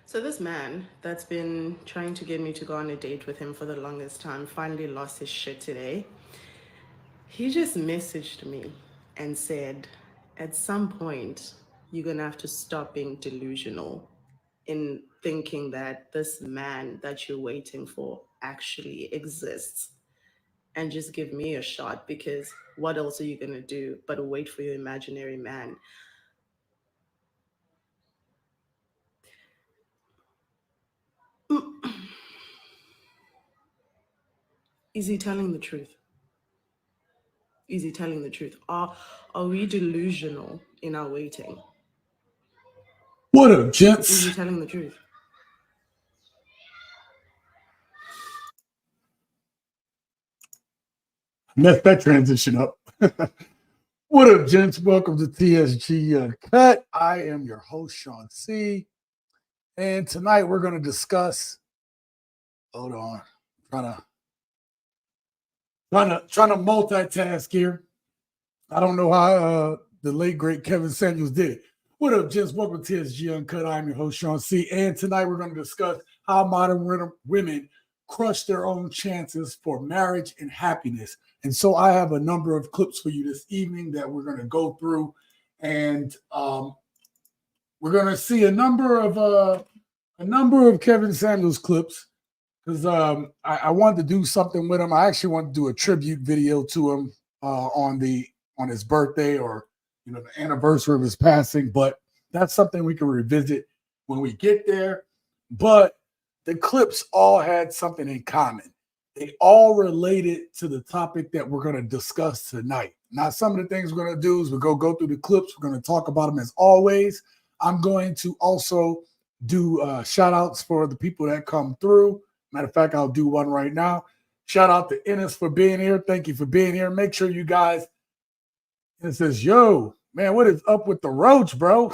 So this man that's been trying to get me to go on a date with him for the longest time finally lost his shit today. He just messaged me and said, at some point, you're gonna have to stop being delusional in thinking that this man that you're waiting for actually exists and just give me a shot because what else are you gonna do but wait for your imaginary man? Is he telling the truth? Is he telling the truth? Are we delusional in our waiting? What up, Is he gents? telling the truth? Messed that transition up. What up, gents? Welcome to TSG Uncut. I am your host, Sean C. And tonight we're going to discuss. Hold on, trying to trying to multitask here. I don't know how the late great Kevin Samuels did it. What up, gents? Welcome to TSG Uncut. I'm your host, Sean C. And tonight we're going to discuss how modern women crush their own chances for marriage and happiness. And so I have a number of clips for you this evening that we're going to go through, and we're going to see a number of Kevin Samuels clips because I wanted to do something with him. I actually wanted to do a tribute video to him on his birthday or the anniversary of his passing, but that's something we can revisit when we get there. But the clips all had something in common. They all related to the topic that we're going to discuss tonight. Now, some of the things we're going to do is we're going to go through the clips. We're going to talk about them as always. I'm going to also do shout outs for the people that come through. Matter of fact, I'll do one right now. Shout out to Ennis for being here. Thank you for being here. Make sure you guys, it says, yo, man, what is up with the roach, bro?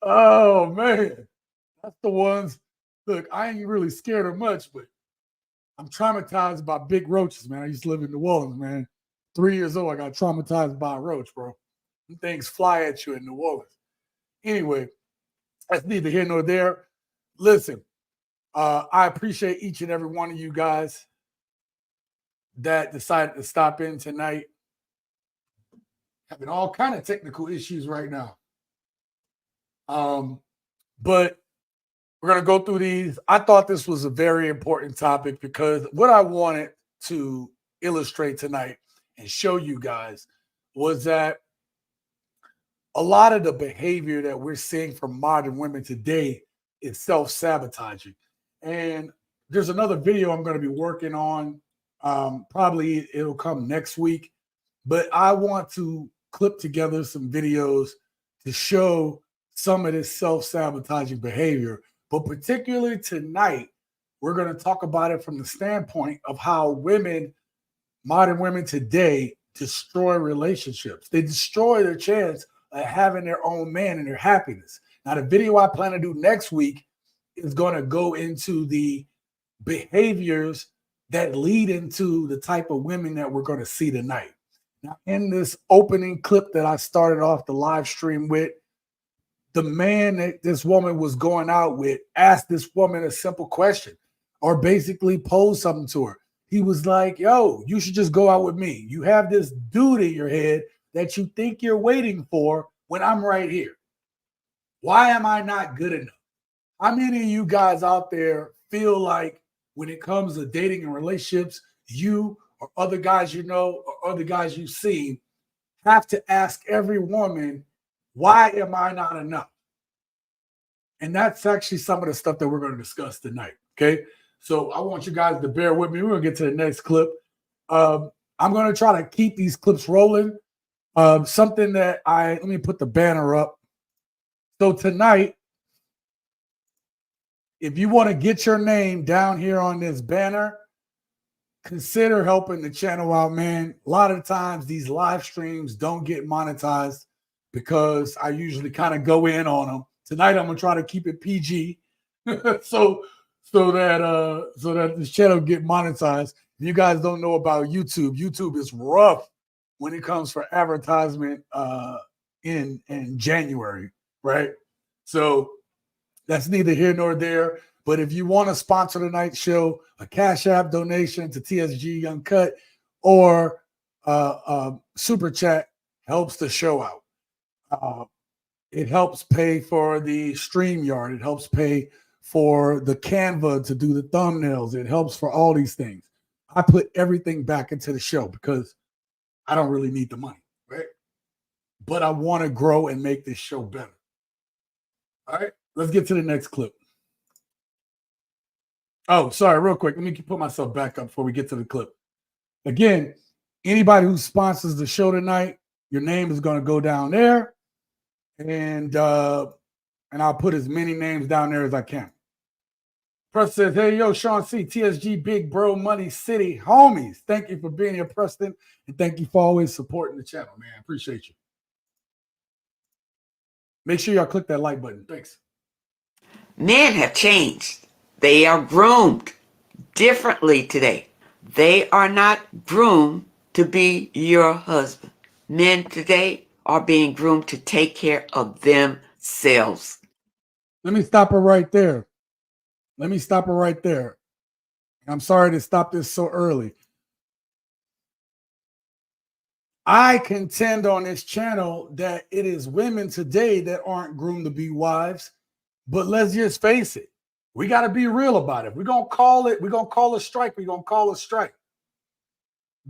Oh, man. That's the ones. Look, I ain't really scared of much, but I'm traumatized by big roaches, man. I used to live in New Orleans, man. 3 years old, I got traumatized by a roach, bro. Them things fly at you in New Orleans. Anyway, that's neither here nor there. Listen, I appreciate each and every one of you guys that decided to stop in tonight. Having all kind of technical issues right now. But we're going to go through these. I thought this was a very important topic because what I wanted to illustrate tonight and show you guys was that a lot of the behavior that we're seeing from modern women today is self-sabotaging. And there's another video I'm going to be working on. Probably it'll come next week. But I want to clip together some videos to show some of this self-sabotaging behavior. But particularly tonight, we're going to talk about it from the standpoint of how modern women today, destroy relationships. They destroy their chance of having their own man and their happiness. Now, the video I plan to do next week is going to go into the behaviors that lead into the type of women that we're going to see tonight. Now, in this opening clip that I started off the live stream with, the man that this woman was going out with asked this woman a simple question or basically posed something to her. He was like, yo, you should just go out with me. You have this dude in your head that you think you're waiting for when I'm right here. Why am I not good enough? How many of you guys out there feel like when it comes to dating and relationships, you or other guys you know or other guys you've seen have to ask every woman, why am I not enough? And that's actually some of the stuff that we're going to discuss tonight. Okay. So I want you guys to bear with me. We're going to get to the next clip. I'm going to try to keep these clips rolling. Something that let me put the banner up. So tonight, if you want to get your name down here on this banner, consider helping the channel out, man. A lot of times these live streams don't get monetized because I usually kind of go in on them. Tonight I'm gonna try to keep it PG, so that this channel get monetized. If you guys don't know about YouTube, YouTube is rough when it comes for advertisement in January, right? So That's neither here nor there. But if you want to sponsor tonight's show, a Cash App donation to TSG Uncut or Super Chat helps the show out. It helps pay for the StreamYard. It helps pay for the Canva to do the thumbnails. It helps for all these things. I put everything back into the show because I don't really need the money, right? But I want to grow and make this show better. All right, let's get to the next clip. Oh, sorry, real quick. Let me put myself back up before we get to the clip. Again, anybody who sponsors the show tonight, your name is going to go down there. And I'll put as many names down there as I can. Preston says, hey, yo, Sean C, TSG, Big Bro, Money City, homies. Thank you for being here, Preston. And thank you for always supporting the channel, man. I appreciate you. Make sure y'all click that like button. Thanks. Men have changed. They are groomed differently today. They are not groomed to be your husband. Men today are being groomed to take care of themselves. Let me stop her right there. I'm sorry to stop this so early. I contend on this channel that it is women today that aren't groomed to be wives. But let's just face it. We got to be real about it. We're going to call a strike. We're going to call a strike.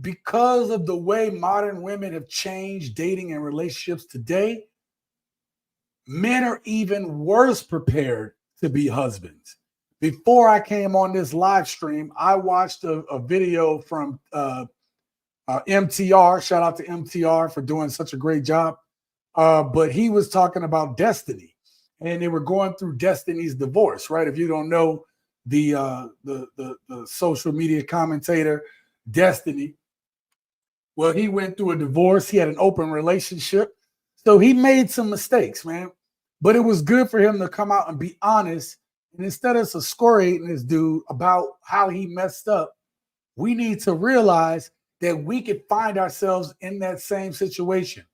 Because of the way modern women have changed dating and relationships today, men are even worse prepared to be husbands. Before I came on this live stream, I watched a video from MTR. Shout out to MTR for doing such a great job. But he was talking about Destiny, and they were going through Destiny's divorce, right? If you don't know the social media commentator, Destiny, well, he went through a divorce. He had an open relationship. So he made some mistakes, man. But it was good for him to come out and be honest. And instead of excoriating this dude about how he messed up, we need to realize that we could find ourselves in that same situation,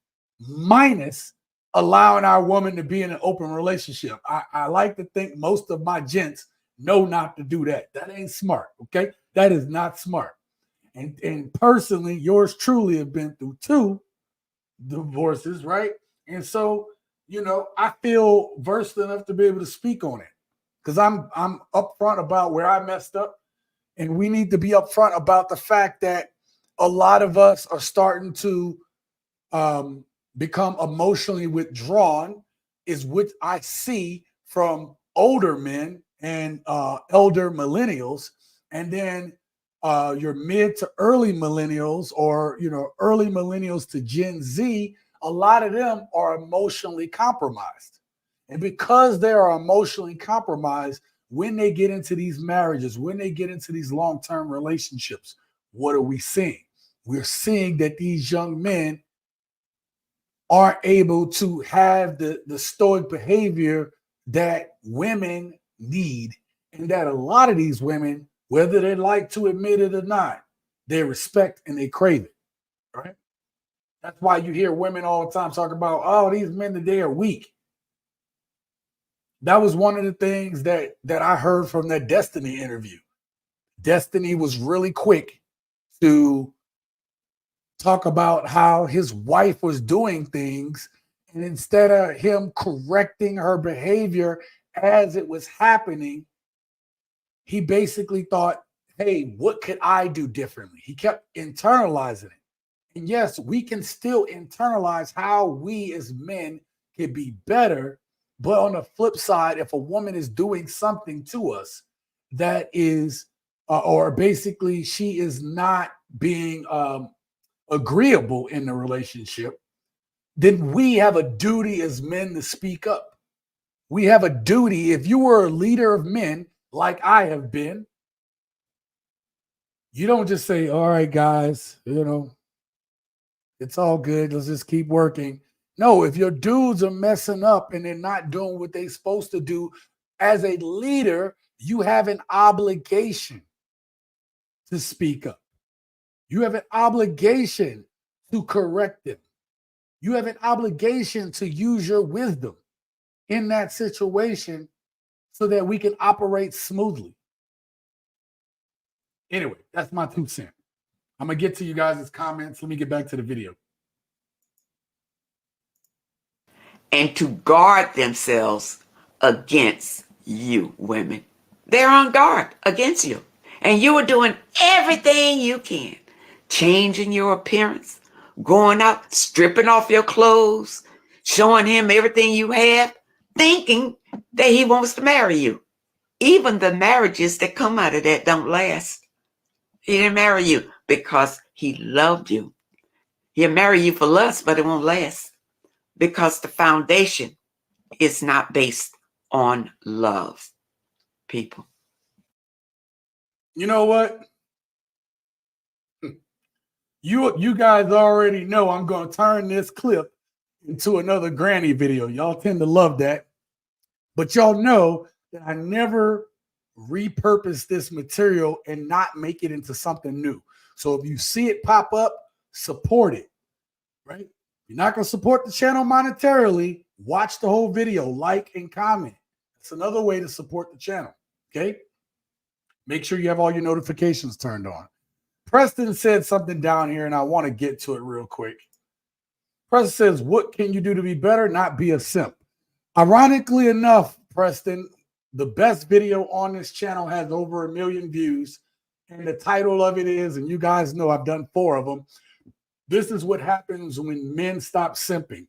minus allowing our woman to be in an open relationship. I like to think most of my gents know not to do that. That ain't smart, okay? That is not smart. And personally, yours truly have been through 2 divorces, right? And so, you know, I feel versed enough to be able to speak on it because I'm upfront about where I messed up. And we need to be upfront about the fact that a lot of us are starting to become emotionally withdrawn, is what I see from older men and elder millennials. And then your mid to early millennials, or, you know, early millennials to Gen Z, a lot of them are emotionally compromised. And because they are emotionally compromised, when they get into these marriages, when they get into these long-term relationships, what are we seeing? We're seeing that these young men aren't able to have the stoic behavior that women need, and that a lot of these women, whether they like to admit it or not, they respect and they crave it, right? That's why you hear women all the time talk about, oh, these men today are weak. That was one of the things that I heard from that Destiny interview. Destiny was really quick to talk about how his wife was doing things, and instead of him correcting her behavior as it was happening, he basically thought, hey, what could I do differently? He kept internalizing it. And yes, we can still internalize how we as men can be better. But on the flip side, if a woman is doing something to us that is, or basically she is not being agreeable in the relationship, then we have a duty as men to speak up. We have a duty. If you were a leader of men, like I have been, you don't just say, all right, guys, you know, it's all good. Let's just keep working. No, if your dudes are messing up and they're not doing what they're supposed to do, as a leader, you have an obligation to speak up. You have an obligation to correct them. You have an obligation to use your wisdom in that situation so that we can operate smoothly. Anyway, that's my 2 cents. I'm going to get to you guys' comments. Let me get back to the video. And to guard themselves against you, women. They're on guard against you. And you are doing everything you can. Changing your appearance, going out, stripping off your clothes, showing him everything you have, thinking that he wants to marry you. Even the marriages that come out of that don't last. He didn't marry you because he loved you. He'll marry you for lust, but it won't last because the foundation is not based on love, people. You know what? You guys already know I'm going to turn this clip into another granny video. Y'all tend to love that. But y'all know that I never repurpose this material and not make it into something new. So if you see it pop up, support it, right? You're not going to support the channel monetarily. Watch the whole video, like and comment. It's another way to support the channel, okay? Make sure you have all your notifications turned on. Preston said something down here, and I want to get to it real quick. Preston says, what can you do to be better? Not be a simp. Ironically enough, Preston, the best video on this channel has over 1 million views. And the title of it is, and you guys know I've done 4 of them, this is what happens when men stop simping.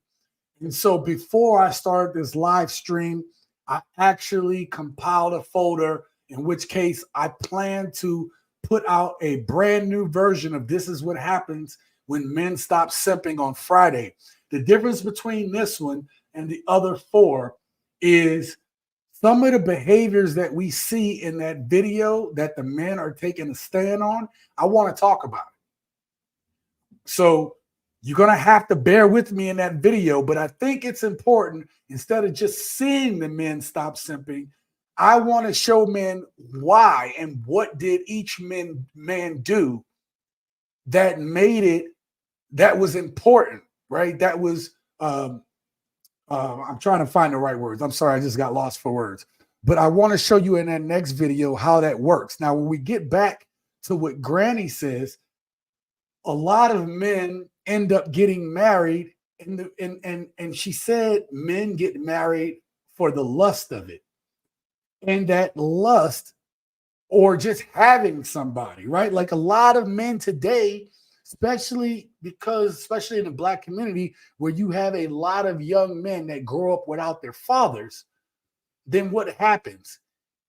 And so before I started this live stream, I actually compiled a folder, in which case I plan to put out a brand new version of This Is What Happens When Men Stop Simping on Friday. The difference between this one and the other 4 is some of the behaviors that we see in that video that the men are taking a stand on. I want to talk about it. So you're going to have to bear with me in that video, but I think it's important, instead of just seeing the men stop simping, I want to show men why and what did each man do that made it, that was important, right? That was, I'm trying to find the right words. I'm sorry, I just got lost for words. But I want to show you in that next video how that works. Now, when we get back to what Granny says, a lot of men end up getting married, and she said men get married for the lust of it. And that lust, or just having somebody, right? Like a lot of men today, especially in the Black community, where you have a lot of young men that grow up without their fathers, then what happens?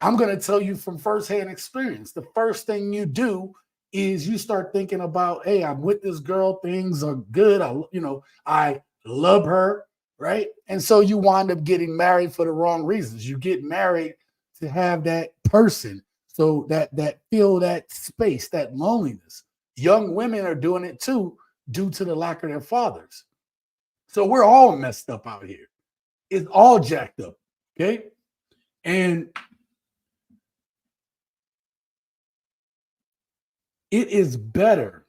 I'm going to tell you from firsthand experience. The first thing you do is you start thinking about, hey, I'm with this girl, things are good. I love her, right? And so you wind up getting married for the wrong reasons. You get married to have that person, so that feel that space, that loneliness. Young women are doing it too, due to the lack of their fathers. So we're all messed up out here. It's all jacked up, okay? And it is better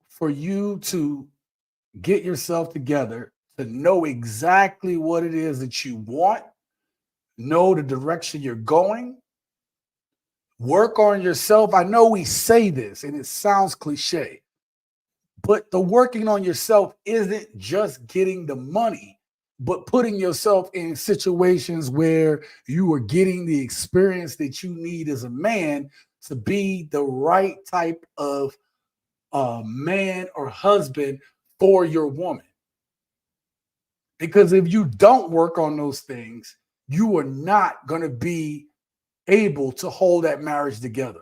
for you to get yourself together, to know exactly what it is that you want, know the direction you're going, work on yourself. I know we say this and it sounds cliche, but the working on yourself isn't just getting the money, but putting yourself in situations where you are getting the experience that you need as a man to be the right type of man or husband for your woman. Because if you don't work on those things, you are not going to be able to hold that marriage together.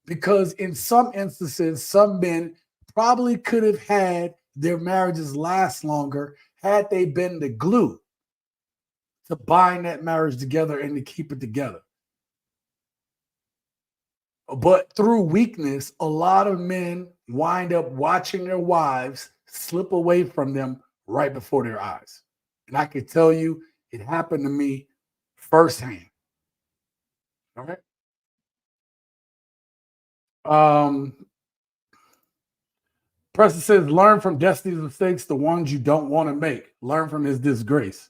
Because in some instances, some men probably could have had their marriages last longer had they been the glue to bind that marriage together and to keep it together. But through weakness, a lot of men wind up watching their wives slip away from them right before their eyes. And I can tell you, it happened to me firsthand. All right. Preston says, learn from Destiny's mistakes, the ones you don't want to make. Learn from his disgrace.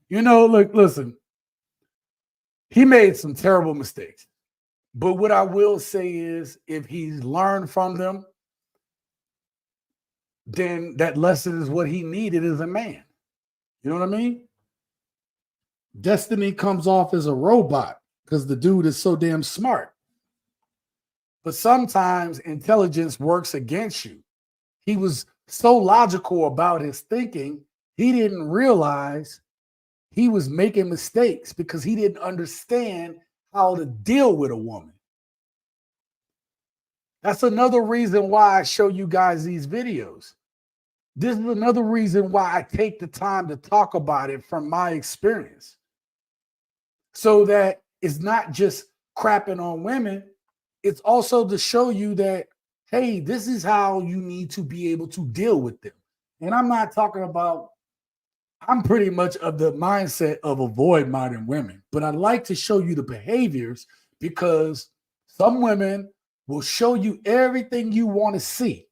Look, listen. he made some terrible mistakes. But what I will say is if he's learned from them, then that lesson is what he needed as a man. You know what I mean? Destiny comes off as a robot because the dude is so damn smart. But sometimes intelligence works against you. He was so logical about his thinking, he didn't realize he was making mistakes because he didn't understand how to deal with a woman. That's another reason why I show you guys these videos. This is another reason why I take the time to talk about it from my experience. So that it's not just crapping on women. It's also to show you that, hey, this is how you need to be able to deal with them. And I'm not talking about, I'm pretty much of the mindset of avoid modern women, but I like to show you the behaviors because some women will show you everything you want to see.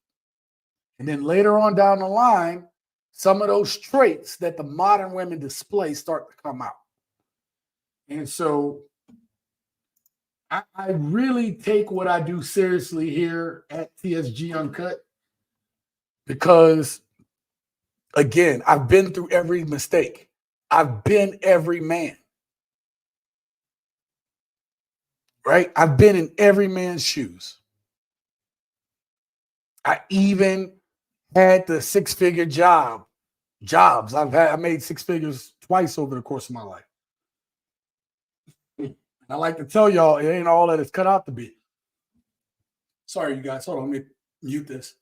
And then later on down the line, some of those traits that the modern women display start to come out. And so I really take what I do seriously here at TSG Uncut because, again, I've been through every mistake. I've been every man. Right? I've been in every man's shoes. I even had the six-figure jobs. I made six figures twice over the course of my life. I like to tell y'all, it ain't all that it's cut out to be. Sorry, you guys. Hold on, let me mute this.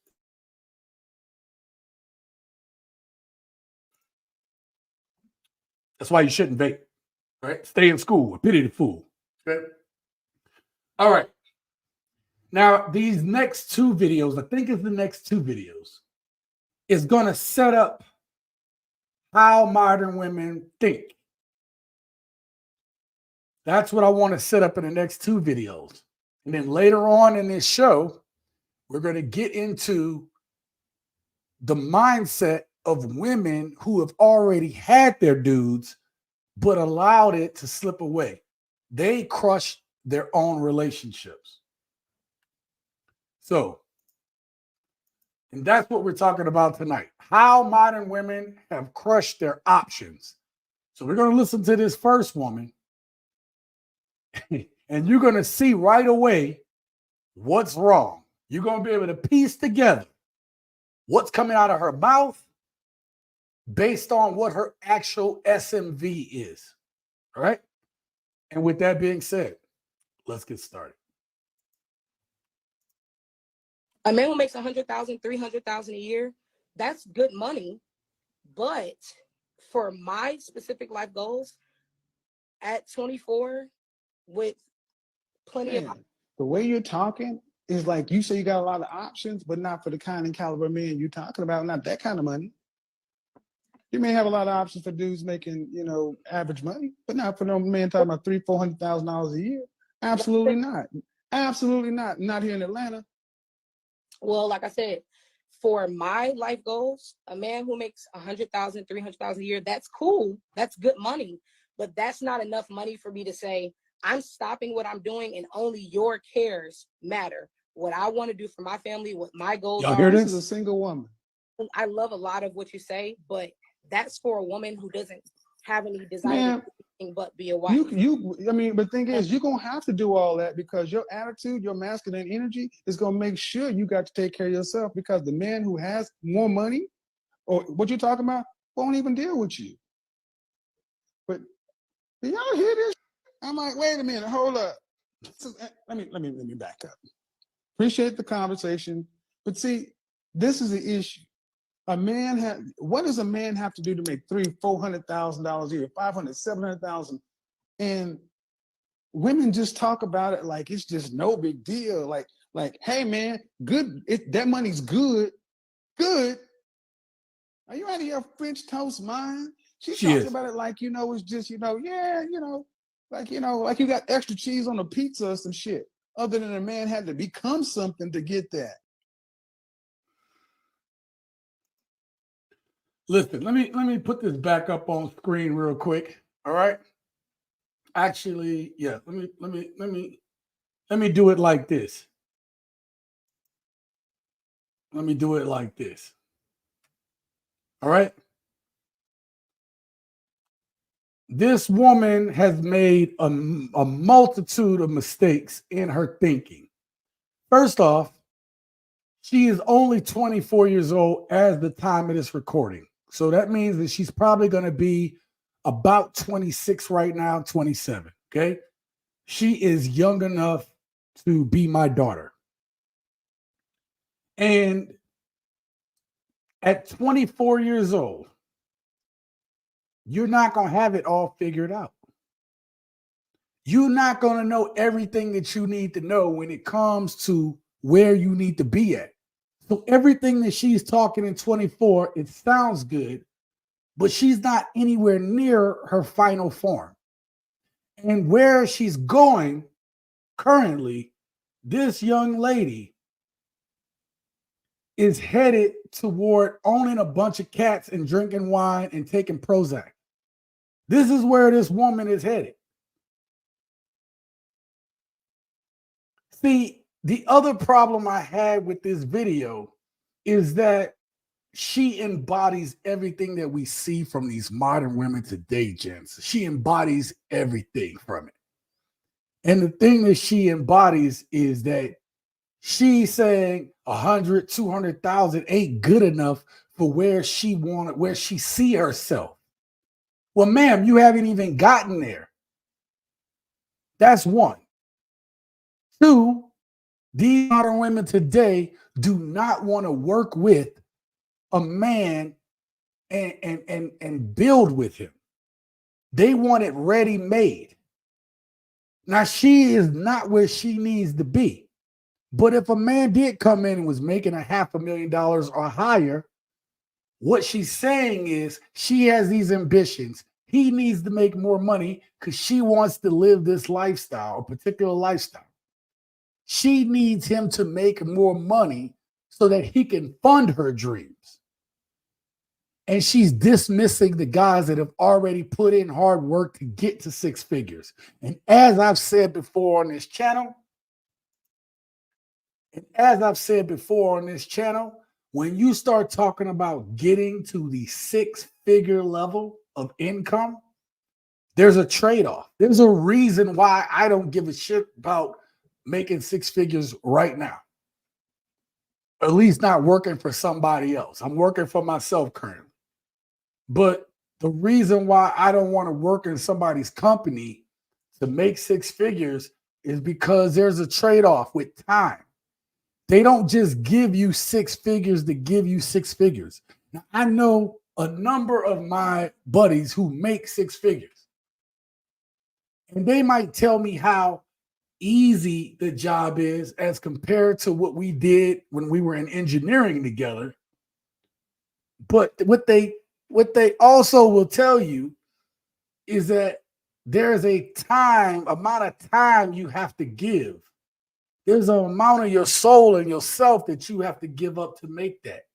That's why you shouldn't vape, right? Stay in school. Pity the fool. Okay. All right. Now, these next two videos, I think it's the next two videos, is going to set up how modern women think. That's what I want to set up in the next two videos. And then later on in this show, we're going to get into the mindset of women who have already had their dudes, but allowed it to slip away. They crushed their own relationships. So, and that's what we're talking about tonight. How modern women have crushed their options. So we're going to listen to this first woman. And you're going to see right away what's wrong. You're going to be able to piece together what's coming out of her mouth based on what her actual SMV is. All right. And with that being said, let's get started. A man who makes 100,000, 300,000 a year, that's good money. But for my specific life goals at 24, with plenty of the way you're talking is like you say you got a lot of options, but not for the kind and caliber man you're talking about, not that kind of money. You may have a lot of options for dudes making, average money, but not for no man talking about $300,000-$400,000 a year. Absolutely not. Absolutely not. Not here in Atlanta. Well, like I said, for my life goals, a man who makes 100,000, 300,000 a year, that's cool. That's good money. But that's not enough money for me to say, I'm stopping what I'm doing and only your cares matter. What I want to do for my family, what my goals Y'all are. hear this? This is a single woman. I love a lot of what you say, but that's for a woman who doesn't have any desire to do anything but be a wife. But the thing is, you're going to have to do all that because your attitude, your masculine energy is going to make sure you got to take care of yourself, because the man who has more money or what you're talking about won't even deal with you. But do y'all hear this? I'm like, wait a minute, hold up. Let me back up. Appreciate the conversation, but see, this is the issue. What does a man have to do to make $300,000-$400,000 a year, $500,000, $700,000? And women just talk about it like it's just no big deal. Like, hey man, good. That money's good. Good. Are you out of your French toast mind? She talks about it like, it's just, like you got extra cheese on a pizza or some shit. Other than a man had to become something to get that. Listen, let me put this back up on screen real quick. All right. actually, yeah, let me do it like this. Let me do it like this. All right. This woman has made a multitude of mistakes in her thinking. First off, she is only 24 years old as the time of this recording. So that means that she's probably going to be about 26 right now, 27. Okay. She is young enough to be my daughter. And at 24 years old, you're not going to have it all figured out. You're not going to know everything that you need to know when it comes to where you need to be at. So everything that she's talking in 24, it sounds good, but she's not anywhere near her final form. And where she's going currently, this young lady is headed toward owning a bunch of cats and drinking wine and taking Prozac. This is where this woman is headed. See, the other problem I had with this video is that she embodies everything that we see from these modern women today, gents. She embodies everything from it. And the thing that she embodies is that she's saying 100, 200,000 ain't good enough for where she wanted, where she see herself. Well, ma'am, you haven't even gotten there. That's one. Two, these modern women today do not want to work with a man and build with him. They want it ready made. Now, she is not where she needs to be. But if a man did come in and was making $500,000 or higher, what she's saying is she has these ambitions. He needs to make more money because she wants to live this lifestyle, a particular lifestyle. She needs him to make more money so that he can fund her dreams. And she's dismissing the guys that have already put in hard work to get to six figures. And as I've said before on this channel, when you start talking about getting to the six-figure level of income, there's a trade-off. There's a reason why I don't give a shit about making six figures right now. At least not working for somebody else. I'm working for myself currently. But the reason why I don't want to work in somebody's company to make six figures is because there's a trade-off with time. They don't just give you six figures to give you six figures. Now, I know a number of my buddies who make six figures. And they might tell me how easy the job is as compared to what we did when we were in engineering together. But what they also will tell you is that there's a amount of time you have to give. There's an amount of your soul and yourself that you have to give up to make that.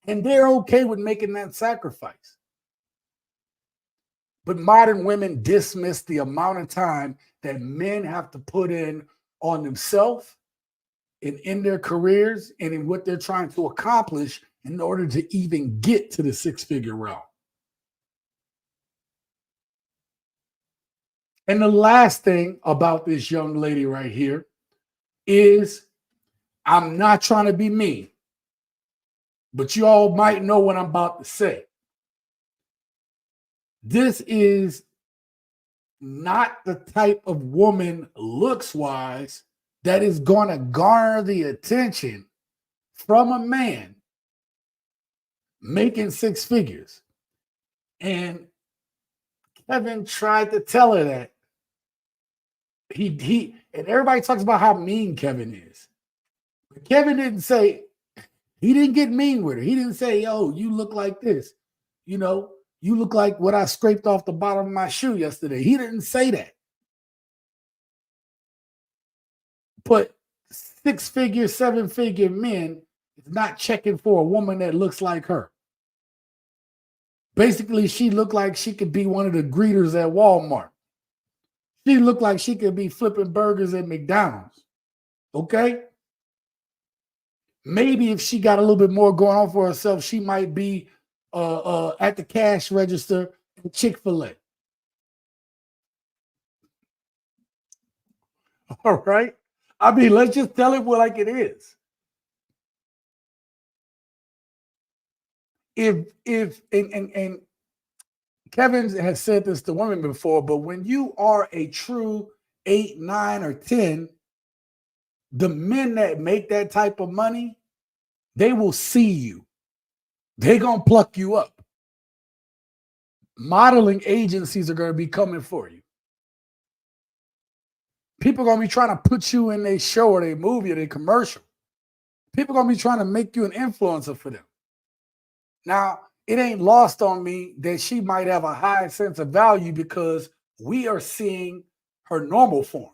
And they're okay with making that sacrifice. But modern women dismiss the amount of time that men have to put in on themselves and in their careers and in what they're trying to accomplish in order to even get to the six-figure realm. And the last thing about this young lady right here is, I'm not trying to be mean, but you all might know what I'm about to say. This is not the type of woman looks-wise that is going to garner the attention from a man making six figures. And Kevin tried to tell her that. He and everybody talks about how mean Kevin is. But Kevin didn't say, he didn't get mean with her. He didn't say, yo, you look like this. You know, you look like what I scraped off the bottom of my shoe yesterday. He didn't say that. But six-figure, seven-figure men is not checking for a woman that looks like her. Basically, she looked like she could be one of the greeters at Walmart. She looked like she could be flipping burgers at McDonald's. Okay? Maybe if she got a little bit more going on for herself, she might be at the cash register at Chick-fil-A. All right? I mean, let's just tell it like it is. If and Kevin has said this to women before, but when you are a true 8, 9, or 10, the men that make that type of money, they will see you. They're gonna pluck you up. Modeling agencies are gonna be coming for you. People are gonna be trying to put you in their show or their movie or their commercial. People are gonna be trying to make you an influencer for them. Now, it ain't lost on me that she might have a high sense of value because we are seeing her normal form.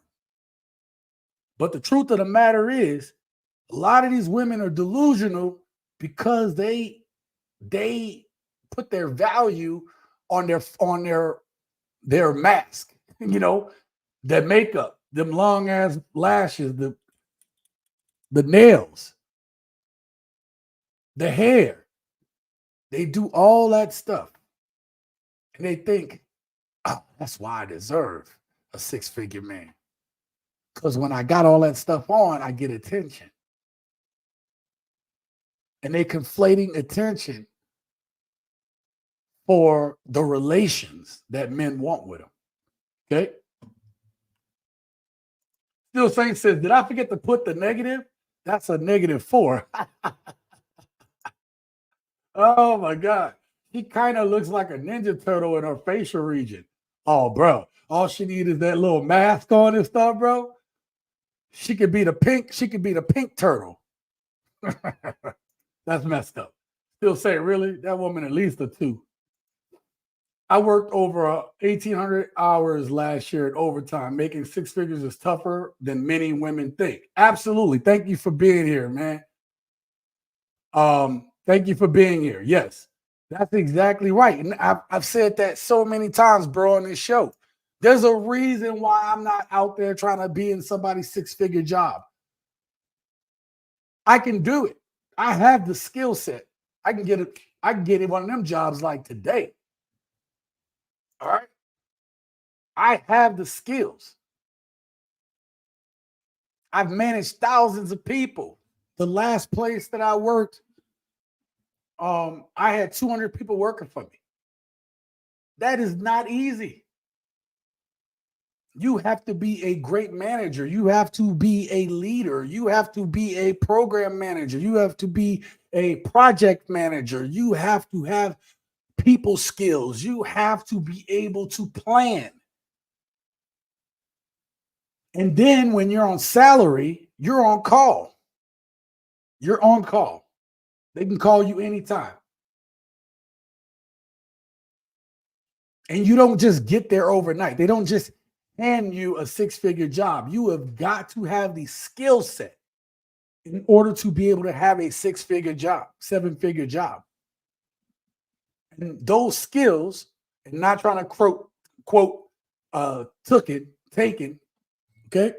But the truth of the matter is, a lot of these women are delusional because they put their value on their mask, you know, their makeup, them long ass lashes, the nails, the hair. They do all that stuff. And they think, oh, that's why I deserve a 6-figure man. Because when I got all that stuff on, I get attention. And they conflating attention for the relations that men want with them. Okay? Still Saint says, did I forget to put the negative? That's a -4. Oh my God. He kind of looks like a Ninja Turtle in her facial region. Oh, bro. All she needs is that little mask on and stuff, bro. She could be the pink turtle. That's messed up. Still say, really? That woman at least a 2. I worked over 1,800 hours last year at overtime. Making 6 figures is tougher than many women think. Absolutely. Thank you for being here, man. Thank you for being here. Yes, that's exactly right. And I've said that so many times, bro, on this show. There's a reason why I'm not out there trying to be in somebody's 6-figure job. I can do it. I have the skill set. I can get it. I can get in one of them jobs like today. All right. I have the skills. I've managed thousands of people. The last place that I worked, I had 200 people working for me. That is not easy. You have to be a great manager. You have to be a leader. You have to be a program manager. You have to be a project manager. You have to have people skills. You have to be able to plan. And then when you're on salary, you're on call. You're on call. They can call you anytime. And you don't just get there overnight. They don't just hand you a 6-figure job. You have got to have the skill set in order to be able to have a 6-figure job, 7-figure job. And those skills, and not trying to quote, taken, okay?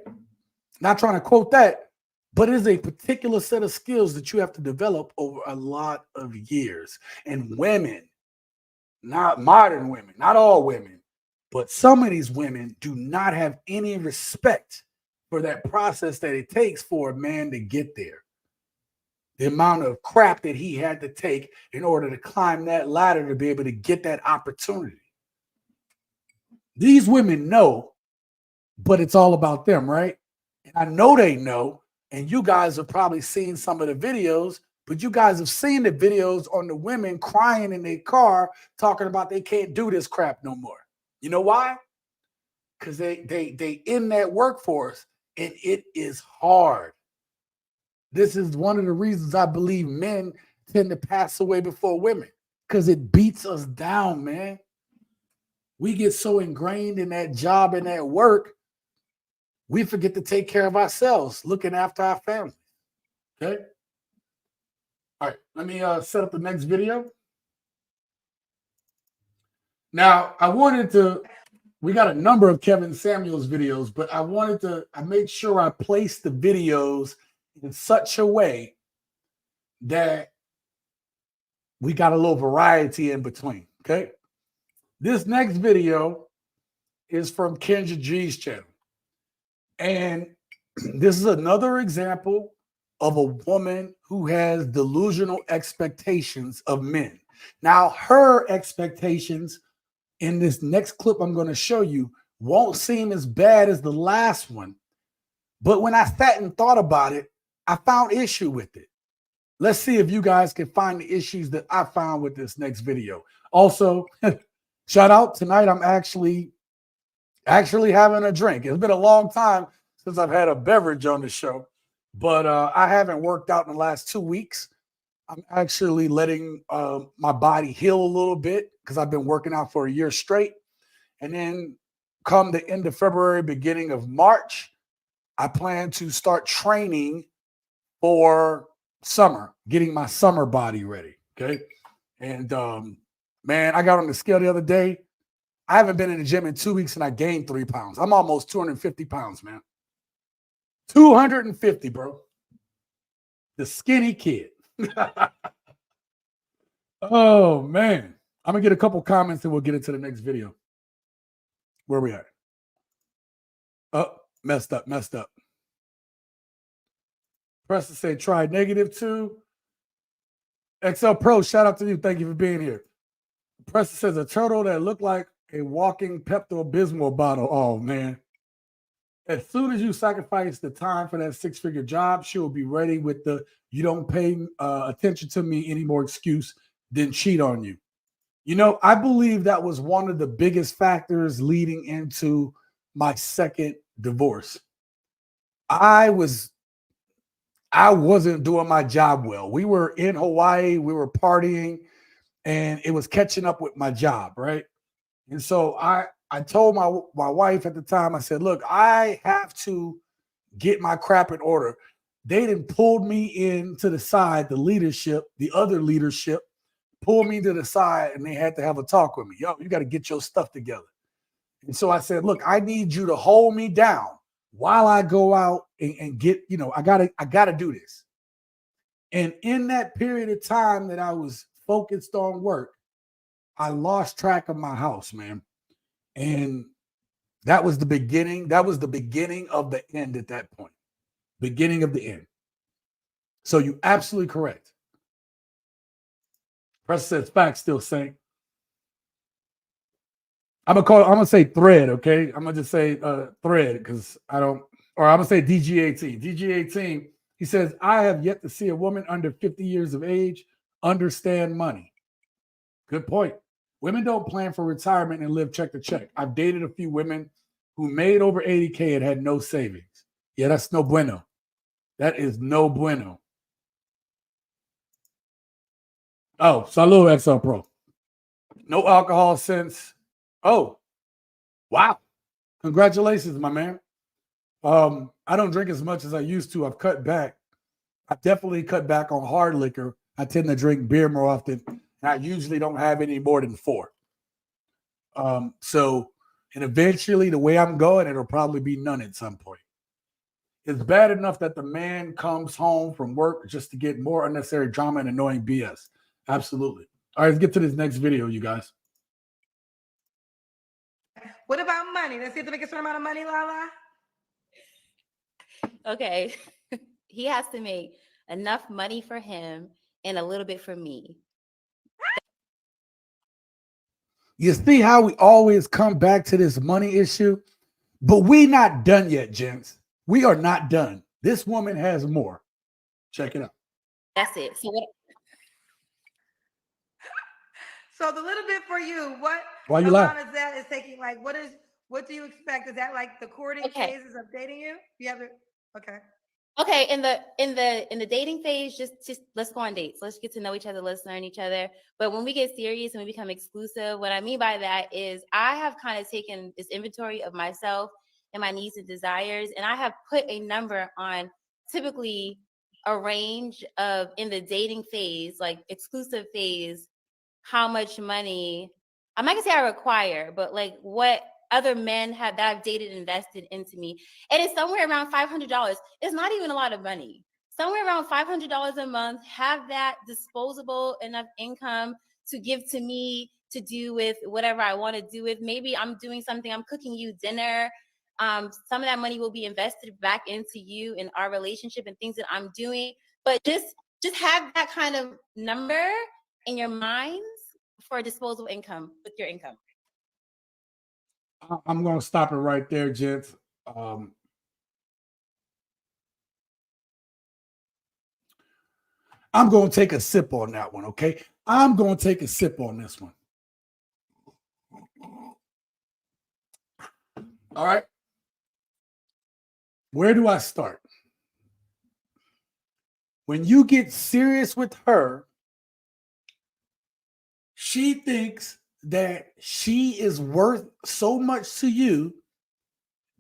Not trying to quote that, but it is a particular set of skills that you have to develop over a lot of years. And women, not modern women, not all women, but some of these women do not have any respect for that process that it takes for a man to get there. The amount of crap that he had to take in order to climb that ladder to be able to get that opportunity. These women know, but it's all about them, right? And I know they know, and you guys have probably seen some of the videos, but you guys have seen the videos on the women crying in their car talking about they can't do this crap no more. You know why? Because they in that workforce, and it is hard. This is one of the reasons I believe men tend to pass away before women, because it beats us down, man. We get so ingrained in that job and that work, we forget to take care of ourselves, looking after our family. Okay? All right, let me set up the next video. Now, I wanted to we got a number of Kevin Samuels videos, but I made sure I placed the videos in such a way that we got a little variety in between. Okay. This next video is from Kendra G's channel. And this is another example of a woman who has delusional expectations of men. Now, her expectations in this next clip I'm going to show you won't seem as bad as the last one. But when I sat and thought about it, I found issue with it. Let's see if you guys can find the issues that I found with this next video. Also, shout out tonight. I'm actually having a drink. It's been a long time since I've had a beverage on the show, but I haven't worked out in the last 2 weeks. I'm actually letting my body heal a little bit because I've been working out for a year straight. And then come the end of February, beginning of March, I plan to start training for summer, getting my summer body ready. Okay. And man, I got on the scale the other day. I haven't been in the gym in 2 weeks and I gained 3 pounds. I'm almost 250 pounds, man. 250, bro. The skinny kid. Oh, man. I'm going to get a couple comments and we'll get into the next video. Where we at? Oh, messed up. Preston said, try -2. XL Pro, shout out to you. Thank you for being here. Preston says, a turtle that looked like a walking Pepto-Bismol bottle. Oh, man. As soon as you sacrifice the time for that 6-figure job, she will be ready with the you don't pay attention to me anymore excuse, then cheat on you. You know, I believe that was one of the biggest factors leading into my second divorce. I wasn't doing my job well. We were in Hawaii, we were partying, and it was catching up with my job, right? And so I told my wife at the time, I said, look, I have to get my crap in order. They done pulled me into the side, the other leadership, pulled me to the side, and they had to have a talk with me. Yo, you got to get your stuff together. And so I said, look, I need you to hold me down while I go out and get, I gotta do this. And in that period of time that I was focused on work, I lost track of my house, man. And that was the beginning. That was the beginning of the end at that point. Beginning of the end. So you absolutely correct. Press says facts still saying. I'm gonna say thread, okay? I'm gonna just say thread because I'm gonna say DG18. DG18, he says, I have yet to see a woman under 50 years of age understand money. Good point. Women don't plan for retirement and live check to check. I've dated a few women who made over 80K and had no savings. Yeah, that's no bueno. That is no bueno. Oh, salud, XL Pro. No alcohol since. Oh, wow. Congratulations, my man. I don't drink as much as I used to. I've cut back. I definitely cut back on hard liquor. I tend to drink beer more often. And I usually don't have any more than 4. And eventually the way I'm going, it'll probably be none at some point. It's bad enough that the man comes home from work just to get more unnecessary drama and annoying BS. Absolutely. All right, let's get to this next video, you guys. What about money? Let's see if they make a certain amount of money, Lala. Okay. He has to make enough money for him and a little bit for me. You see how we always come back to this money issue? But we not done yet, gents. We are not done. This woman has more. Check it out. That's it. So what? So the little bit for you, what Why you amount laugh? is that is taking? Like, what do you expect? Is that like the courting Okay. phases of dating you? You have it. Okay. Okay, in the dating phase, just let's go on dates. Let's get to know each other. Let's learn each other. But when we get serious and we become exclusive, what I mean by that is I have kind of taken this inventory of myself and my needs and desires, and I have put a number on typically a range of in the dating phase, like exclusive phase, how much money I'm not gonna say I require, but like what other men have that I've dated invested into me. And it's somewhere around $500. It's not even a lot of money. Somewhere around $500 a month, have that disposable enough income to give to me to do with whatever I want to do with. Maybe I'm doing something, I'm cooking you dinner. Some of that money will be invested back into you in our relationship and things that I'm doing. But just have that kind of number in your minds for disposable income with your income. I'm going to stop it right there, gents. I'm going to take a sip on that one, okay? I'm going to take a sip on this one. All right. Where do I start? When you get serious with her, she thinks that she is worth so much to you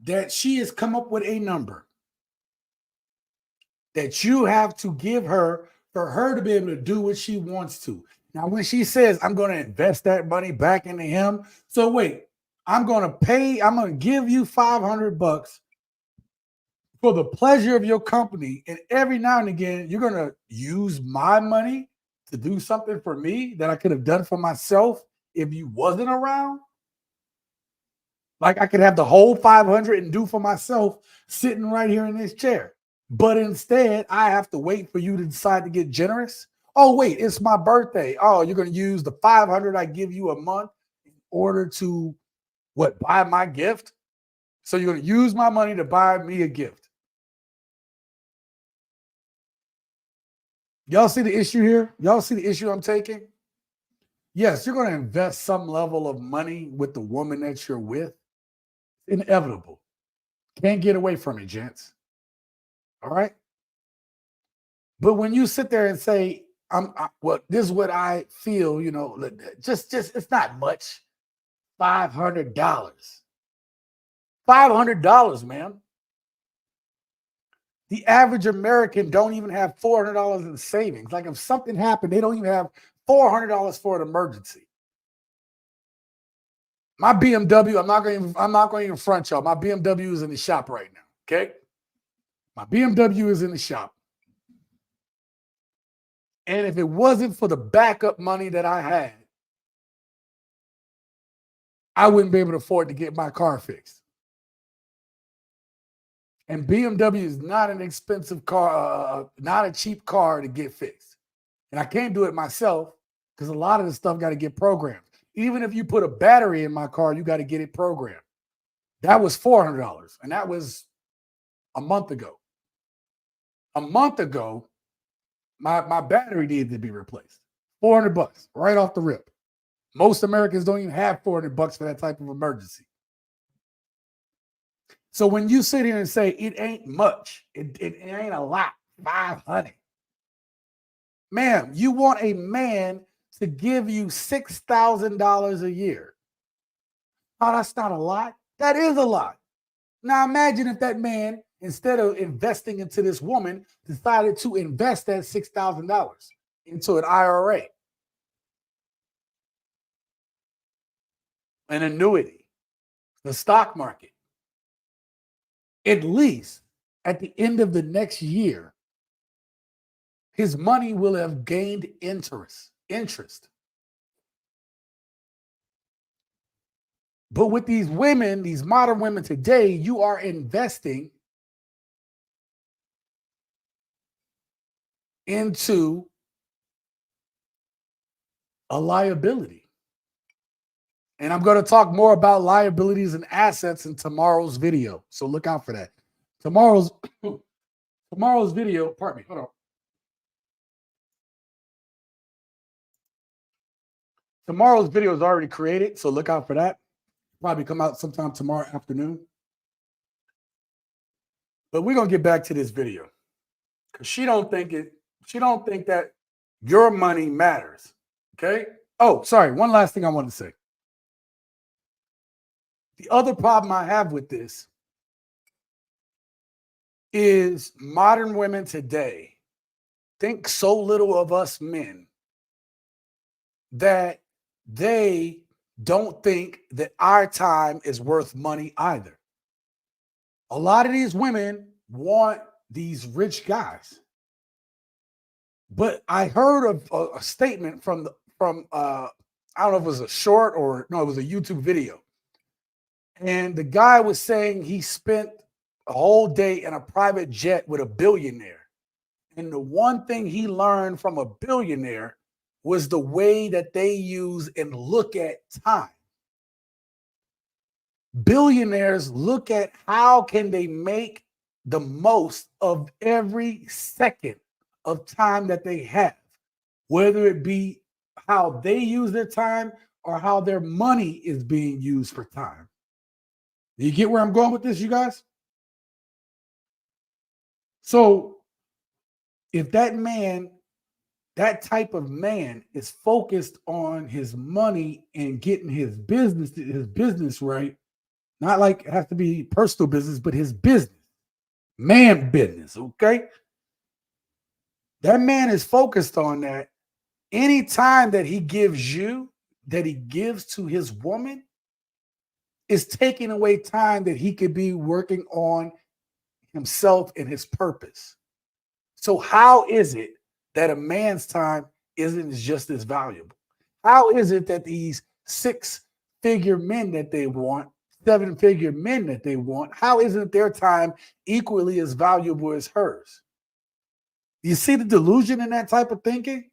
that she has come up with a number that you have to give her for her to be able to do what she wants to. Now, when she says, I'm going to invest that money back into him. So wait, I'm going to give you $500 for the pleasure of your company. And every now and again, you're going to use my money to do something for me that I could have done for myself if you wasn't around. Like I could have the whole 500 and do for myself sitting right here in this chair. But instead, I have to wait for you to decide to get generous. Oh, wait, it's my birthday. Oh, you're going to use the 500 I give you a month in order to, buy my gift? So you're going to use my money to buy me a gift. Y'all see the issue here? Y'all see the issue I'm taking? Yes, you're going to invest some level of money with the woman that you're with. Inevitable. Can't get away from it, gents. All right? But when you sit there and say, this is what I feel, just it's not much. $500. $500, man. The average American don't even have $400 in savings. Like if something happened, they don't even have $400 for an emergency. My BMW, I'm not going to even front y'all. My BMW is in the shop right now. Okay. My BMW is in the shop. And if it wasn't for the backup money that I had, I wouldn't be able to afford to get my car fixed. And BMW is not an expensive car, not a cheap car to get fixed. And I can't do it myself because a lot of the stuff got to get programmed. Even if you put a battery in my car, you got to get it programmed. That was $400. And that was a month ago. A month ago, my battery needed to be replaced. $400 right off the rip. Most Americans don't even have $400 for that type of emergency. So when you sit here and say it ain't much, it ain't a lot, 500. Ma'am, you want a man to give you $6,000 a year. Oh, that's not a lot. That is a lot. Now imagine if that man, instead of investing into this woman, decided to invest that $6,000 into an IRA, an annuity, the stock market. At least at the end of the next year, his money will have gained interest. But with these women, these modern women today, you are investing into a liability. And I'm going to talk more about liabilities and assets in tomorrow's video. So look out for that. Tomorrow's video, pardon me, hold on. Tomorrow's video is already created, so look out for that. Probably come out sometime tomorrow afternoon. But we're going to get back to this video because she don't think that your money matters. Okay? Oh, sorry. One last thing I want to say. The other problem I have with this is modern women today think so little of us men that they don't think that our time is worth money either. A lot of these women want these rich guys. But I heard of a statement from I don't know if it was a short or no, it was a YouTube video. And the guy was saying he spent a whole day in a private jet with a billionaire. And the one thing he learned from a billionaire was the way that they use and look at time. Billionaires look at how can they make the most of every second of time that they have, whether it be how they use their time or how their money is being used for time. Do you get where I'm going with this, you guys? So if that man, that type of man is focused on his money and getting his business right, not like it has to be personal business, but his business, man business, okay? That man is focused on that. Any time that he gives you, that he gives to his woman, is taking away time that he could be working on himself and his purpose. So how is it that a man's time isn't just as valuable? How is it that these 6-figure men that they want, 7-figure men that they want, how isn't their time equally as valuable as hers? You see the delusion in that type of thinking?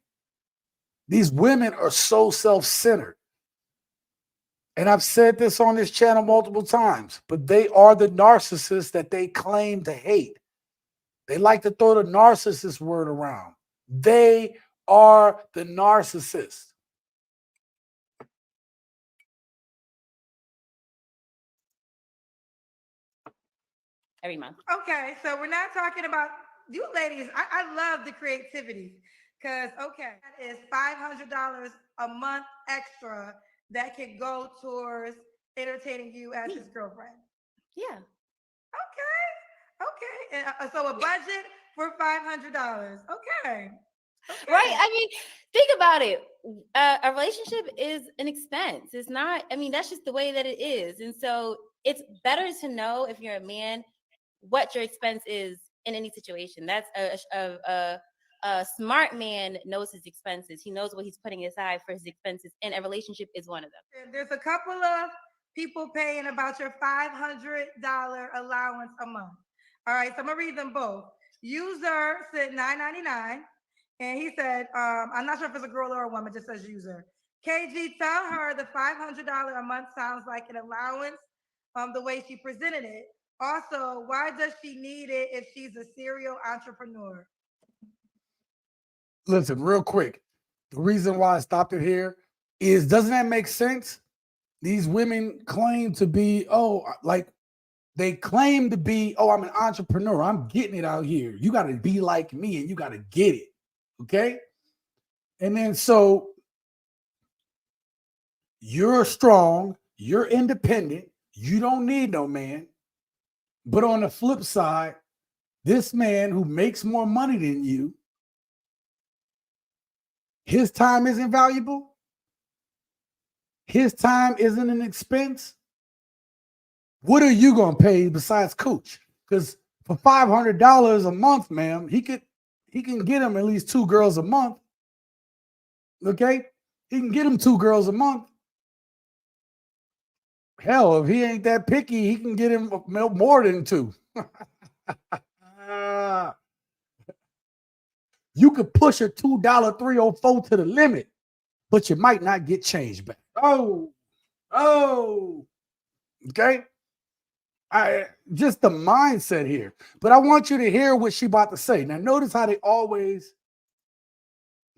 These women are so self-centered. And I've said this on this channel multiple times, but they are the narcissists that they claim to hate. They like to throw the narcissist word around. They are the narcissists. Every month. Okay, so we're not talking about you ladies. I love the creativity because that is $500 a month extra that can go towards entertaining you as his girlfriend. Yeah. Okay. And, so a budget for $500. Okay. Right. I mean, think about it. A relationship is an expense. It's not, I mean, that's just the way that it is. And so it's better to know, if you're a man, what your expense is in any situation. That's a smart man knows his expenses. He knows what he's putting aside for his expenses, and a relationship is one of them. And there's a couple of people paying about your $500 allowance a month. All right, so I'm gonna read them both. User said $9.99, and he said, I'm not sure if it's a girl or a woman, just says user. KG, tell her the $500 a month sounds like an allowance, the way she presented it. Also, why does she need it if she's a serial entrepreneur? Listen, real quick. The reason why I stopped it here is, doesn't that make sense? These women claim to be, they claim to be, I'm an entrepreneur. I'm getting it out here. You got to be like me and you got to get it. Okay. And then so you're strong, you're independent, you don't need no man. But on the flip side, this man who makes more money than you, his time isn't valuable. His time isn't an expense. What are you going to pay besides Cooch? Because for $500 a month, ma'am, he can get him at least 2 girls a month. Okay? He can get him 2 girls a month. Hell, if he ain't that picky, he can get him more than 2. You could push a $2 304 to the limit, but you might not get change back. Okay. Just the mindset here. But I want you to hear what she about to say. Now, notice how they always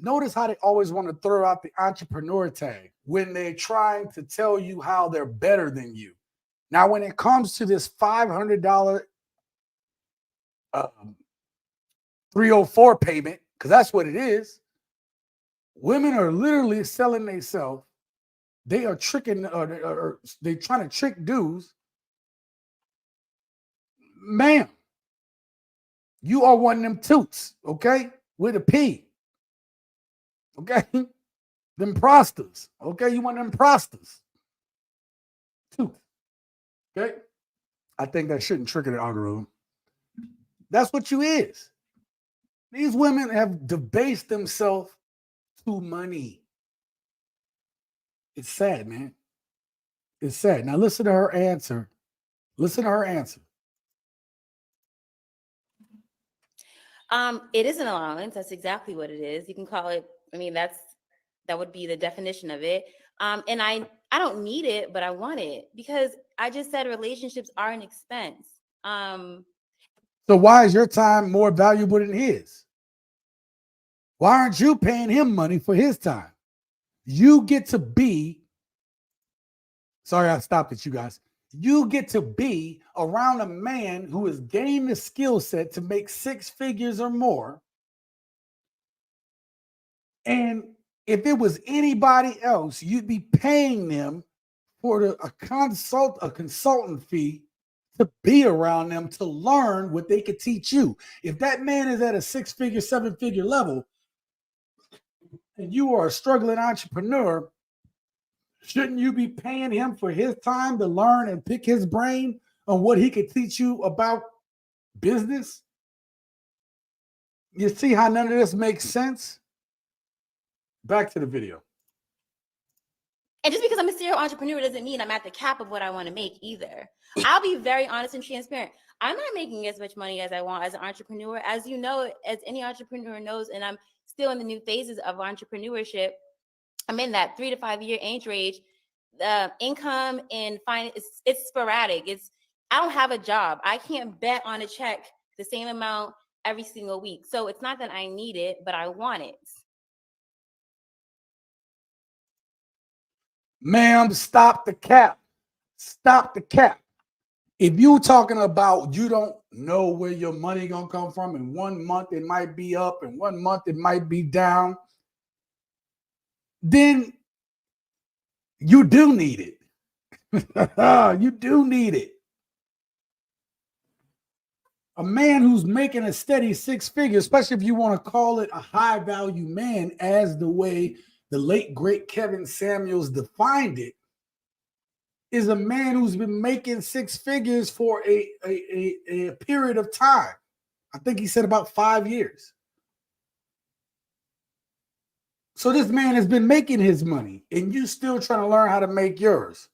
want to throw out the entrepreneur tag when they're trying to tell you how they're better than you. Now, when it comes to this $500 304 payment, because that's what it is, women are literally selling themselves. They are tricking, or they're trying to trick dudes. Ma'am, you are one of them toots, okay? With a P. Okay? Them prostas. Okay, you want them prostas. Okay. I think that shouldn't trigger the algorithm. That's what you is. These women have debased themselves to money. It's sad, man. It's sad. Now listen to her answer. Listen to her answer. It is an allowance. That's exactly what it is. You can call it. I mean, that would be the definition of it. And I don't need it, but I want it because I just said relationships are an expense. So why is your time more valuable than his? Why aren't you paying him money for his time? You get to be, sorry, I stopped at you guys. You get to be around a man who has gained the skill set to make 6 figures or more. And if it was anybody else, you'd be paying them for a consultant fee to be around them to learn what they could teach you. If that man is at a 6-figure, 7-figure level, and you are a struggling entrepreneur, shouldn't you be paying him for his time to learn and pick his brain on what he could teach you about business? You see how none of this makes sense? Back to the video. And just because I'm a serial entrepreneur doesn't mean I'm at the cap of what I want to make either. I'll be very honest and transparent. I'm not making as much money as I want as an entrepreneur. As you know, as any entrepreneur knows, and I'm still in the new phases of entrepreneurship. I'm in that 3 to 5 year age range. Income and finance, it's sporadic. I don't have a job. I can't bet on a check the same amount every single week. So it's not that I need it, but I want it. Ma'am, stop the cap. Stop the cap. If you're talking about you don't know where your money gonna come from, and 1 month it might be up and 1 month it might be down, then you do need it. You do need it. A man who's making a steady 6 figures, especially if you want to call it a high value man, as the way the late great Kevin Samuels defined it, is a man who's been making 6 figures for a period of time. I think he said about 5 years. So this man has been making his money, and you still trying to learn how to make yours.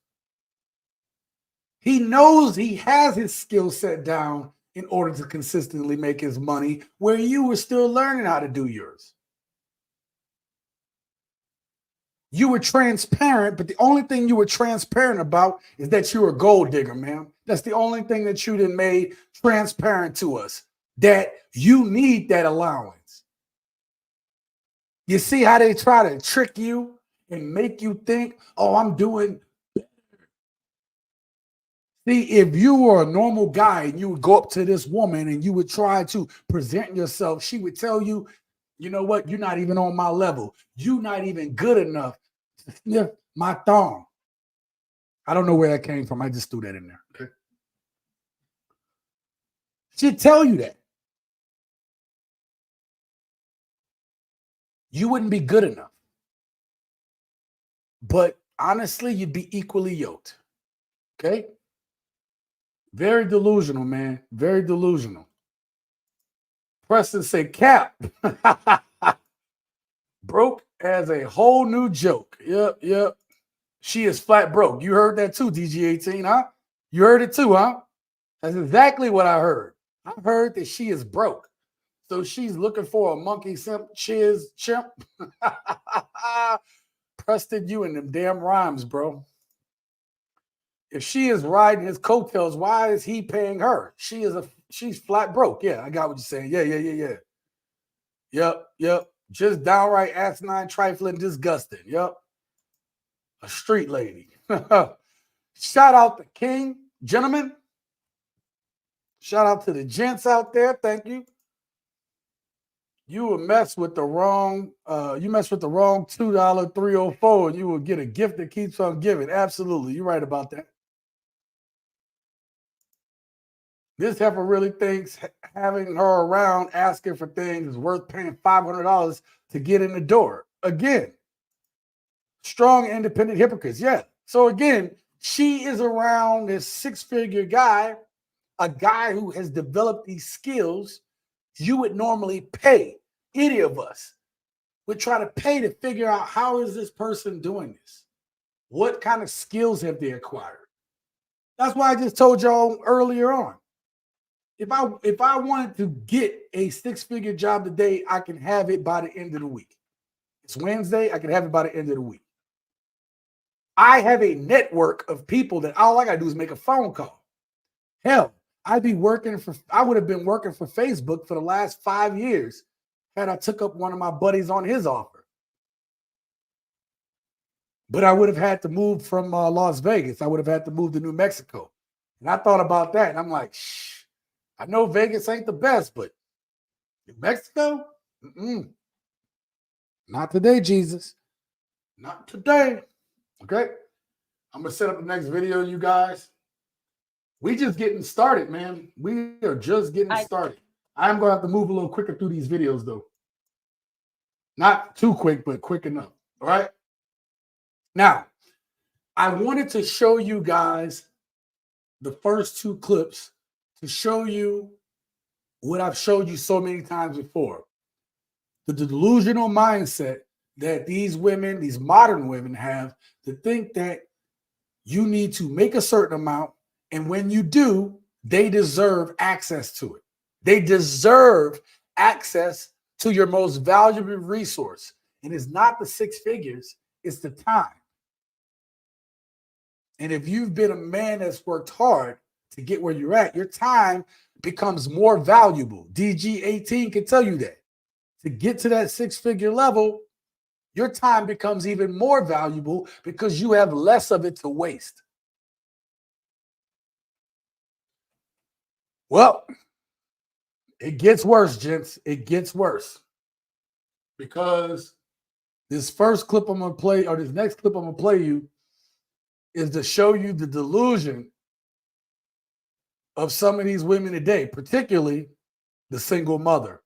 He knows he has his skill set down in order to consistently make his money, where you were still learning how to do yours. You were transparent, but the only thing you were transparent about is that you were a gold digger, man. That's the only thing that you done made transparent to us, that you need that allowance. You see how they try to trick you and make you think, oh, I'm doing. See, if you were a normal guy and you would go up to this woman and you would try to present yourself, she would tell you, you know what? You're not even on my level. You're not even good enough to sniff my thong. I don't know where that came from. I just threw that in there. Okay. She'd tell you that. You wouldn't be good enough. But honestly, you'd be equally yoked. Okay? Very delusional, man. Very delusional. Preston say, Cap. Broke as a whole new joke. Yep. She is flat broke. You heard that too, DG18, huh? You heard it too, huh? That's exactly what I heard. I heard that she is broke. So she's looking for a monkey simp, chiz, chimp. Preston, you and them damn rhymes, bro. If she is riding his coattails, why is he paying her? She's flat broke. Yeah, I got what you're saying. Yeah. Yep. Just downright asinine, trifling, disgusting. Yep. A street lady. Shout out to King, gentlemen. Shout out to the gents out there. Thank you. You will mess with the wrong, $2 304, and you will get a gift that keeps on giving. Absolutely. You're right about that. This heifer really thinks having her around asking for things is worth paying $500 to get in the door. Again, strong, independent hypocrites. Yeah. So again, she is around this six-figure guy, a guy who has developed these skills, you would normally pay. Any of us would try to pay to figure out how is this person doing this? What kind of skills have they acquired? That's why I just told y'all earlier on. If I wanted to get a six-figure job today, I can have it by the end of the week. It's Wednesday, I can have it by the end of the week. I have a network of people that all I gotta do is make a phone call. Hell, I would have been working for Facebook for the last 5 years had I took up one of my buddies on his offer. But I would have had to move from Las Vegas. I would have had to move to New Mexico. And I thought about that, and I'm like, shh, I know Vegas ain't the best, but New Mexico? Not today, Jesus. Not today. Okay? I'm going to set up the next video, you guys. We just getting started, man. We are just getting started. I'm going to have to move a little quicker through these videos, though. Not too quick, but quick enough. All right? Now, I wanted to show you guys the first two clips to show you what I've showed you so many times before. The delusional mindset that these women, these modern women have to think that you need to make a certain amount, and when you do, they deserve access to it. They deserve access to your most valuable resource. And it's not the six figures, it's the time. And if you've been a man that's worked hard to get where you're at, your time becomes more valuable. DG18 can tell you that. To get to that six-figure level, your time becomes even more valuable because you have less of it to waste. Well, it gets worse, gents. It gets worse. Because this first clip I'm going to play, or this next clip I'm going to play you, is to show you the delusion of some of these women today, particularly the single mother.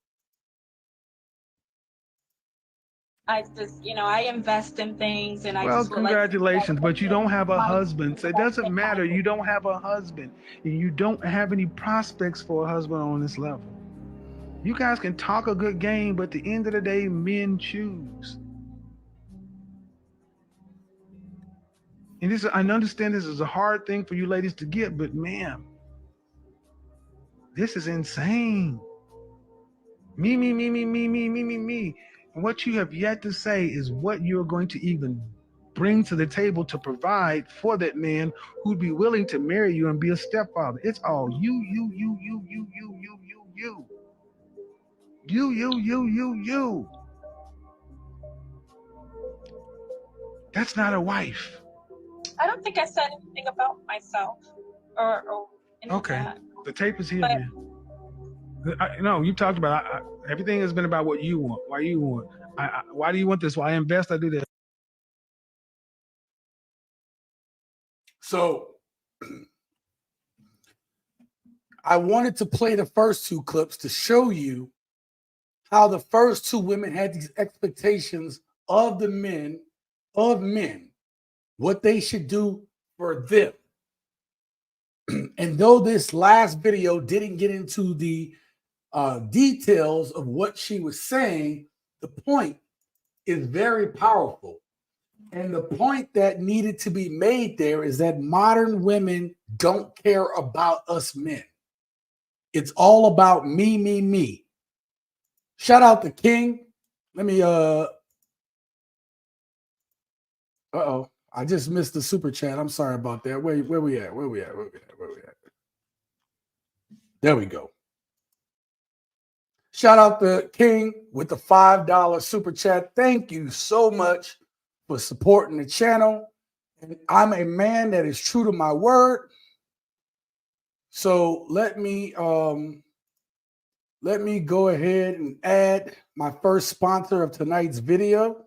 I just, I invest in things and I Well, just would like to congratulations, but you don't have a my- husband. So it doesn't matter. You don't have a husband. And you don't have any prospects for a husband on this level. You guys can talk a good game, but at the end of the day, men choose. And this, I understand this is a hard thing for you ladies to get, but ma'am, this is insane. Me. And what you have yet to say is what you're going to even bring to the table to provide for that man who'd be willing to marry you and be a stepfather. It's all you. That's not a wife. I don't think I said anything about myself or any of Okay. that. The tape is here, But- man. No, you talked about everything has been about what you want. Why you want? Why do you want this? Why I invest? I do this. So I wanted to play the first two clips to show you how the first two women had these expectations of the men, what they should do for them. And though this last video didn't get into the details of what she was saying, the point is very powerful. And the point that needed to be made there is that modern women don't care about us men. It's all about me. Shout out to King. Let me I just missed the super chat. I'm sorry about that. Where we at? Where we at? There we go. Shout out to King with the $5 super chat. Thank you so much for supporting the channel. And I'm a man that is true to my word. So let me go ahead and add my first sponsor of tonight's video.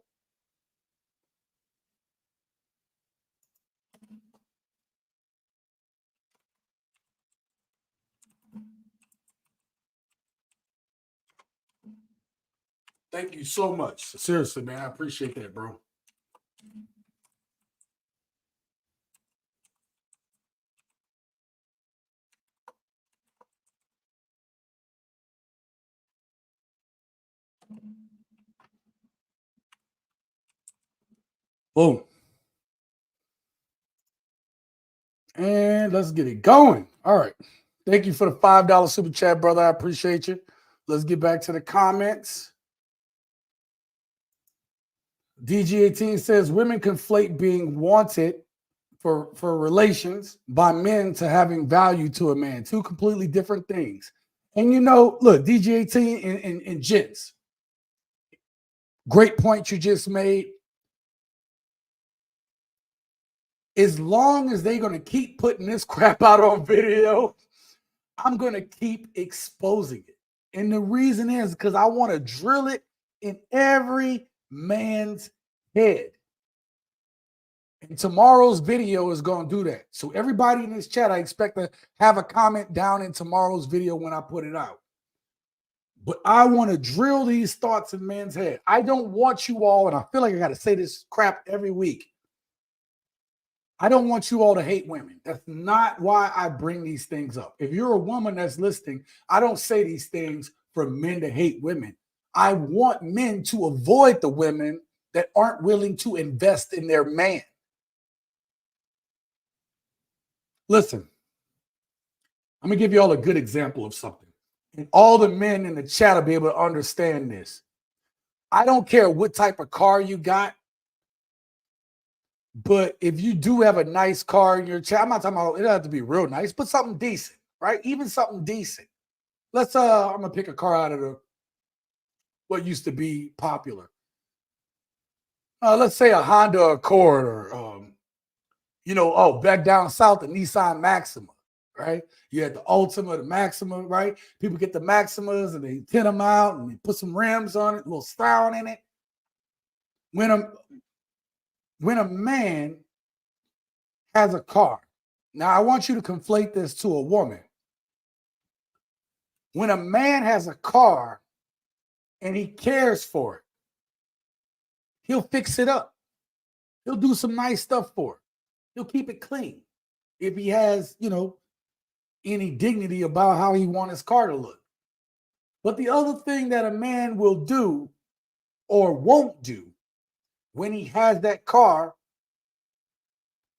Thank you so much. Seriously, man. I appreciate that, bro. Boom. And let's get it going. All right. Thank you for the $5 super chat, brother. I appreciate you. Let's get back to the comments. DG18 says women conflate being wanted for relations by men to having value to a man. Two completely different things. And you know, look, DG18 and gents, great point you just made. As long as they're going to keep putting this crap out on video, I'm going to keep exposing it. And the reason is because I want to drill it in every man's head. And tomorrow's video is going to do that. So everybody in this chat, I expect to have a comment down in tomorrow's video when I put it out. But I want to drill these thoughts in men's head. I don't want you all, and I feel like I got to say this crap every week. I don't want you all to hate women. That's not why I bring these things up. If you're a woman that's listening, I don't say these things for men to hate women. I want men to avoid the women that aren't willing to invest in their man. Listen, I'm going to give you all a good example of something. And all the men in the chat will be able to understand this. I don't care what type of car you got. But if you do have a nice car in your chat, I'm not talking about, it doesn't have to be real nice, but something decent, right? Even something decent. Let's, I'm going to pick a car out of what used to be popular. Let's say a Honda Accord or, back down south, the Nissan Maxima, right? You had the Ultima, the Maxima, right? People get the Maximas and they tint them out and they put some rims on it, a little style in it. When a man has a car, now I want you to conflate this to a woman. When a man has a car and he cares for it, he'll fix it up. He'll do some nice stuff for it. He'll keep it clean. If he has, any dignity about how he wants his car to look. But the other thing that a man will do or won't do when he has that car,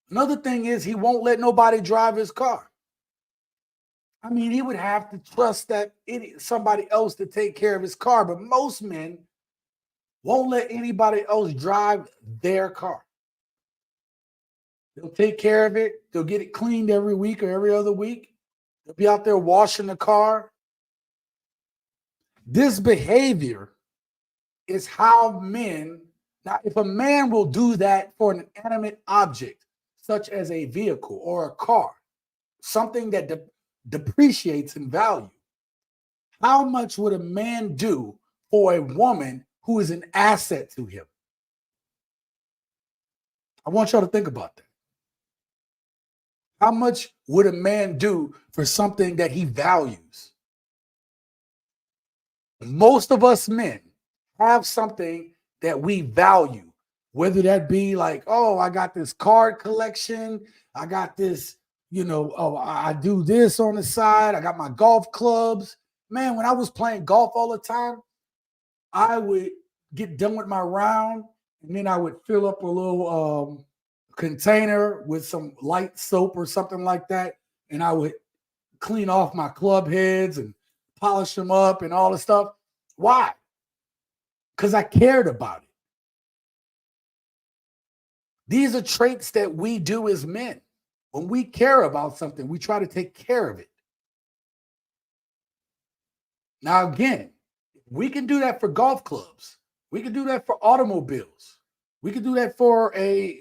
another thing is he won't let nobody drive his car. I mean, he would have to trust that somebody else to take care of his car, but most men won't let anybody else drive their car. They'll take care of it. They'll get it cleaned every week or every other week. They'll be out there washing the car. This behavior is how men, now if a man will do that for an inanimate object, such as a vehicle or a car, something that depreciates in value, how much would a man do for a woman who is an asset to him? I want y'all to think about that. How much would a man do for something that he values? Most of us men have something that we value, whether that be like, oh, I got this card collection. I got this, I do this on the side. I got my golf clubs. Man, when I was playing golf all the time, I would get done with my round and then I would fill up a little container with some light soap or something like that. And I would clean off my club heads and polish them up and all the stuff. Why? Because I cared about it. These are traits that we do as men. When we care about something, we try to take care of it. Now, again, we can do that for golf clubs. We can do that for automobiles. We can do that for a,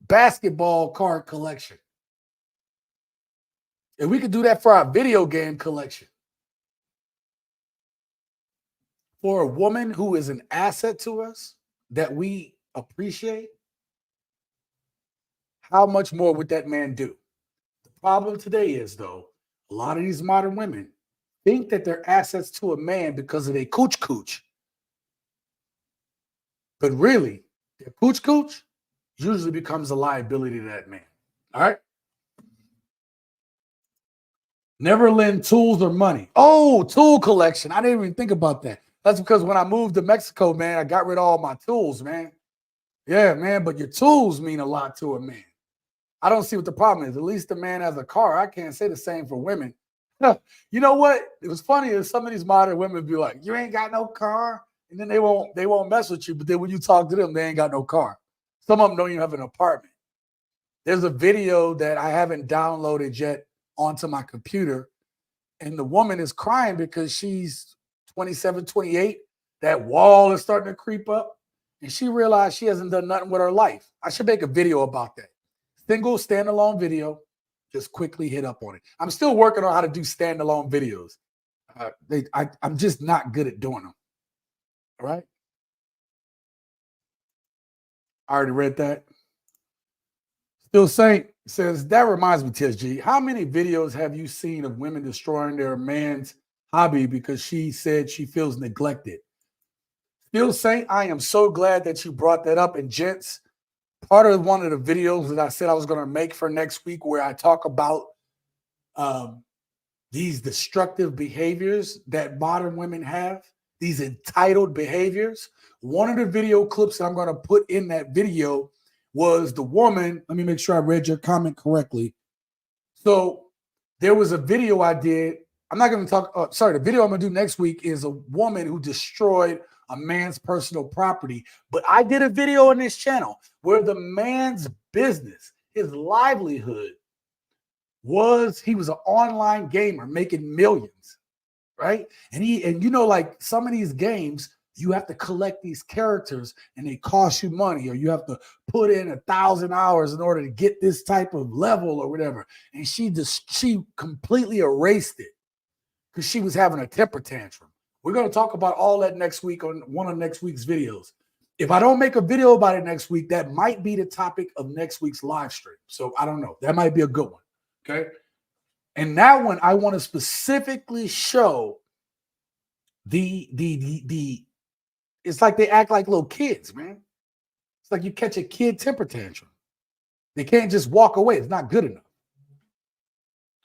basketball card collection. And we can do that for our video game collection. For a woman who is an asset to us that we appreciate, how much more would that man do? The problem today is, though, a lot of these modern women think that they're assets to a man because of their cooch. But really, their cooch usually becomes a liability to that man. All right? Never lend tools or money. Oh, tool collection. I didn't even think about that. That's because when I moved to Mexico, man, I got rid of all my tools, man. Yeah, man, but your tools mean a lot to a man. I don't see what the problem is. At least the man has a car. I can't say the same for women. You know what? It was funny is some of these modern women be like, "You ain't got no car," and then they won't mess with you. But then when you talk to them, they ain't got no car. Some of them don't even have an apartment. There's a video that I haven't downloaded yet onto my computer, and the woman is crying because she's 27, 28. That wall is starting to creep up, and she realized she hasn't done nothing with her life. I should make a video about that. Single standalone video. Just quickly hit up on it. I'm still working on how to do standalone videos. I'm just not good at doing them. All right. I already read that. Still Saint says, that reminds me, TSG, how many videos have you seen of women destroying their man's hobby because she said she feels neglected? Still Saint, I am so glad that you brought that up. And gents, part of one of the videos that I said I was going to make for next week where I talk about these destructive behaviors that modern women have, these entitled behaviors. One of the video clips that I'm going to put in that video was the woman. Let me make sure I read your comment correctly. So there was a video I did. I'm not going to talk. The video I'm going to do next week is a woman who destroyed a man's personal property. But I did a video on this channel where the man's business, his livelihood, he was an online gamer making millions, right? And you know, like some of these games, you have to collect these characters and they cost you money, or you have to put in 1,000 hours in order to get this type of level or whatever. And she completely erased it because she was having a temper tantrum. We're going to talk about all that next week on one of next week's videos. If I don't make a video about it next week, that might be the topic of next week's live stream. So I don't know. That might be a good one. Okay. And that one, I want to specifically show it's like they act like little kids, man. It's like you catch a kid temper tantrum. They can't just walk away. It's not good enough.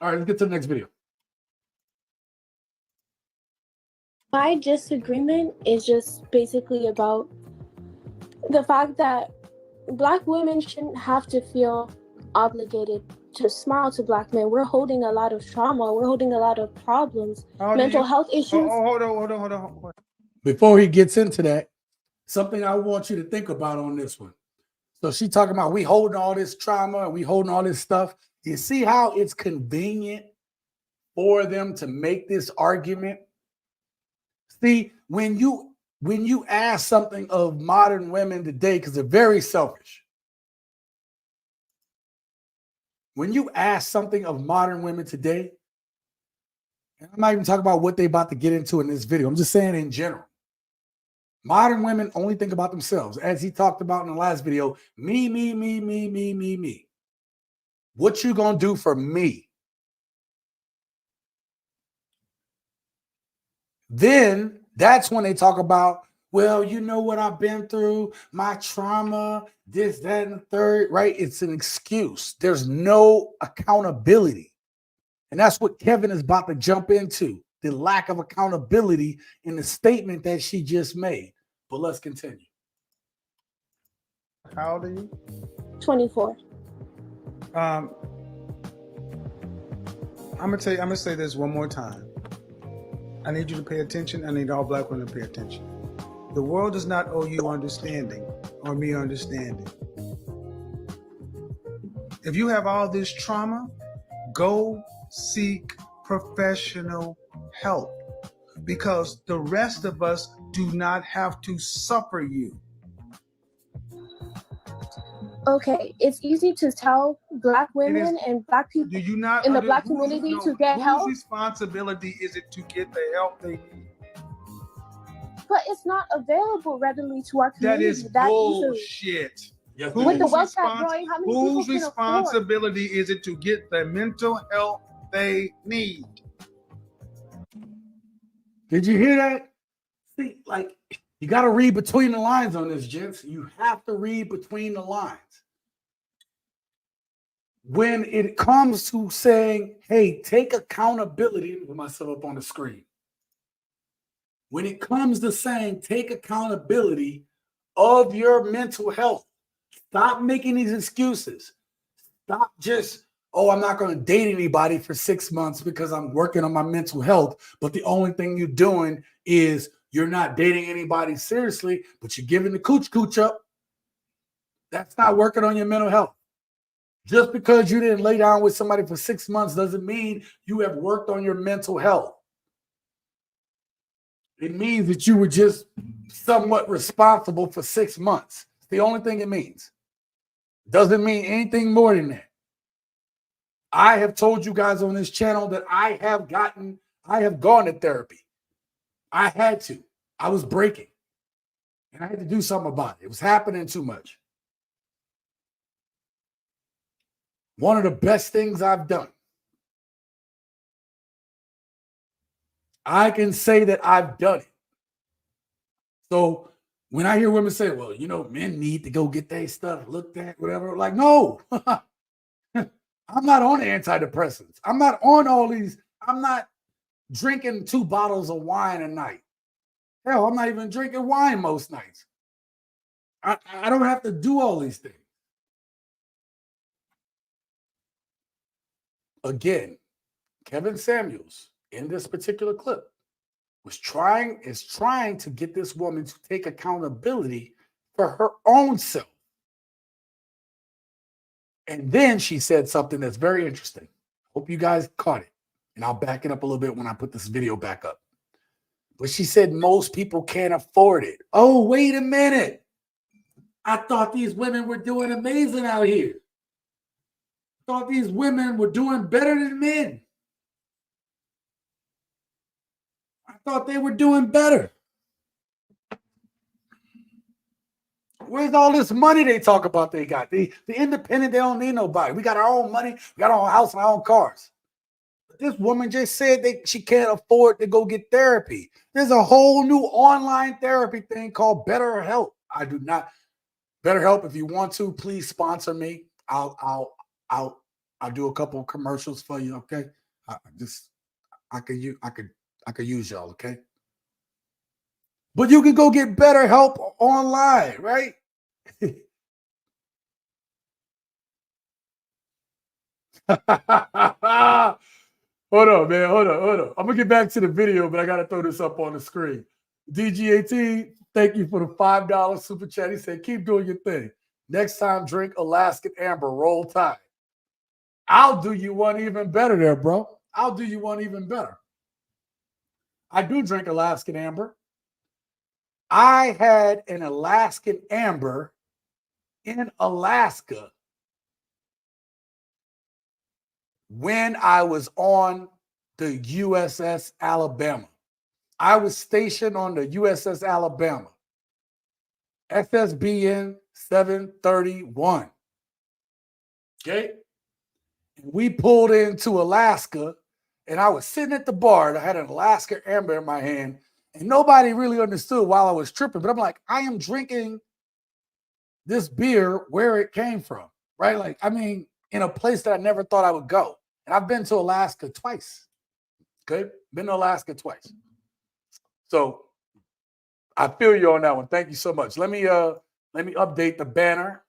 All right, let's get to the next video. My disagreement is just basically about the fact that Black women shouldn't have to feel obligated to smile to Black men. We're holding a lot of trauma. We're holding a lot of problems, mental health issues. Hold on. Before he gets into that, something I want you to think about on this one. So she talking about we holding all this trauma and we holding all this stuff. You see how it's convenient for them to make this argument? See, when you ask something of modern women today, because they're very selfish. When you ask something of modern women today, and I'm not even talking about what they're about to get into in this video. I'm just saying in general. Modern women only think about themselves. As he talked about in the last video, me. What you gonna do for me? Then that's when they talk about, well, you know what I've been through, my trauma, this, that, and the third, right? It's an excuse. There's no accountability. And that's what Kevin is about to jump into, the lack of accountability in the statement that she just made. But let's continue. How old are you? 24. I'm gonna say this one more time. I need you to pay attention. I need all Black women to pay attention. The world does not owe you understanding or me understanding. If you have all this trauma, go seek professional help, because the rest of us do not have to suffer you. Okay, it's easy to tell Black women and Black people Do you not in the Black community to get help, whose responsibility is it to get the help they need? but it's not available readily to our That community is easily. bullshit. Yes, With the wealth gap growing, how many people Whose can afford? responsibility is it to get the mental health they need? Did you hear that? See, like, you got to read between the lines on this, gents. You have to read between the lines. When it comes to saying, hey, take accountability, let me put myself up on the screen. when it comes to saying take accountability of your mental health. Stop making these excuses. Stop just, oh, I'm not going to date anybody for 6 months because I'm working on my mental health. But the only thing you're doing is you're not dating anybody seriously, but you're giving the cooch up. That's not working on your mental health. Just because you didn't lay down with somebody for 6 months doesn't mean you have worked on your mental health. It means that you were just somewhat responsible for 6 months. It's the only thing it means. Doesn't mean anything more than that. I have told you guys on this channel that I have gone to therapy. I had to. I was breaking. And I had to do something about it. It was happening too much. One of the best things I've done. I can say that I've done it. So when I hear women say, well, men need to go get their stuff looked at, whatever, like, no, I'm not on antidepressants. I'm not on all these. I'm not drinking 2 bottles of wine a night. Hell, I'm not even drinking wine most nights. I don't have to do all these things. Again, Kevin Samuels in this particular clip is trying to get this woman to take accountability for her own self. And then she said something that's very interesting. Hope you guys caught it. And I'll back it up a little bit when I put this video back up. But she said most people can't afford it. Oh, wait a minute. I thought these women were doing amazing out here. I thought these women were doing better than men. I thought they were doing better. Where's all this money they talk about they got? The independent, they don't need nobody. We got our own money. We got our own house and our own cars. But this woman just said that she can't afford to go get therapy. There's a whole new online therapy thing called BetterHelp. I do not. BetterHelp, if you want to, please sponsor me. I'll do a couple of commercials for you, okay? I could use y'all, okay? But you can go get BetterHelp online, right? Hold on, man. Hold on. I'm going to get back to the video, but I got to throw this up on the screen. DGAT, thank you for the $5 super chat. He said, keep doing your thing. Next time, drink Alaskan Amber. Roll Tide. I'll do you one even better there, bro. I'll do you one even better. I do drink Alaskan Amber. I had an Alaskan Amber in Alaska when I was on the USS Alabama. I was stationed on the USS Alabama, SSBN 731. Okay? We pulled into Alaska, and I was sitting at the bar, and I had an Alaska Amber in my hand, and nobody really understood while I was tripping, but I'm like, I am drinking this beer where it came from, right? Like, I mean, in a place that I never thought I would go. And I've been to Alaska twice. Okay? Been to Alaska twice. So I feel you on that one. Thank you so much. Let me update the banner.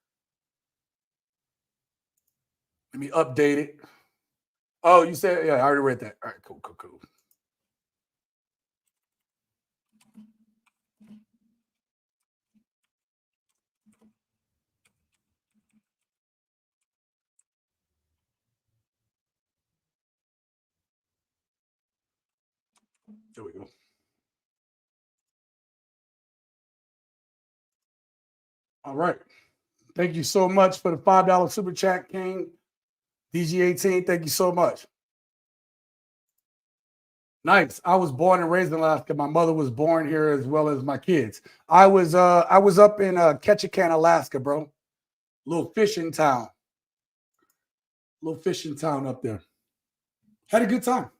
Let me update it. Oh, you said, yeah, I already read that. All right, cool. There we go. All right. Thank you so much for the $5 super chat, King. DG18, thank you so much. Nice. I was born and raised in Alaska. My mother was born here as well as my kids. I was up in Ketchikan, Alaska, bro. Little fishing town up there. Had a good time.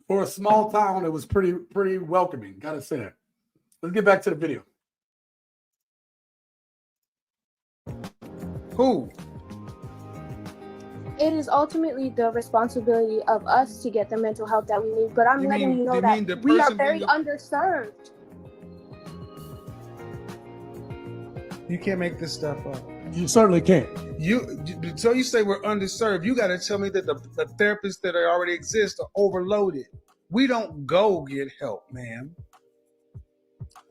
For a small town, it was pretty welcoming. Gotta say that. Let's get back to the video. Who? it is ultimately the responsibility of us to get the mental health that we need. But I'm letting you know that we are very underserved. You can't make this stuff up. You certainly can't. So you say we're underserved. You got to tell me that the therapists that already exist are overloaded. We don't go get help, man.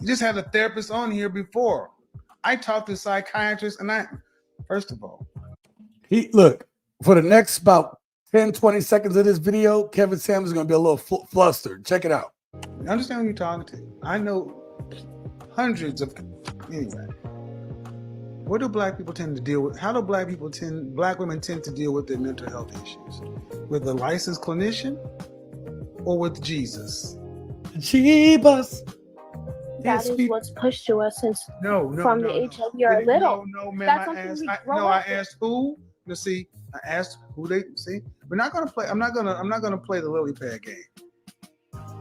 You just had a therapist on here before. I talked to psychiatrists, and first of all, Look, for the next about 10, 20 seconds of this video, Kevin Samuels is going to be a little flustered. Check it out. I understand who you're talking to. I know hundreds of, anyway. What do black people tend to deal with? How do black women tend to deal with their mental health issues? With a licensed clinician or with Jesus? Jesus. That is what's pushed to us since from the age of you're little. No, ma'am. That's I asked who. Let's see. I asked who they see. We're not gonna play. I'm not gonna play the lily pad game.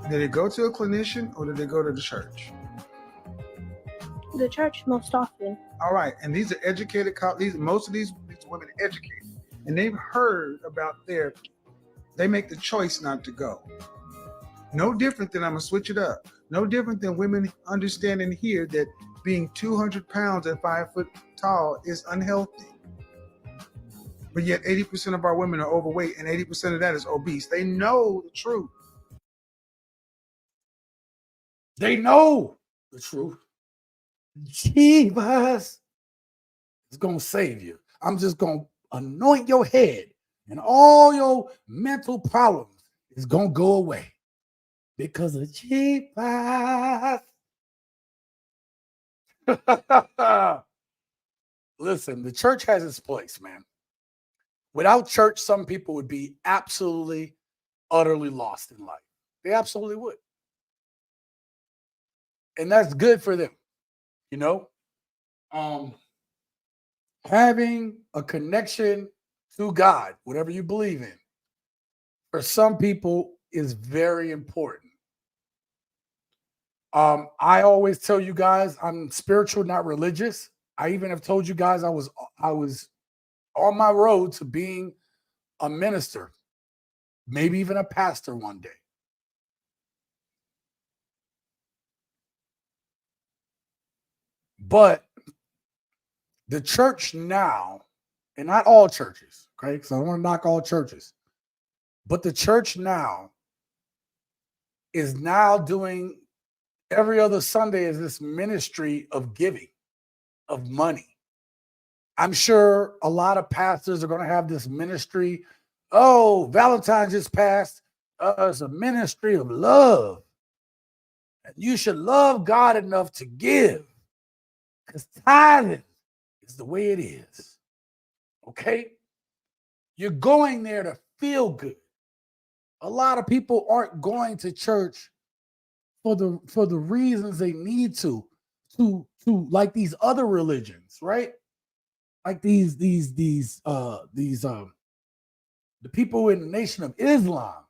Did they go to a clinician or did they go to the church? The church most often. All right, and these are educated. Most of these women are educated, and they've heard about therapy. They make the choice not to go. No different than, I'm gonna switch it up. No different than women understanding here that being 200 pounds and 5 foot tall is unhealthy. But yet 80% of our women are overweight and 80% of that is obese. They know the truth. They know the truth. Jesus is going to save you. I'm just going to anoint your head and all your mental problems is going to go away because of Jesus. Listen, the church has its place, man. Without church, some people would be absolutely, utterly lost in life. They absolutely would. And that's good for them, you know? Having a connection to God, whatever you believe in, for some people is very important. I always tell you guys I'm spiritual, not religious. I even have told you guys I was on my road to being a minister, maybe even a pastor one day. But the church now, and not all churches, okay? Because I don't want to knock all churches, but the church now is now doing every other Sunday is this ministry of giving, of money. I'm sure a lot of pastors are going to have this ministry. Oh, Valentine's just passed. It's a ministry of love. And you should love God enough to give. Because tithing is the way it is. Okay? You're going there to feel good. A lot of people aren't going to church for the reasons they need to like these other religions, right? Like the people in the Nation of Islam,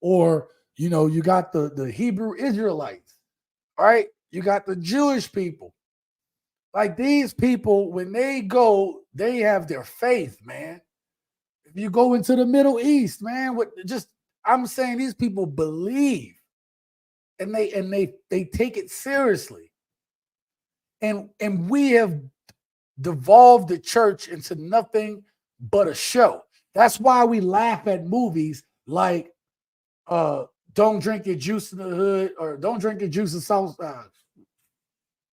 or you got the Hebrew Israelites, right? You got the Jewish people. Like these people, when they go, they have their faith, man. If you go into the Middle East, man, I'm saying these people believe, and they take it seriously. And we have devolved the church into nothing but a show. That's why we laugh at movies like Don't Drink Your Juice in the Hood, or Don't Drink Your Juice in South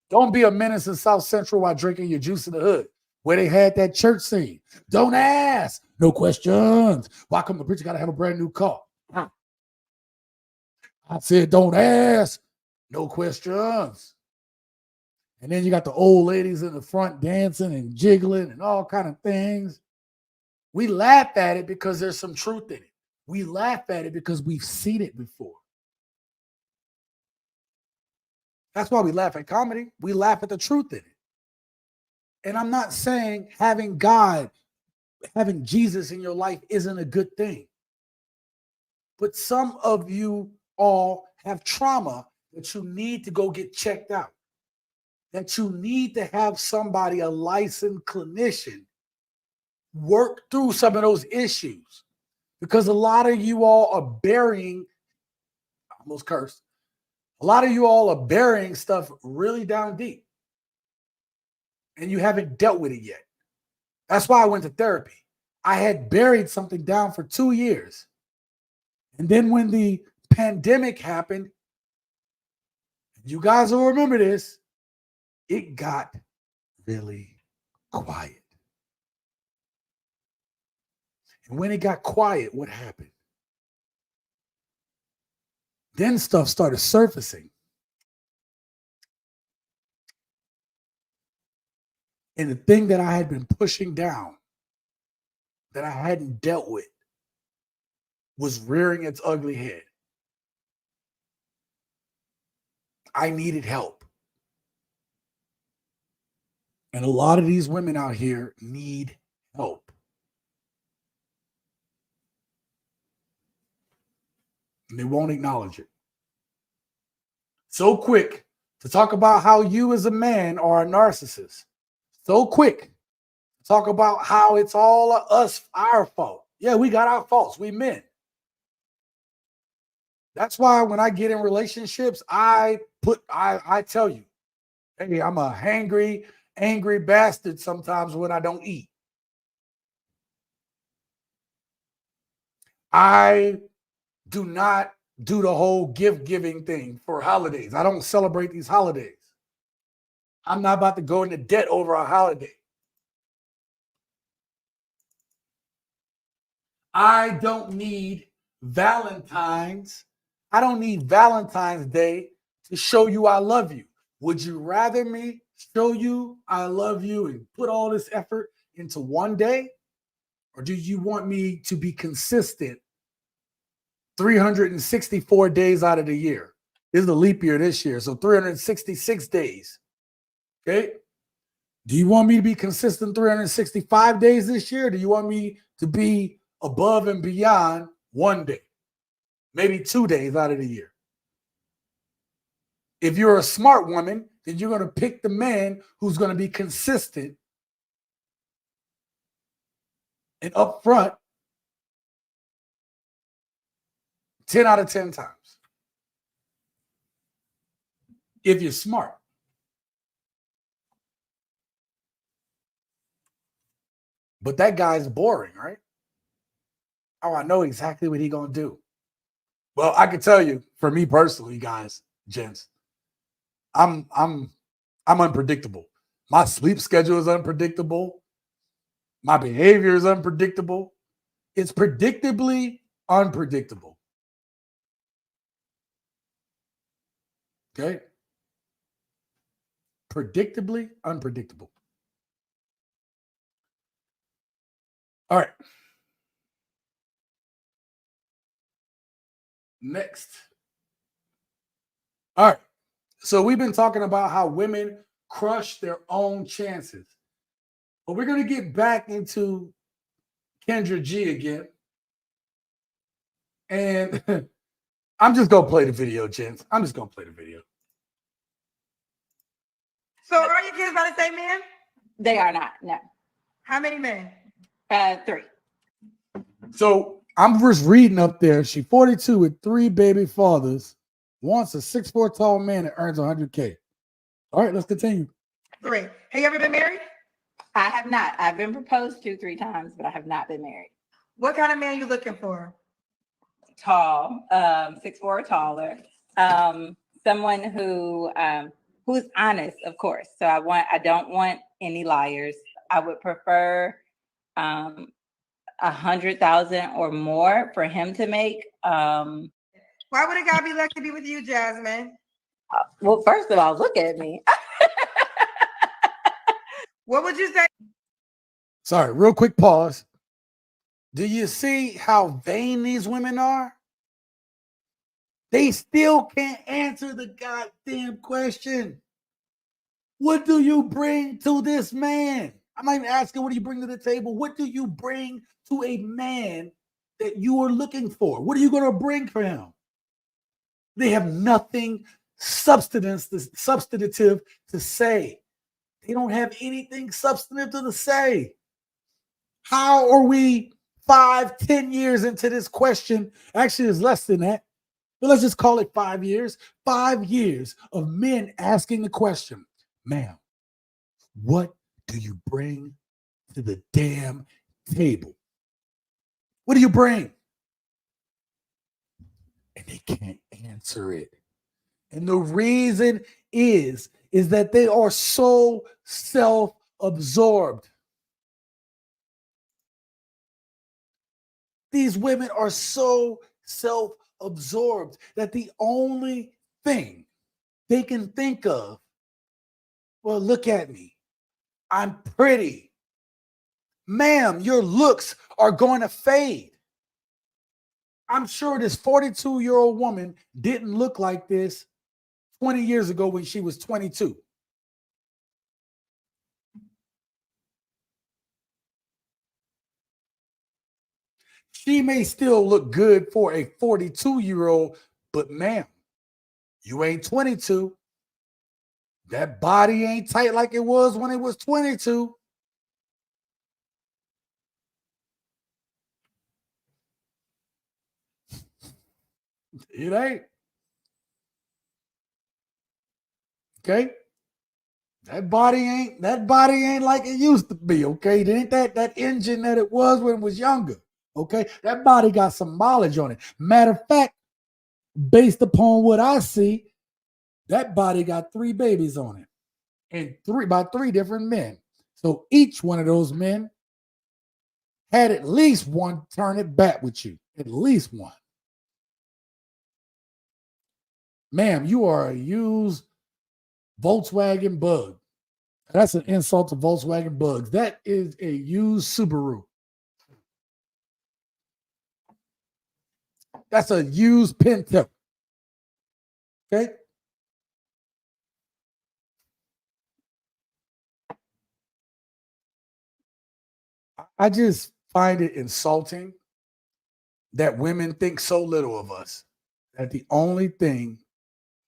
Don't Be a Menace in South Central while drinking your juice in the hood, where they had that church scene. Don't ask, no questions. Why come the preacher got to have a brand new car? I said, don't ask, no questions. And then you got the old ladies in the front dancing and jiggling and all kind of things. We laugh at it because there's some truth in it. We laugh at it because we've seen it before. That's why we laugh at comedy. We laugh at the truth in it. And I'm not saying having Jesus in your life isn't a good thing. But some of you all have trauma that you need to go get checked out. That you need to have somebody, a licensed clinician, work through some of those issues, because a lot of you all are burying, I almost cursed, a lot of you all are burying stuff really down deep, and you haven't dealt with it yet. That's why I went to therapy. I had buried something down for 2 years. And then when the pandemic happened, you guys will remember this, it got really quiet. And when it got quiet, what happened? Then stuff started surfacing. And the thing that I had been pushing down, that I hadn't dealt with, was rearing its ugly head. I needed help. And a lot of these women out here need help. And they won't acknowledge it. So quick to talk about how you as a man are a narcissist. So quick to talk about how it's all us, our fault. Yeah, we got our faults. We men. That's why when I get in relationships, I tell you, hey, I'm a hangry, angry bastard sometimes when I don't eat. I do not do the whole gift giving thing for holidays. I don't celebrate these holidays. I'm not about to go into debt over a holiday. I don't need Valentine's. I don't need Valentine's Day to show you I love you. Would you rather me show you I love you and put all this effort into one day? Or do you want me to be consistent 364 days out of the year? This is a leap year this year, so 366 days. Okay? Do you want me to be consistent 365 days this year? Or do you want me to be above and beyond one day? Maybe 2 days out of the year. If you're a smart woman, then you're going to pick the man who's going to be consistent and upfront 10 out of 10 times. If you're smart. But that guy's boring, right? Oh, I know exactly what he's going to do. Well, I can tell you, for me personally, guys, gents, I'm unpredictable. My sleep schedule is unpredictable. My behavior is unpredictable. It's predictably unpredictable. Okay? Predictably unpredictable. All right. Next. All right. So we've been talking about how women crush their own chances. But we're going to get back into Kendra G again. And I'm just going to play the video, gents. I'm just going to play the video. So are your kids by the same man? They are not, no. How many men? 3. So I'm just reading up there. She's 42 with 3 baby fathers, wants a 6'4" tall man that earns $100K. All right, let's continue. 3. Have you ever been married? I have not. I've been proposed to 3 times, but I have not been married. What kind of man are you looking for? Tall, 6'4" or taller. Someone who's honest, of course. So I don't want any liars. I would prefer 100,000 or more for him to make. Why would a guy be lucky to be with you, Jasmine? Well, first of all, look at me. What would you say? Sorry, real quick pause. Do you see how vain these women are? They still can't answer the goddamn question. What do you bring to this man? I'm not even asking what do you bring to the table. What do you bring to a man that you are looking for? What are you going to bring for him? They have nothing substantive to say. They don't have anything substantive to say. How are we 5, 10 years into this question? Actually, it's less than that. But let's just call it 5 years. 5 years of men asking the question, ma'am, what do you bring to the damn table? What do you bring? And they can't answer it. And the reason is that they are so self-absorbed. These women are so self-absorbed that the only thing they can think of, well, look at me. I'm pretty. Ma'am, your looks are going to fade. I'm sure this 42-year-old woman didn't look like this 20 years ago when she was 22. She may still look good for a 42-year-old, but ma'am, you ain't 22. That body ain't tight like it was when it was 22. It ain't. Okay? That body ain't like it used to be, okay? It ain't that engine that it was when it was younger. Okay? That body got some mileage on it. Matter of fact, based upon what I see, that body got 3 babies on it. And by 3 different men. So each one of those men had at least one turn it back with you. At least one. Ma'am, you are a used Volkswagen Bug. That's an insult to Volkswagen Bugs. That is a used Subaru. That's a used Pinto. Okay? I just find it insulting that women think so little of us, that the only thing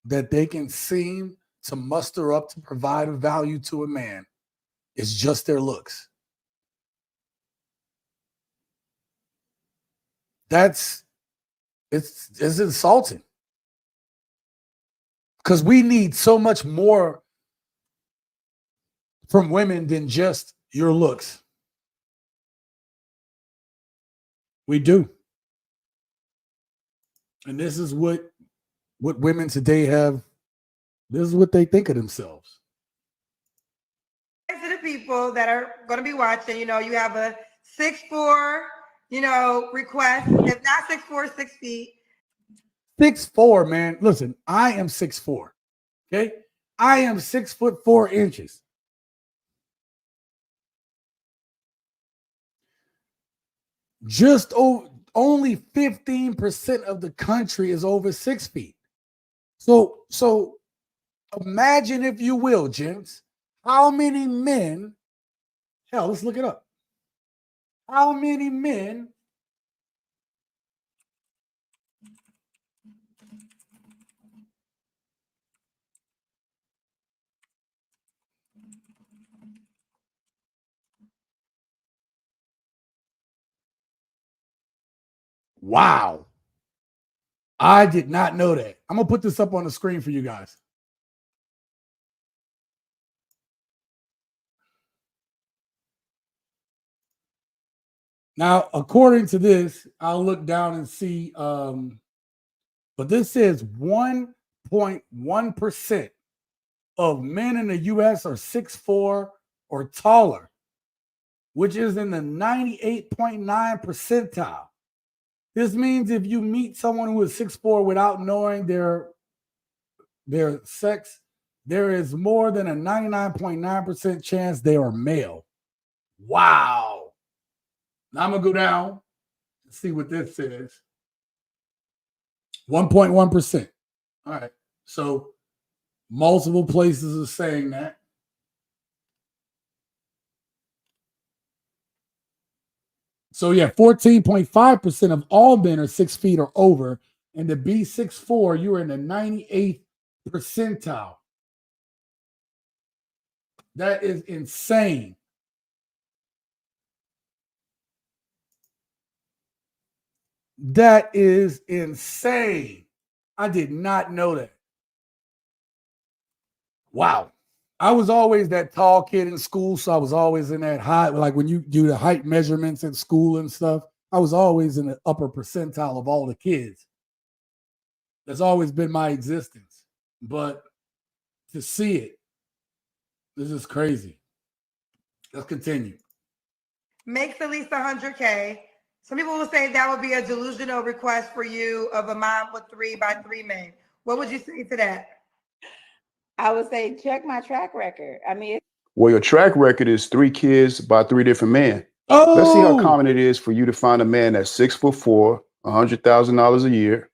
that they can seem to muster up to provide a value to a man is just their looks. It's insulting. Because we need so much more from women than just your looks. We do. And this is what women today have. This is what they think of themselves. To the people that are going to be watching, you have a 6'4", request. If not 6'4", 6 feet. 6'4", man. Listen, I am 6'4". Okay? I am 6'4". Just only 15% of the country is over 6 feet. So imagine, if you will, gents, how many men, hell, let's look it up. How many men Wow. I did not know that. I'm going to put this up on the screen for you guys. Now, according to this, I'll look down and see, but this says 1.1% of men in the U.S. are 6'4" or taller, which is in the 98.9 percentile. This means if you meet someone who is 6'4" without knowing their sex, there is more than a 99.9% chance they are male. Wow. Now I'm going to go down and see what this says. 1.1%. All right. So multiple places are saying that. So yeah, 14.5% of all men are 6 feet or over. And to be 6'4", you're in the 98th percentile. That is insane. That is insane. I did not know that. Wow. I was always that tall kid in school, so I was always in that height. Like when you do the height measurements in school and stuff, I was always in the upper percentile of all the kids. That's always been my existence. But to see it, this is crazy. Let's continue. Makes at least 100K. Some people will say that would be a delusional request for you of a mom with 3 by 3 men. What would you say to that? I would say check my track record. I mean, Well, your track record is 3 kids by 3 different men. Oh, Let's see how common it is for you to find a man that's 6'4", $100,000 a year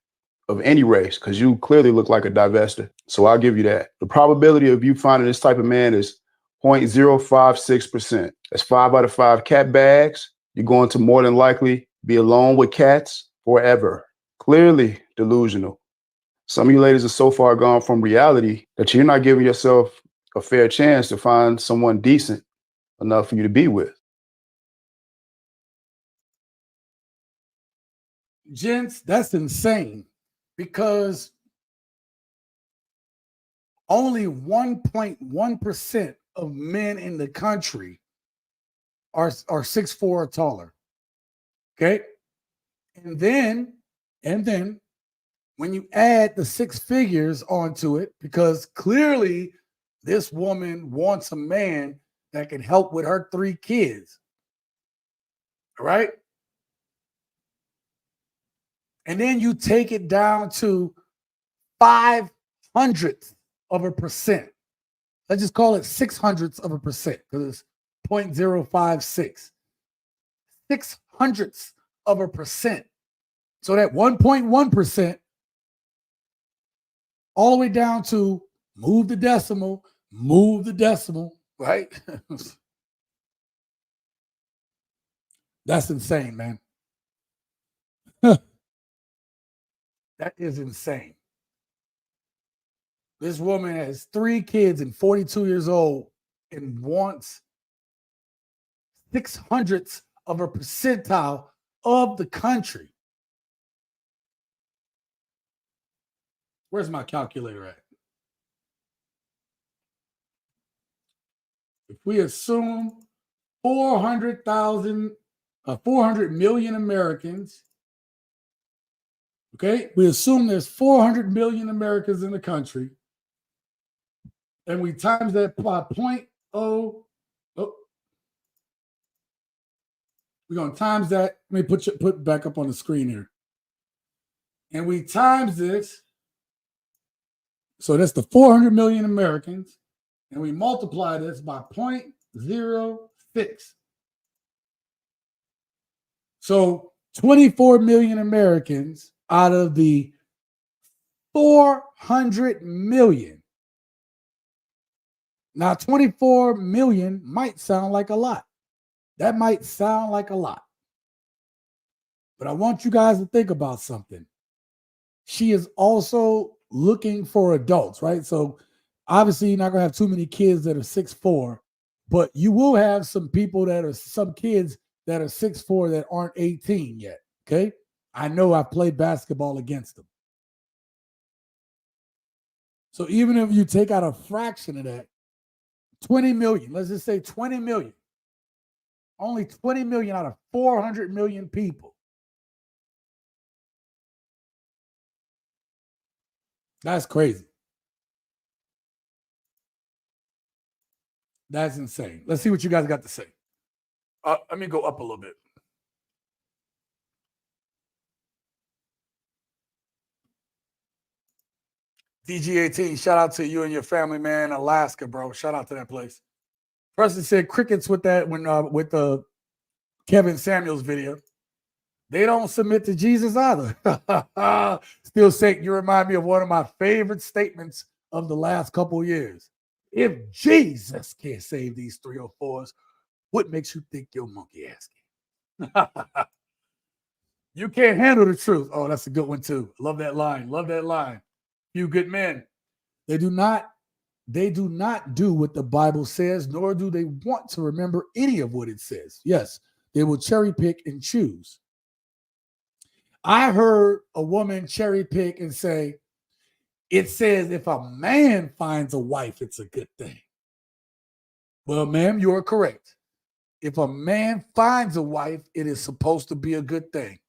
of any race, because you clearly look like a divester. So I'll give you that. The probability of you finding this type of man is 0.056%. That's 5 out of 5 cat bags. You're going to more than likely be alone with cats forever. Clearly delusional. Some of you ladies are so far gone from reality that you're not giving yourself a fair chance to find someone decent enough for you to be with. gents, that's insane because only 1.1% of men in the country are 6'4" or taller. Okay. And then when you add the 6 figures onto it, because clearly this woman wants a man that can help with her 3 kids. All right. And then you take it down to 0.05%. Let's just call it 0.06% because it's 0.056. 0.06%. So that 1.1%, all the way down to move the decimal, right? That's insane, man. That is insane. This woman has 3 kids and 42 years old and wants 0.06% of the country. Where's my calculator at? If we assume 400 million Americans, okay, we assume there's 400 million Americans in the country, and we times that by 0.0. We're going to times that. Let me put back up on the screen here. And we times this. So that's the 400 million Americans. And we multiply this by 0.06. So 24 million Americans out of the 400 million. Now, 24 million might sound like a lot. That might sound like a lot. But I want you guys to think about something. She is also looking for adults, right? So obviously you're not going to have too many kids that are 6'4", but you will have some kids that are 6'4" that aren't 18 yet, okay? I know I've played basketball against them. So even if you take out a fraction of that, 20 million, let's just say 20 million. Only 20 million out of 400 million people. That's crazy. That's insane. Let's see what you guys got to say. Let me go up a little bit. DG18, shout out to you and your family, man. Alaska, bro. Shout out to that place. Person said crickets with that with the Kevin Samuels video. They don't submit to Jesus either. Still saying, you remind me of one of my favorite statements of the last couple of years. If Jesus can't save these 304s, what makes you think your monkey ass can? You can't handle the truth. Oh, that's a good one too. Love that line. Love that line. You good men. They do not do what the Bible says, nor do they want to remember any of what it says. Yes, they will cherry pick and choose. I heard a woman cherry pick and say, it says if a man finds a wife, it's a good thing. Well, ma'am, you are correct. If a man finds a wife, it is supposed to be a good thing.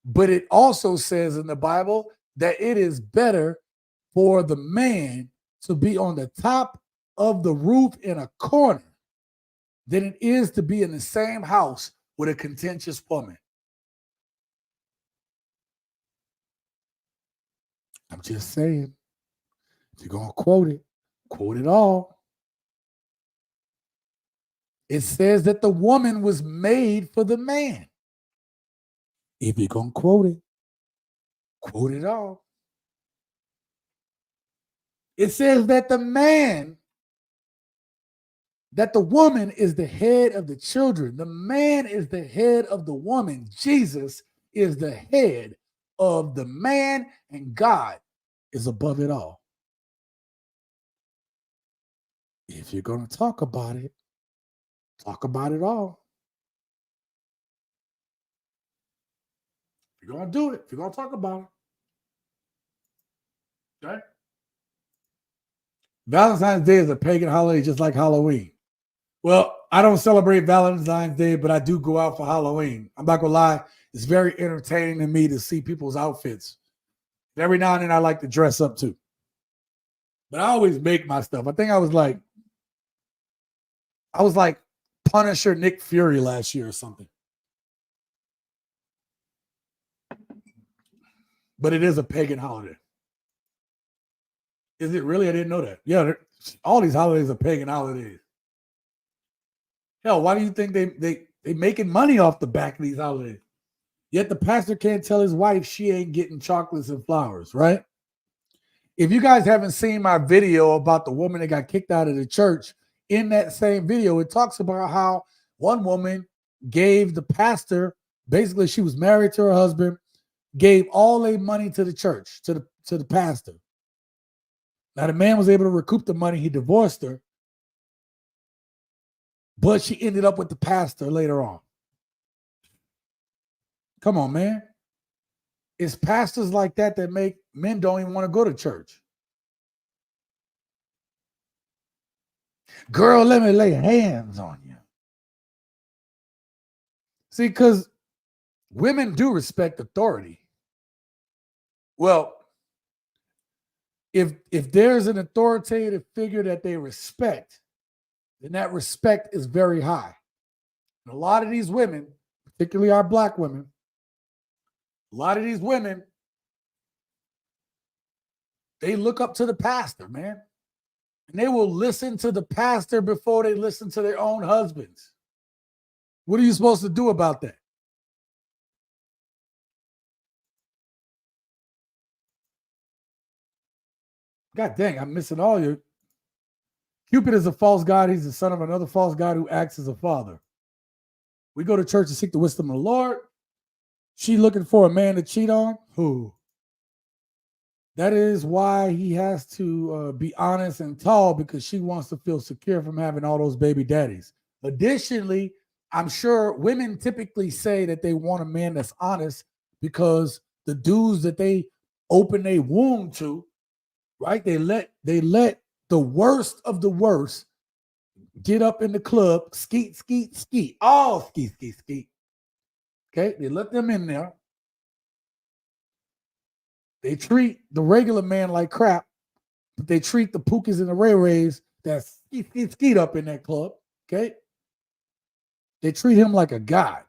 But it also says in the Bible that it is better for the man to be on the top of the roof in a corner than it is to be in the same house with a contentious woman. I'm just saying, if you're going to quote it all. It says that the woman was made for the man. If you're going to quote it all. It says that the woman is the head of the children. The man is the head of the woman. Jesus is the head of the man, and God is above it all. If you're going to talk about it all. If you're going to do it, if you're going to talk about it. Okay? Valentine's Day is a pagan holiday just like Halloween. Well, I don't celebrate Valentine's Day, but I do go out for Halloween. I'm not going to lie. It's very entertaining to me to see people's outfits. Every now and then I like to dress up too. But I always make my stuff. I think I was like Punisher Nick Fury last year or something. But it is a pagan holiday. Is it really? I didn't know that. Yeah, all these holidays are pagan holidays. Hell, why do you think they making money off the back of these holidays? Yet the pastor can't tell his wife she ain't getting chocolates and flowers, right? If you guys haven't seen my video about the woman that got kicked out of the church, in that same video, it talks about how one woman gave the pastor, basically she was married to her husband, gave all their money to the church, to the pastor. Now the man was able to recoup the money, he divorced her, but she ended up with the pastor later on. Come on, man. It's pastors like that that make men don't even want to go to church. Girl, let me lay hands on you. See, because women do respect authority. Well, if there's an authoritative figure that they respect, then that respect is very high. And a lot of these women, particularly our black women, a lot of these women, they look up to the pastor, man. And they will listen to the pastor before they listen to their own husbands. What are you supposed to do about that? God dang, I'm missing all your. Cupid is a false god. He's the son of another false god who acts as a father. We go to church to seek the wisdom of the Lord. She looking for a man to cheat on? Who? That is why he has to be honest and tall, because she wants to feel secure from having all those baby daddies. Additionally, I'm sure women typically say that they want a man that's honest because the dudes that they open their womb to, right? They let the worst of the worst get up in the club, skeet, skeet, skeet, all skeet, skeet, skeet. Okay, they let them in there. They treat the regular man like crap, but they treat the Pookies and the Ray Rays that skeet up in that club. Okay, they treat him like a god.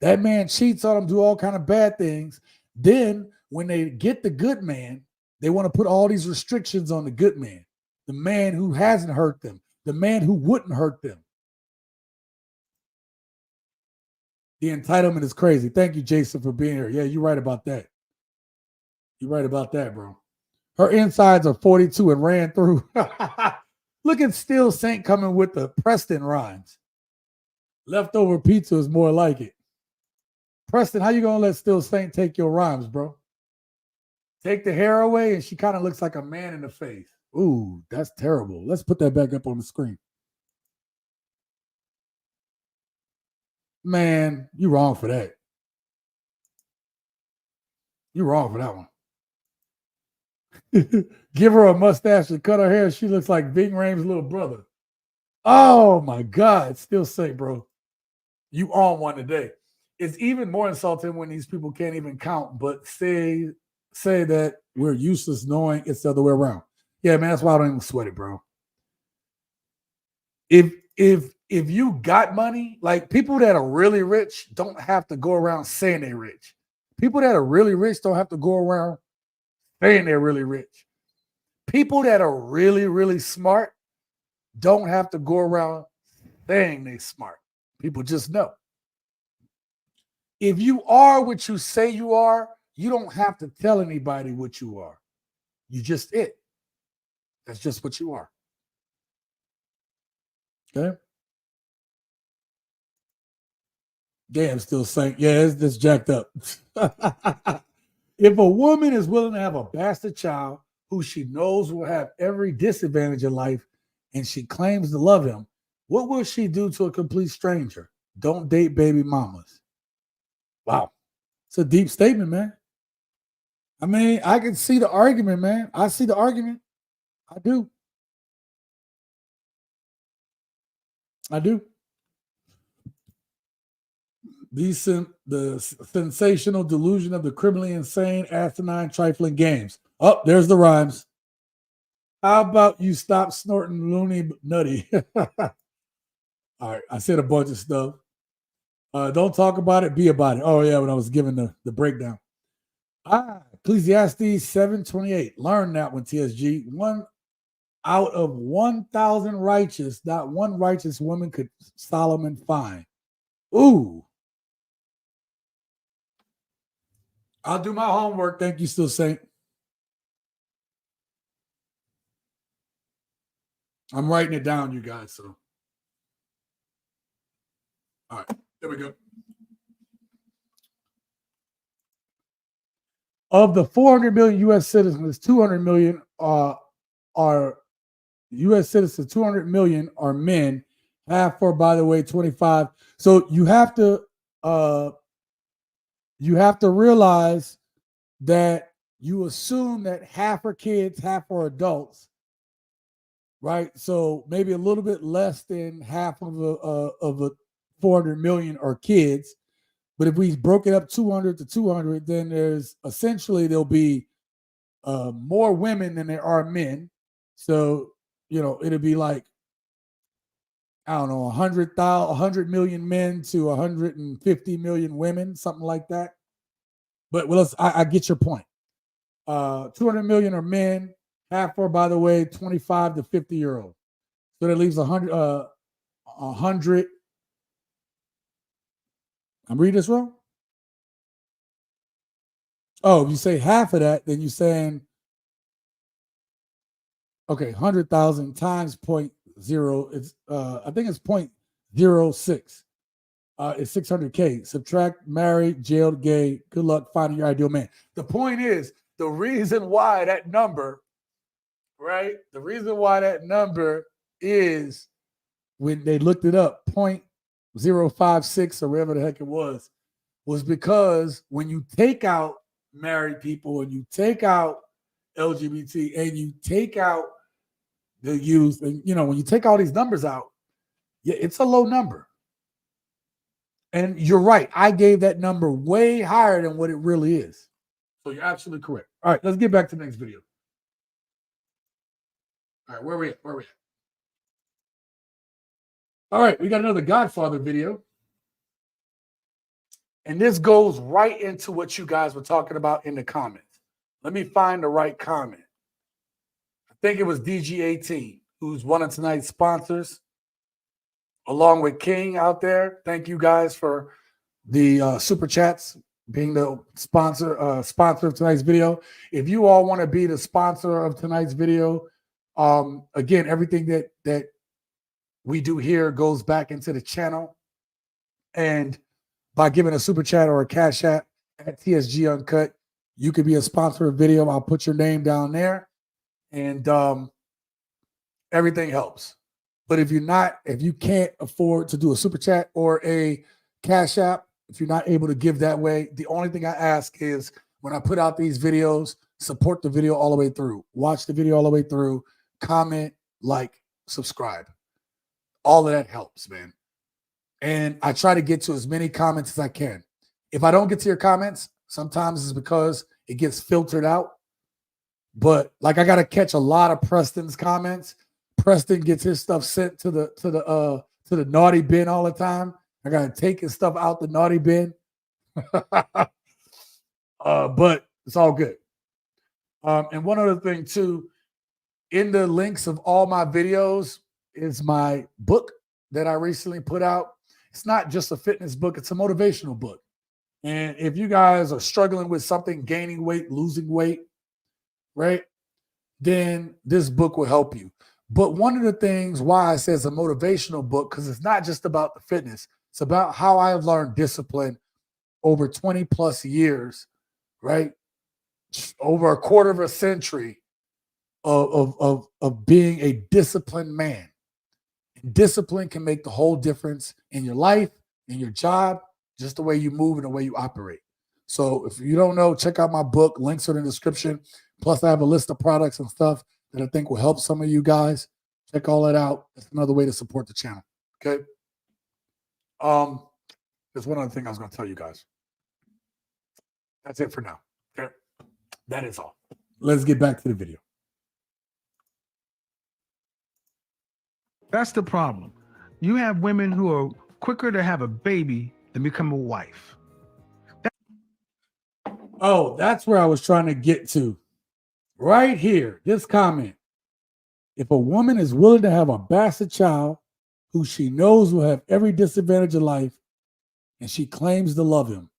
That man cheats on them, do all kind of bad things. Then when they get the good man, they want to put all these restrictions on the good man, the man who hasn't hurt them, the man who wouldn't hurt them. The entitlement is crazy. Thank you, Jason, for being here. Yeah, you're right about that. You're right about that, bro. Her insides are 42 and ran through. Look at Still Saint coming with the Preston rhymes. Leftover pizza is more like it. Preston, how you going to let Still Saint take your rhymes, bro? Take the hair away and she kind of looks like a man in the face. Ooh, that's terrible. Let's put that back up on the screen. Man, you wrong for that. You're wrong for that one. Give her a mustache and cut her hair. She looks like Ving Rhames' little brother. Oh my God. Still say, bro, you on one today. It's even more insulting when these people can't even count, but say that we're useless knowing it's the other way around. Yeah, man, that's why I don't even sweat it, bro. If you got money, like people that are really rich don't have to go around saying they're rich. People that are really rich don't have to go around saying they're really rich. People that are really, really smart don't have to go around saying they're smart. People just know. If you are what you say you are, you don't have to tell anybody what you are. You just it. That's just what you are. Okay? Damn, still saying, yeah, it's jacked up. If a woman is willing to have a bastard child who she knows will have every disadvantage in life and she claims to love him, what will she do to a complete stranger? Don't date baby mamas. Wow. It's a deep statement, man. I mean, I can see the argument, man. I see the argument. I do. I do. The sensational delusion of the criminally insane, asinine, trifling games. Oh, there's the rhymes. How about you stop snorting loony nutty? All right, I said a bunch of stuff. Don't talk about it, be about it. Oh, yeah, when I was giving the breakdown. Ecclesiastes 7:28. Learn that one, TSG. 1 out of 1,000 righteous, not one righteous woman could Solomon find. Ooh. I'll do my homework. Thank you, Still Saint. I'm writing it down, you guys. So, all right, there we go. Of the 400 million U.S. citizens, 200 million are U.S. citizens. 200 million are men. Half for, by the way, 25. So you have to realize that you assume that half are kids, half are adults, right? So maybe a little bit less than half of the 400 million are kids. But if we broke it up 200 to 200, then there'll be more women than there are men. So, it'll be like, I don't know, 100 million men to 150 million women, something like that. But I get your point. 200 million are men, half are, by the way, 25 to 50-year-old. So that leaves 100. I'm reading this wrong? Oh, if you say half of that, then you're saying, okay, 100,000 times 0.0. It's I think it's 0.06. It's 600K. Subtract married, jailed, gay. Good luck finding your ideal man. The point is, the reason why that number, right? The reason why that number is, when they looked it up, 0.056 or whatever the heck it was because when you take out married people and you take out LGBT and you take out the youth, and when you take all these numbers out, yeah, it's a low number. And you're right. I gave that number way higher than what it really is. So you're absolutely correct. All right, let's get back to the next video. All right, where are we at? All right, we got another Godfather video. And this goes right into what you guys were talking about in the comments. Let me find the right comment. I think it was DG18, who's one of tonight's sponsors, along with King out there. Thank you guys for the super chats, being the sponsor of tonight's video. If you all want to be the sponsor of tonight's video, again, everything that we do here goes back into the channel. And by giving a super chat or a cash app at TSG Uncut, you could be a sponsor of video. I'll put your name down there, and everything helps. But if you can't afford to do a super chat or a cash app, if you're not able to give that way, the only thing I ask is when I put out these videos, support the video all the way through. Watch the video all the way through. Comment, like, subscribe. All of that helps, man. And I try to get to as many comments as I can. If I don't get to your comments, sometimes it's because it gets filtered out. But like I gotta catch a lot of Preston's comments. Preston gets his stuff sent to the naughty bin all the time. I gotta take his stuff out the naughty bin. But it's all good. And one other thing too, in the links of all my videos is my book that I recently put out. It's not just a fitness book, it's a motivational book. And if you guys are struggling with something, gaining weight, losing weight, right, then this book will help you. But one of the things why I say it's a motivational book, because it's not just about the fitness, it's about how I have learned discipline over 20 plus years, right? Over a quarter of a century of being a disciplined man. And discipline can make the whole difference in your life, in your job, just the way you move and the way you operate. So if you don't know, check out my book. Links are in the description. Plus, I have a list of products and stuff that I think will help some of you guys. Check all that out. That's another way to support the channel. Okay. There's one other thing I was going to tell you guys. That's it for now. Okay. That is all. Let's get back to the video. That's the problem. You have women who are quicker to have a baby than become a wife. Oh, that's where I was trying to get to. Right here, this comment. If a woman is willing to have a bastard child who she knows will have every disadvantage of life and she claims to love him.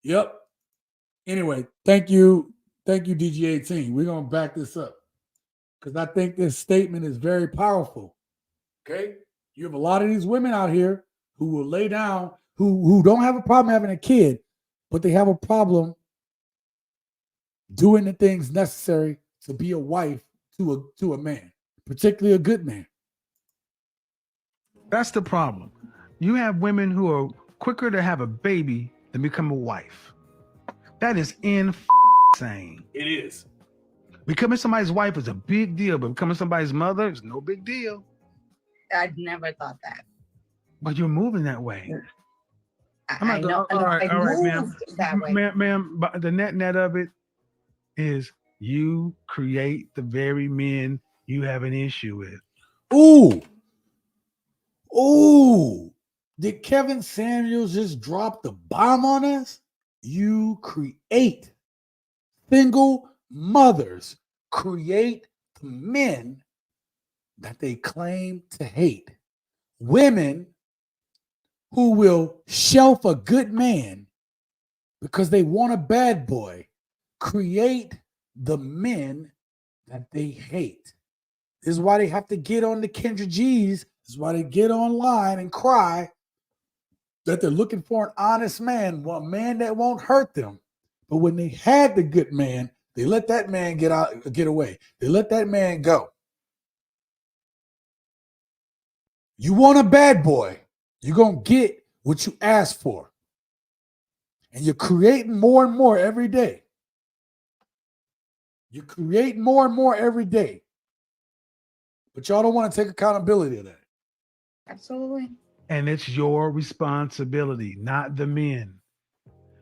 Yep. Anyway, thank you. Thank you, DG18. We're going to back this up because I think this statement is very powerful. Okay? You have a lot of these women out here who will lay down, who don't have a problem having a kid, but they have a problem doing the things necessary to be a wife to a man, particularly a good man. That's the problem. You have women who are quicker to have a baby than become a wife. That is insane. It is. Becoming somebody's wife is a big deal, but becoming somebody's mother is no big deal. I'd never thought that. But you're moving that way. I know. All right, ma'am. moved that way. Ma'am, but the net of it is you create the very men you have an issue with. Ooh. Ooh. Did Kevin Samuels just drop the bomb on us? You create single mothers, create the men that they claim to hate. Women who will shelf a good man because they want a bad boy, create the men that they hate. This is why they have to get on the Kendra G's. This is why they get online and cry that they're looking for an honest man, a man that won't hurt them. But when they had the good man, they let that man get away. They let that man go. You want a bad boy, you're going to get what you asked for. And you're creating more and more every day. You create more and more every day. But y'all don't want to take accountability of that. Absolutely. And it's your responsibility, not the men.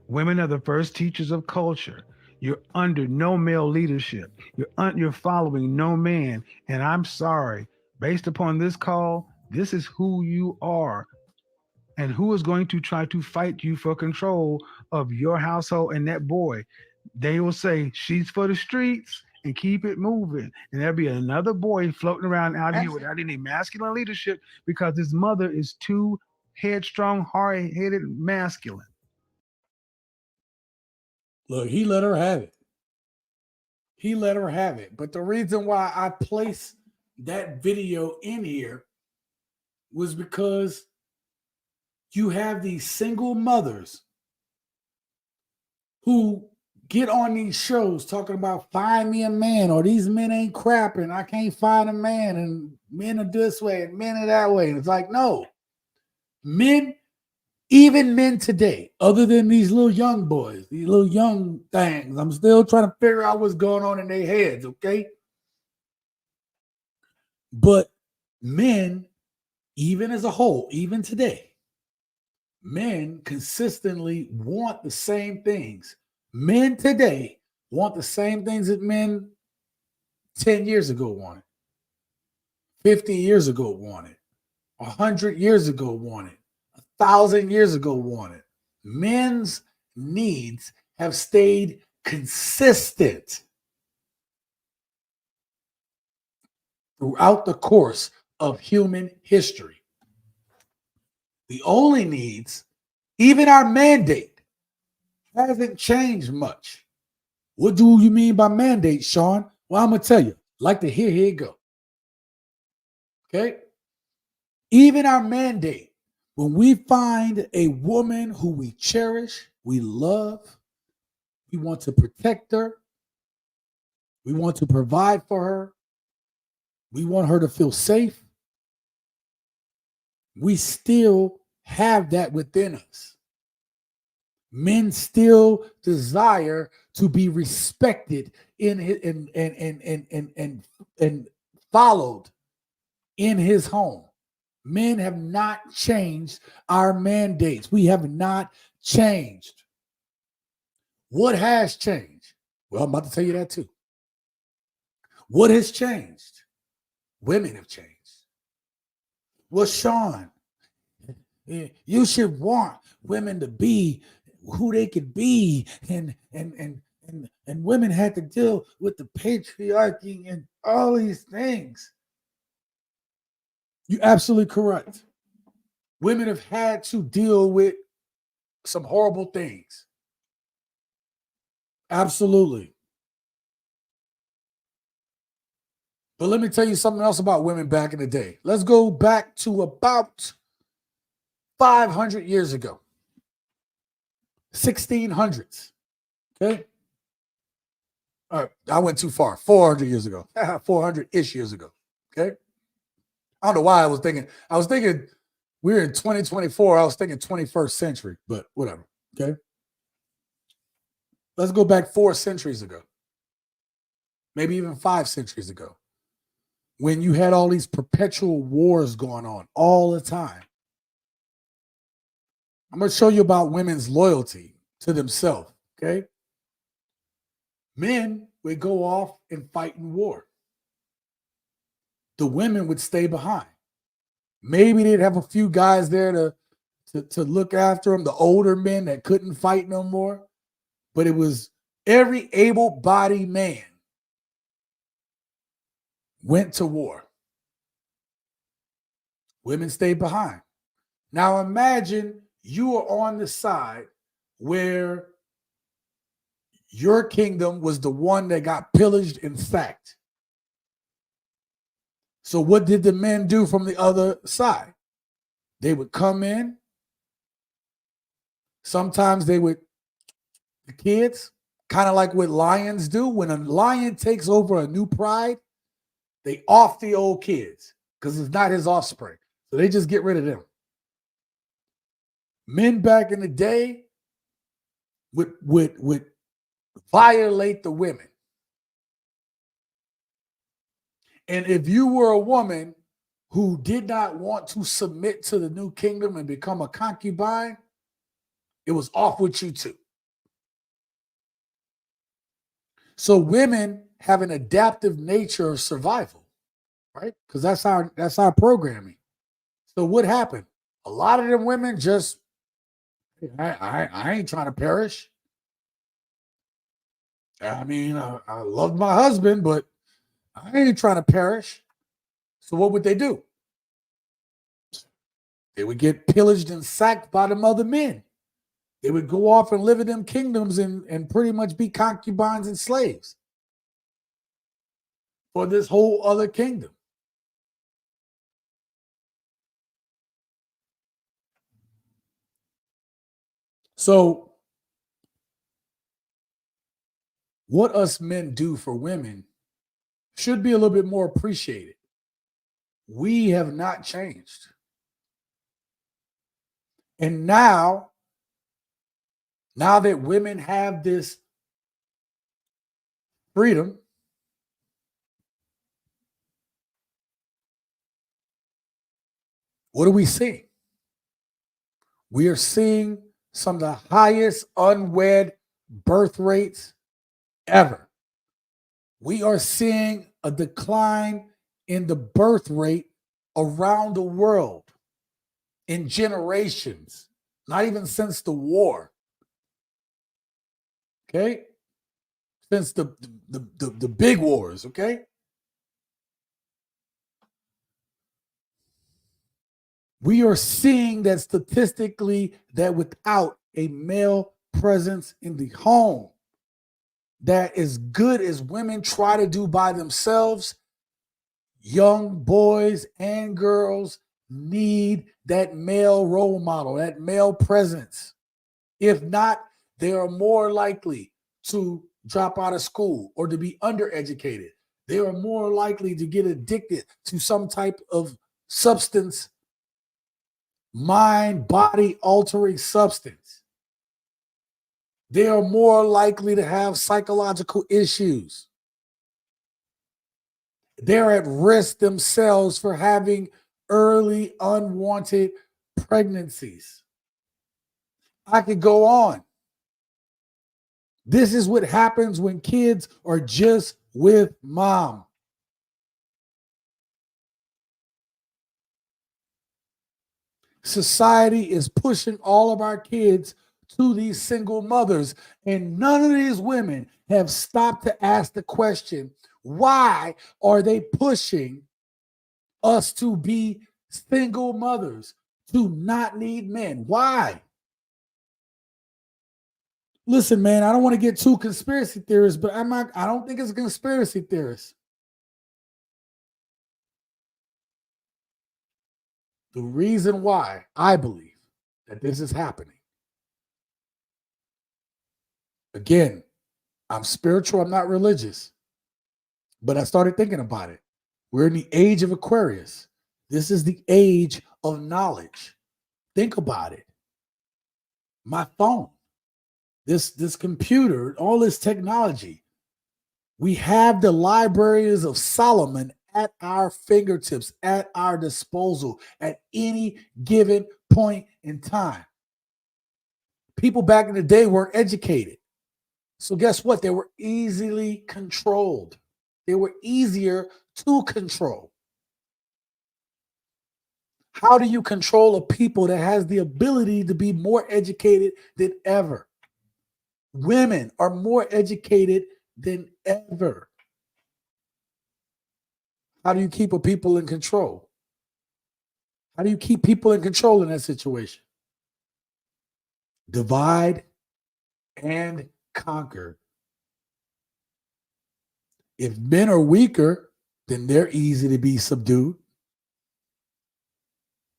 Women are the first teachers of culture. You're under no male leadership. You're following no man. And I'm sorry, based upon this call, this is who you are. And who is going to try to fight you for control of your household and that boy? They will say, she's for the streets and keep it moving. And there'll be another boy floating around out here without any masculine leadership because his mother is too headstrong, hard-headed, masculine. Look, he let her have it. He let her have it. But the reason why I placed that video in here was because you have these single mothers who get on these shows talking about find me a man, or these men ain't crap and I can't find a man, and men are this way and men are that way. And it's like, no, men Even men today, other than these little young boys, these little young things, I'm still trying to figure out what's going on in their heads, okay? But men, even as a whole, even today, men consistently want the same things. Men today want the same things that men 10 years ago wanted, 50 years ago wanted, 100 years ago wanted, 1,000 years ago wanted. Men's needs have stayed consistent throughout the course of human history. The only needs, even our mandate, hasn't changed much. What do you mean by mandate, Sean? Well, I'm going to tell you. Like to hear, here you go. Okay? Even our mandate, when we find a woman who we cherish, we love, we want to protect her, we want to provide for her, we want her to feel safe, we still have that within us. Men still desire to be respected and followed in his home. Men have not changed our mandates. We have not changed. What has changed? Well, I'm about to tell you that too. What has changed? Women have changed. Well, Sean, you should want women to be who they could be, and women had to deal with the patriarchy and all these things. You're absolutely correct. Women have had to deal with some horrible things. Absolutely. But let me tell you something else about women back in the day. Let's go back to about 500 years ago. 1600s. Okay? All right, I went too far. 400 years ago. 400-ish years ago. Okay? I don't know why I was thinking we're in 2024. I was thinking 21st century, but whatever. Okay? Let's go back 4 centuries ago. Maybe even 5 centuries ago. When you had all these perpetual wars going on all the time. I'm going to show you about women's loyalty to themselves, okay? Men would go off and fight in war. The women would stay behind. Maybe they'd have a few guys there to look after them, the older men that couldn't fight no more. But it was every able-bodied man went to war. Women stayed behind. Now imagine you are on the side where your kingdom was the one that got pillaged and sacked. So what did the men do from the other side? They would come in. Sometimes the kids, kind of like what lions do. When a lion takes over a new pride, they off the old kids because it's not his offspring. So they just get rid of them. Men back in the day would violate the women. And if you were a woman who did not want to submit to the new kingdom and become a concubine, it was off with you too. So women have an adaptive nature of survival, right? Because that's our programming. So what happened? A lot of them women just, I ain't trying to perish. I mean, I love my husband, but I ain't trying to perish. So what would they do? They would get pillaged and sacked by them other men. They would go off and live in them kingdoms and pretty much be concubines and slaves for this whole other kingdom. So what us men do for women should be a little bit more appreciated. We have not changed. And now that women have this freedom, what are we seeing? We are seeing some of the highest unwed birth rates ever. We are seeing a decline in the birth rate around the world in generations, not even since the war. Okay? Since the big wars, okay? We are seeing that statistically that without a male presence in the home, that as good as women try to do by themselves, young boys and girls need that male role model, that male presence. If not, they are more likely to drop out of school or to be undereducated. They are more likely to get addicted to some type of substance, mind, body altering substance. They are more likely to have psychological issues. They're at risk themselves for having early unwanted pregnancies. I could go on. This is what happens when kids are just with mom. Society is pushing all of our kids to these single mothers, and none of these women have stopped to ask the question, why are they pushing us to be single mothers, to not need men? Why? Listen, man, I don't want to get too conspiracy theorist, but I don't think it's a conspiracy theorist. The reason why I believe that this is happening, again, I'm spiritual, I'm not religious, but I started thinking about it. We're in the age of Aquarius. This is the age of knowledge. Think about it. My phone, this computer, all this technology. We have the libraries of Solomon at our fingertips, at our disposal, at any given point in time. People back in the day weren't educated. So guess what? They were easily controlled. They were easier to control. How do you control a people that has the ability to be more educated than ever? Women are more educated than ever. How do you keep a people in control? How do you keep people in control in that situation? Divide and conquer. If men are weaker, then they're easy to be subdued.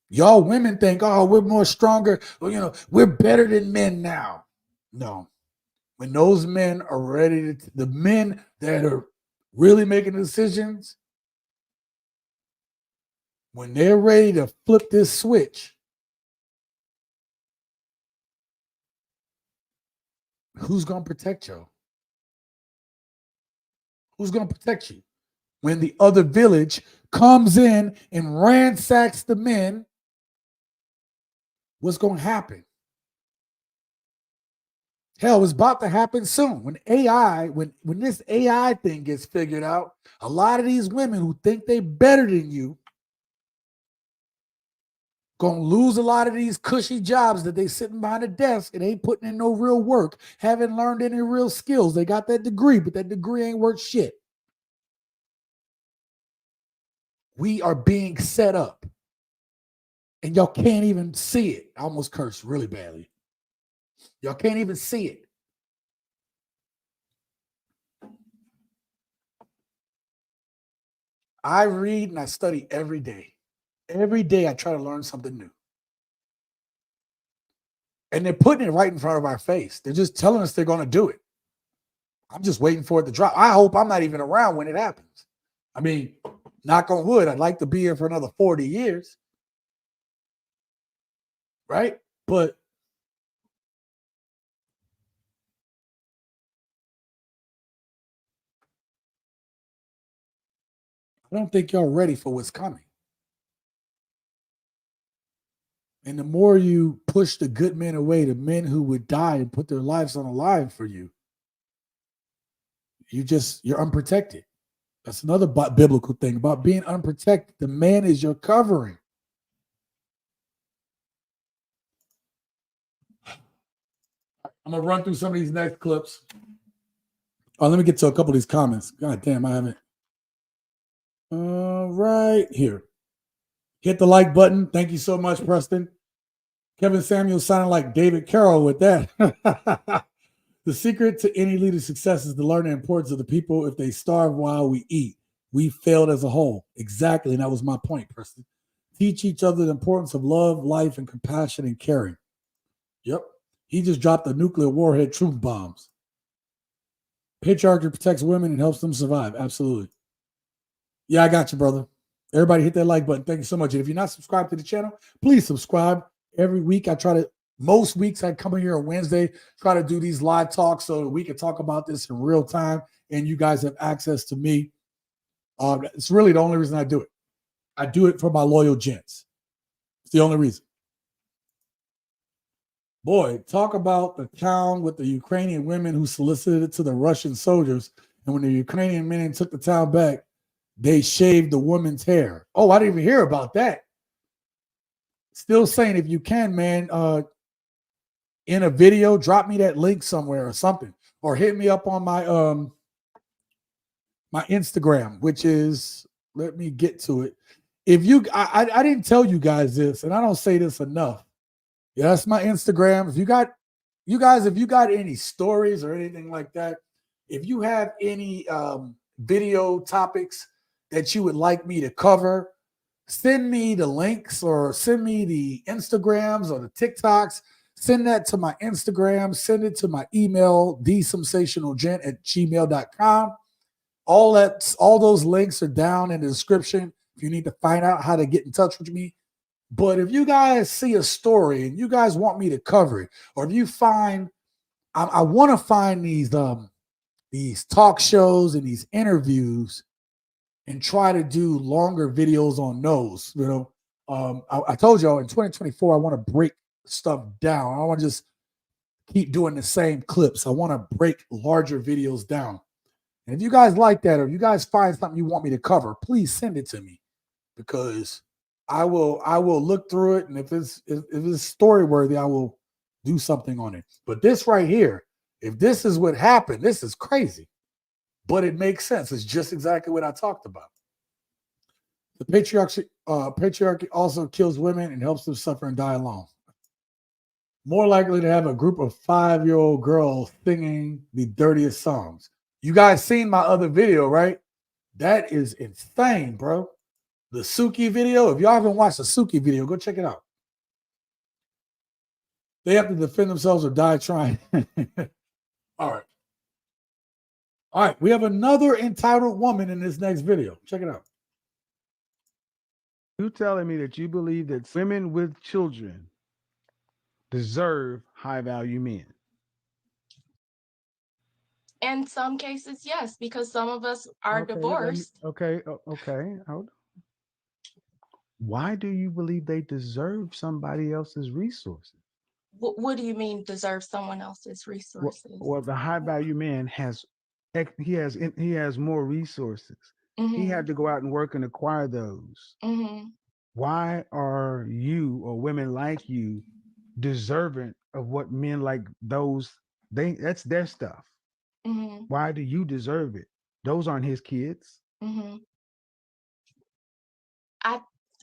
Y'all women think, oh, we're more stronger. Well, we're better than men now. No. When those men are ready to, the men that are really making decisions, when they're ready to flip this switch, who's going to protect you? Who's going to protect you? When the other village comes in and ransacks the men, what's going to happen? Hell, it's about to happen soon. When this AI thing gets figured out, a lot of these women who think they're better than you gonna lose a lot of these cushy jobs that they sitting behind a desk and ain't putting in no real work, haven't learned any real skills. They got that degree, but that degree ain't worth shit. We are being set up. And y'all can't even see it. I almost cursed really badly. Y'all can't even see it. I read and I study every day. Every day I try to learn something new. And they're putting it right in front of our face. They're just telling us they're going to do it. I'm just waiting for it to drop. I hope I'm not even around when it happens. I mean, knock on wood, I'd like to be here for another 40 years. Right? But I don't think y'all ready for what's coming. And the more you push the good men away, the men who would die and put their lives on the line for you, you're unprotected. That's another biblical thing about being unprotected. The man is your covering. I'm gonna run through some of these next clips. Oh, let me get to a couple of these comments. God damn, I haven't. Right here. Hit the like button. Thank you so much, Preston. Kevin Samuel sounded like David Carroll with that. The secret to any leader's success is to learn the importance of the people. If they starve while we eat, we failed as a whole. Exactly. And that was my point, Preston. Teach each other the importance of love, life, and compassion and caring. Yep. He just dropped the nuclear warhead truth bombs. Patriarchy protects women and helps them survive. Absolutely. Yeah, I got you, brother. Everybody hit that like button. Thank you so much. And if you're not subscribed to the channel, please subscribe. Every week most weeks I come in here on Wednesday, try to do these live talks so that we can talk about this in real time and you guys have access to me. It's really the only reason I do it. I do it for my loyal gents. It's the only reason. Boy, talk about the town with the Ukrainian women who solicited it to the Russian soldiers. And when the Ukrainian men took the town back, they shaved the woman's hair. Oh, I didn't even hear about that. Still saying, if you can, man, in a video, drop me that link somewhere or something, or hit me up on my my Instagram, which is, let me get to it. If you, I didn't tell you guys this, and I don't say this enough. Yeah, that's my Instagram. If you got any stories or anything like that, if you have any video topics that you would like me to cover, send me the links or send me the Instagrams or the TikToks. Send that to my Instagram. Send it to my email, thesensationalgent@gmail.com. All those links are down in the description if you need to find out how to get in touch with me. But if you guys see a story and you guys want me to cover it, or if you find, I want to find these talk shows and these interviews and try to do longer videos on those. You know, I told y'all in 2024, I want to break stuff down. I don't want to just keep doing the same clips. I want to break larger videos down. And if you guys like that, or if you guys find something you want me to cover, please send it to me, because I will look through it. And if it's story worthy, I will do something on it. But this right here, if this is what happened, this is crazy. But it makes sense. It's just exactly what I talked about. The patriarchy also kills women and helps them suffer and die alone. More likely to have a group of 5-year-old girls singing the dirtiest songs. You guys seen my other video, right? That is insane, bro. The Suki video. If y'all haven't watched the Suki video, go check it out. They have to defend themselves or die trying. All right. All right, we have another entitled woman in this next video. Check it out. You telling me that you believe that women with children deserve high value men? In some cases, yes, because some of us are divorced. Okay. Why do you believe they deserve somebody else's resources? What do you mean deserve someone else's resources? Well, the high value man has more resources. He had to go out and work and acquire those. Why are you or women like you deserving of what men like those? That's their stuff. Why do you deserve it? Those aren't his kids.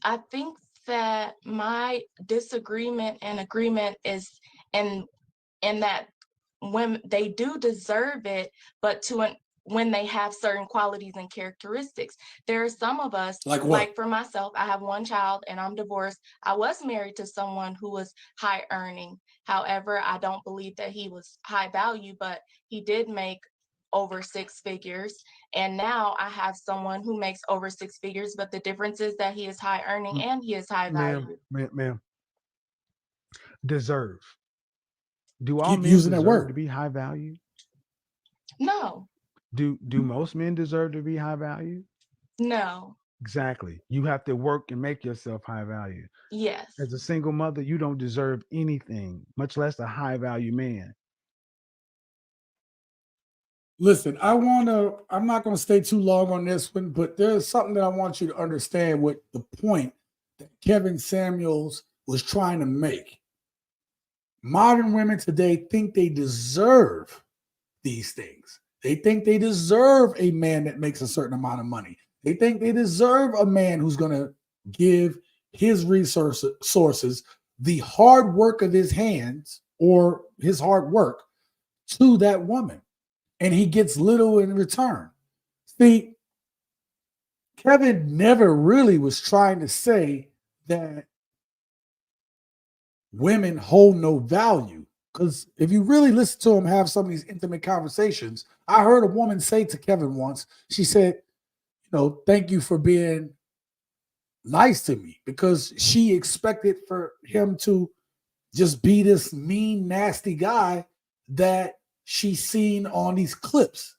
I think that my disagreement and agreement is in that when they do deserve it, but when they have certain qualities and characteristics. There are some of us, like for myself, I have one child and I'm divorced. I was married to someone who was high earning. However, I don't believe that he was high value, but he did make over 6 figures. And now I have someone who makes over 6 figures, but the difference is that he is high earning and he is high value. Ma'am, Deserve. Do all Keep men using that deserve to word. be high value? No, Do most men deserve to be high value? no, Exactly. You have to work and make yourself high value. yes. As a single mother, you don't deserve anything, much less a high value man. Listen, I'm not going to stay too long on this one, but there's something that I want you to understand with the point that Kevin Samuels was trying to make. Modern women today think they deserve these things. They think they deserve a man that makes a certain amount of money. They think they deserve a man who's going to give his sources, the hard work of his hands or his hard work to that woman. And he gets little in return. See, Kevin never really was trying to say that women hold no value. Because if you really listen to him have some of these intimate conversations, I heard a woman say to Kevin once, she said, thank you for being nice to me, because she expected for him to just be this mean, nasty guy that she's seen on these clips.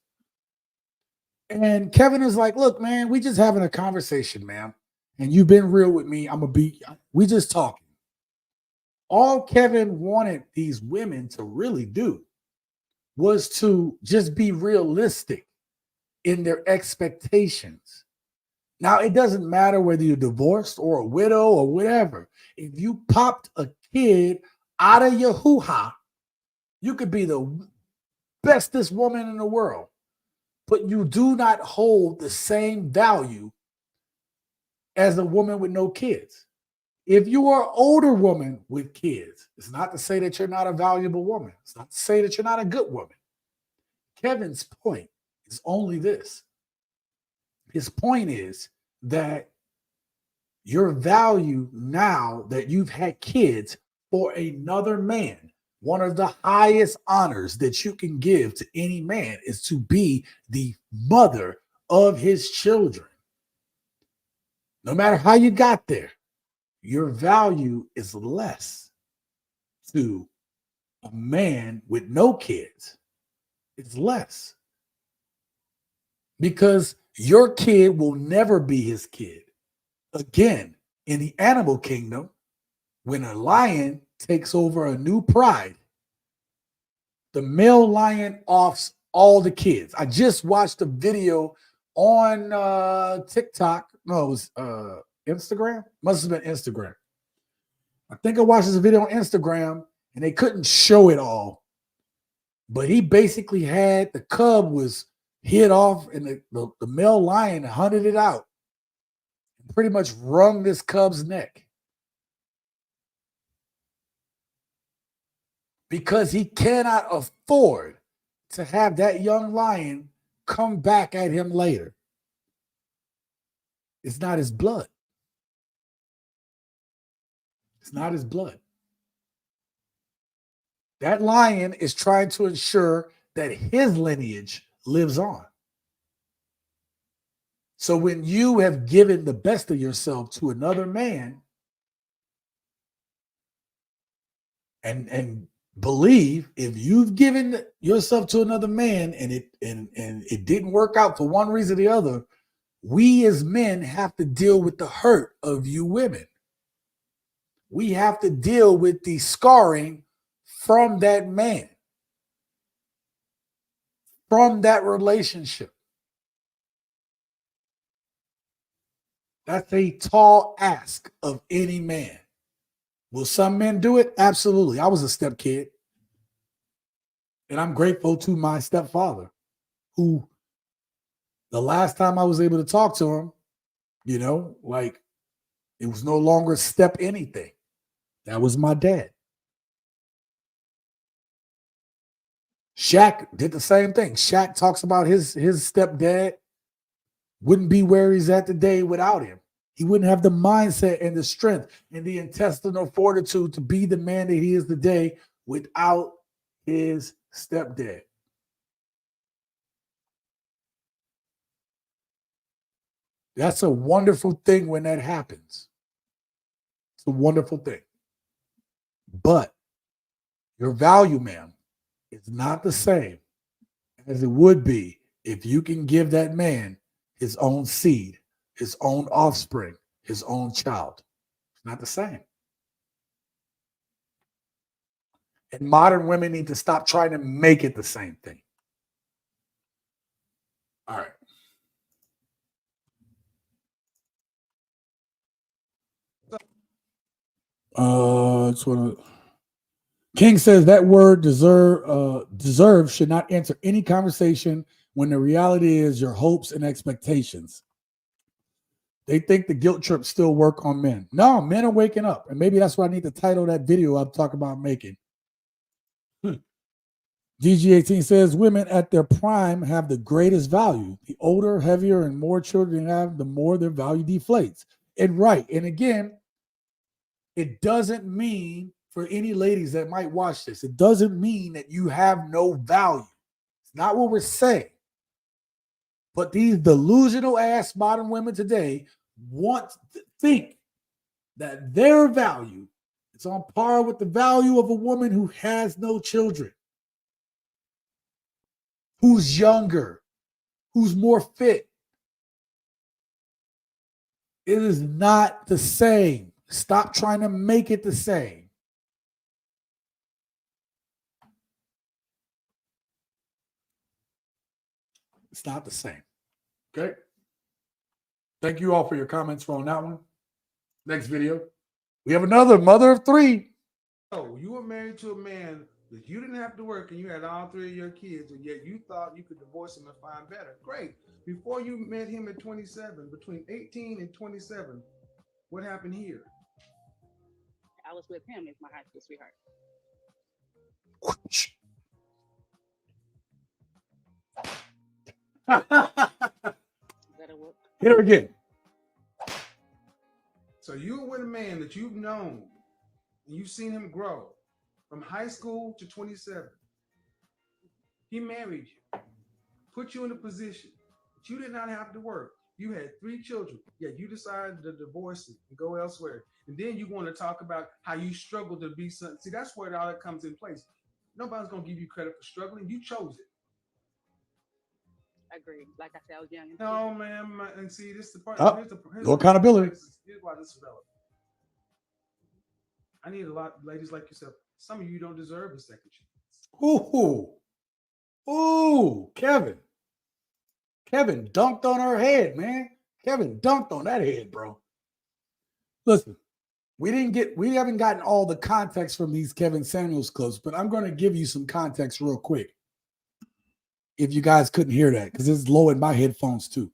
And Kevin is like, look, man, we just having a conversation, man. And you've been real with me. We just talking. All Kevin wanted these women to really do was to just be realistic in their expectations. Now, it doesn't matter whether you're divorced or a widow or whatever. If you popped a kid out of your hoo-ha, you could be the bestest woman in the world, but you do not hold the same value as a woman with no kids. If you are an older woman with kids, it's not to say that you're not a valuable woman. It's not to say that you're not a good woman. Kevin's point is only this. His point is that your value now that you've had kids for another man, one of the highest honors that you can give to any man is to be the mother of his children. No matter how you got there, your value is less to a man with no kids. It's less. Because your kid will never be his kid. Again, in the animal kingdom, when a lion takes over a new pride, the male lion offs all the kids. I just watched a video on TikTok. No, it was Instagram. Must have been Instagram. I think I watched this video on Instagram and they couldn't show it all. But he basically had the cub was hit off and the male lion hunted it out. Pretty much wrung this cub's neck. Because he cannot afford to have that young lion come back at him later. It's not his blood. It's not his blood. That lion is trying to ensure that his lineage lives on. So when you have given the best of yourself to another man and believe if you've given yourself to another man and it didn't work out for one reason or the other, we as men have to deal with the hurt of you women. We have to deal with the scarring from that man, from that relationship. That's a tall ask of any man. Will some men do it? Absolutely. I was a stepkid. And I'm grateful to my stepfather, who the last time I was able to talk to him, it was no longer step anything. That was my dad. Shaq did the same thing. Shaq talks about his stepdad wouldn't be where he's at today without him. He wouldn't have the mindset and the strength and the intestinal fortitude to be the man that he is today without his stepdad. That's a wonderful thing when that happens. It's a wonderful thing. But Your value, ma'am, is not the same as it would be if you can give that man his own seed, his own offspring, his own child. It's not the same. And modern women need to stop trying to make it the same thing. All right. Just want to. King says that word deserve should not enter any conversation when the reality is your hopes and expectations. They think the guilt trips still work on men. No, men are waking up. And maybe that's why I need to title that video I'm talking about making. DG18 says women at their prime have the greatest value. The older, heavier, and more children have, the more their value deflates. And right. And again, it doesn't mean, for any ladies that might watch this, it doesn't mean that you have no value. It's not what we're saying. But these delusional ass modern women today want to think that their value is on par with the value of a woman who has no children, who's younger, who's more fit. It is not the same. Stop trying to make it the same. It's not the same. Okay? Thank you all for your comments on that one. Next video. We have another mother of three. Oh, you were married to a man that you didn't have to work and you had all three of your kids, and yet you thought you could divorce him and find better. Great. Before you met him at 27, between 18 and 27, what happened here? I was with him as my high school sweetheart. Hit her again. So you were with a man that you've known and you've seen him grow from high school to 27. He married you, put you in a position that you did not have to work. You had 3 children, yet you decided to divorce him and go elsewhere. And then you want to talk about how you struggled to be something. See, that's where all that comes in place. Nobody's going to give you credit for struggling. You chose it. Agreed. Like I said, I was young. No, man. And see, this is the part. No accountability. Here's why this is relevant. I need a lot of ladies like yourself. Some of you don't deserve a second chance. Ooh, Kevin. Kevin dunked on her head, man. Kevin dunked on that head, bro. Listen, we haven't gotten all the context from these Kevin Samuels clips, but I'm going to give you some context real quick. If you guys couldn't hear that, because it's low in my headphones too.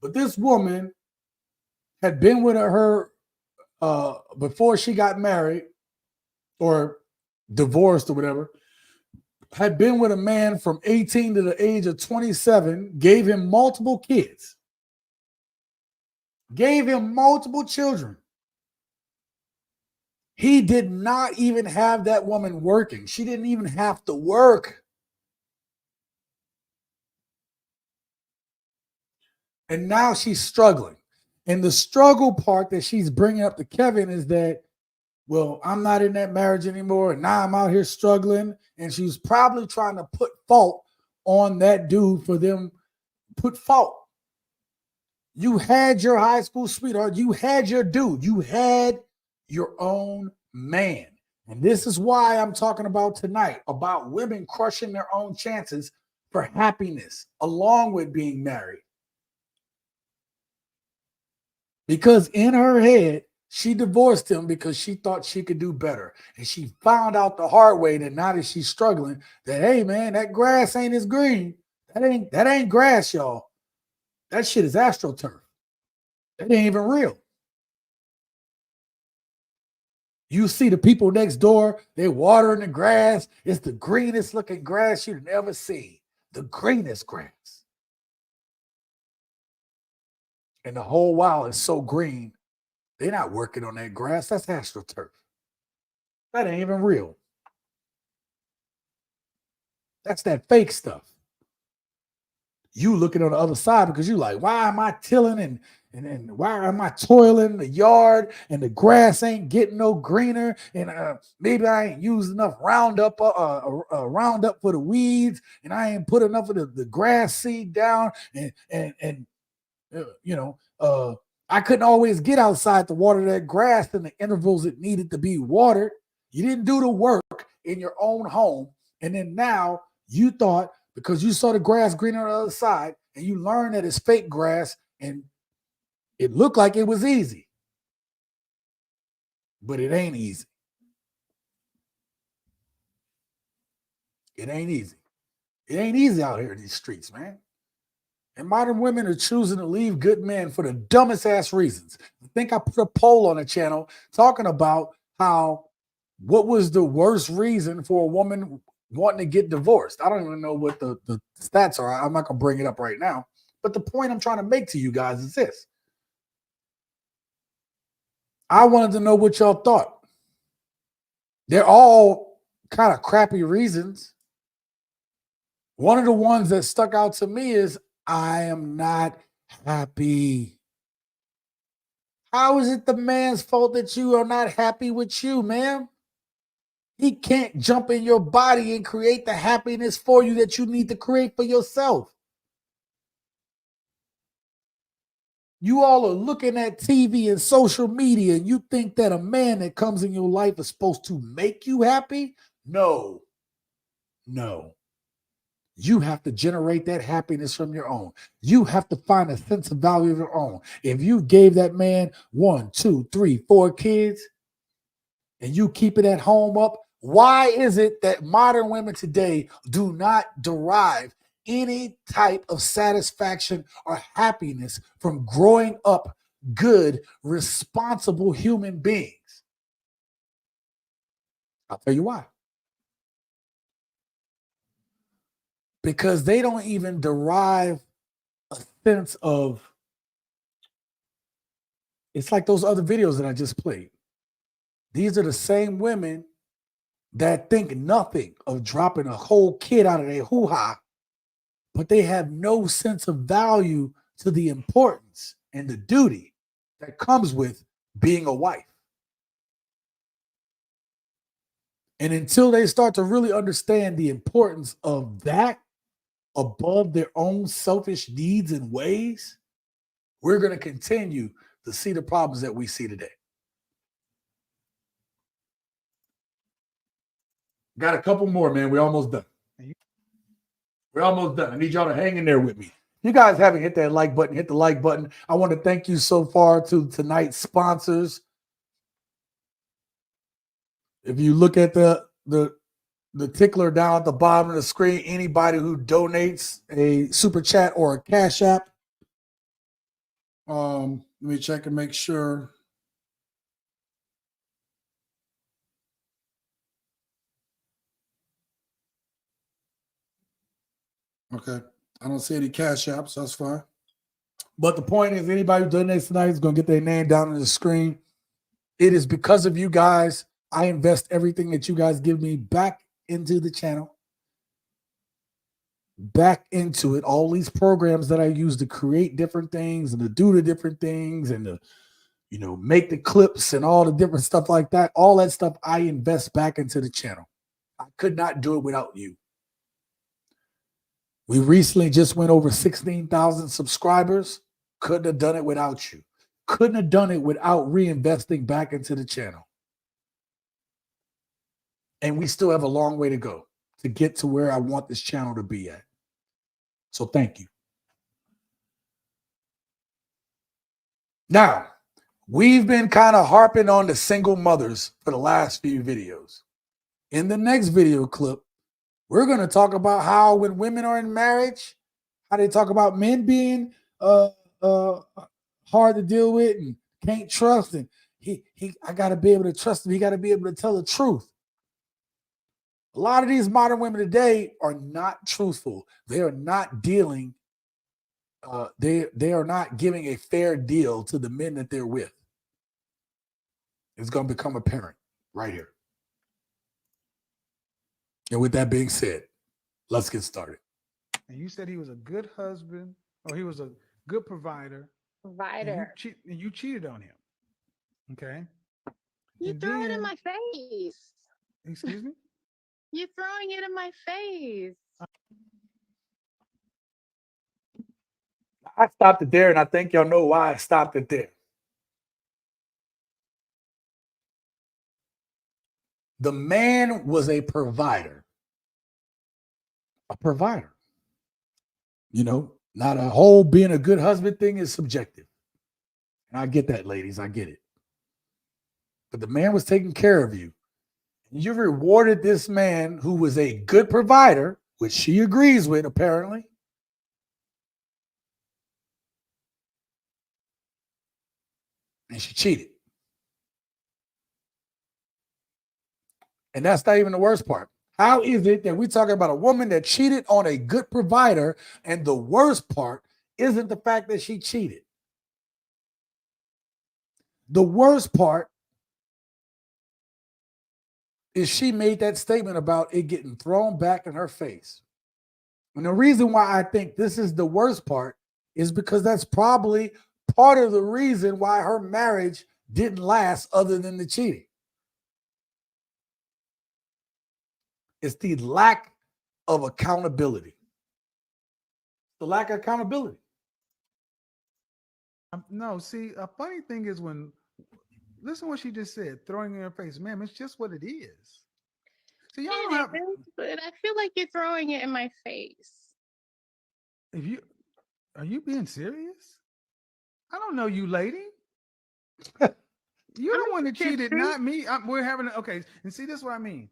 But this woman had been with her before she got married or divorced or whatever, had been with a man from 18 to the age of 27, gave him multiple kids, gave him multiple children. He did not even have that woman working. She didn't even have to work. And now she's struggling. And the struggle part that she's bringing up to Kevin is that, well, I'm not in that marriage anymore, and now I'm out here struggling. And she's probably trying to put fault on that dude for them. Put fault. You had your high school sweetheart. You had your dude. You had your own man. And this is why I'm talking about tonight, about women crushing their own chances for happiness along with being married. Because in her head, she divorced him because she thought she could do better. And she found out the hard way that now that she's struggling, that, hey, man, that grass ain't as green. That ain't grass, y'all. That shit is astroturf. That ain't even real. You see the people next door, they're watering the grass. It's the greenest looking grass you've ever seen. The greenest grass. And the whole while it's so green, they're not working on that grass. That's astroturf. That ain't even real. That's that fake stuff. You looking on the other side because you like, why am I tilling And then why am I toiling in the yard and the grass ain't getting no greener? And maybe I ain't used enough Roundup for the weeds, and I ain't put enough of the grass seed down. And I couldn't always get outside to water that grass in the intervals it needed to be watered. You didn't do the work in your own home. And then now you thought because you saw the grass green on the other side and you learned that it's fake grass and it looked like it was easy, but it ain't easy. It ain't easy. It ain't easy out here in these streets, man. And modern women are choosing to leave good men for the dumbest ass reasons. I think I put a poll on the channel talking about what was the worst reason for a woman wanting to get divorced. I don't even know what the stats are. I'm not going to bring it up right now. But the point I'm trying to make to you guys is this. I wanted to know what y'all thought. They're all kind of crappy reasons. One of the ones that stuck out to me is I am not happy. How is it the man's fault that you are not happy with you, ma'am? He can't jump in your body and create the happiness for you that you need to create for yourself. You all are looking at TV and social media and you think that a man that comes in your life is supposed to make you happy? No. You have to generate that happiness from your own. You have to find a sense of value of your own. If you gave that man 1, 2, 3, 4 kids and you keep it at home up, why is it that modern women today do not derive any type of satisfaction or happiness from growing up good, responsible human beings? I'll tell you why. Because they don't even derive a sense of, it's like those other videos that I just played. These are the same women that think nothing of dropping a whole kid out of their hoo-ha, but they have no sense of value to the importance and the duty that comes with being a wife. And until they start to really understand the importance of that above their own selfish needs and ways, we're going to continue to see the problems that we see today. Got a couple more, man. We're almost done. We're almost done. I need y'all to hang in there with me. You guys haven't hit that like button, hit the like button. I want to thank you so far to tonight's sponsors. If you look at the tickler down at the bottom of the screen, anybody who donates a super chat or a cash app, let me check and make sure. Okay. I don't see any cash apps. So that's fine. But the point is, anybody who donates tonight is going to get their name down on the screen. It is because of you guys. I invest everything that you guys give me back into the channel, back into it. All these programs that I use to create different things and to do the different things and to, make the clips and all the different stuff like that. All that stuff I invest back into the channel. I could not do it without you. We recently just went over 16,000 subscribers. Couldn't have done it without you. Couldn't have done it without reinvesting back into the channel. And we still have a long way to go to get to where I want this channel to be at. So thank you. Now, we've been kind of harping on the single mothers for the last few videos. In the next video clip, we're going to talk about how when women are in marriage, how they talk about men being hard to deal with and can't trust. And I got to be able to trust him. He got to be able to tell the truth. A lot of these modern women today are not truthful. They are not dealing. They are not giving a fair deal to the men that they're with. It's going to become apparent right here. And with that being said, let's get started. And you said he was a good husband, or he was a good provider, and Provider. you cheated on him. Okay. You And throw it in then, my face. excuse me? You're throwing it in my face. I stopped it there, and I think y'all know why I stopped it there. The man was a provider. A provider. You know, not a whole being a good husband thing is subjective. And I get that, ladies. I get it. But the man was taking care of you. You rewarded this man who was a good provider, which she agrees with, apparently. And she cheated. And that's not even the worst part. How is it that we're talking about a woman that cheated on a good provider, and the worst part isn't the fact that she cheated? The worst part is she made that statement about it getting thrown back in her face. And the reason why I think this is the worst part is because that's probably part of the reason why her marriage didn't last, other than the cheating. It's the lack of accountability. The lack of accountability. No, see, a funny thing is when, listen what she just said, throwing it in her face. Ma'am, it's just what it is. So y'all don't have, But I feel like you're throwing it in my face. are you being serious? I don't know you, lady. You're the one that cheated, not me. We're having, okay, and see, this is what I mean.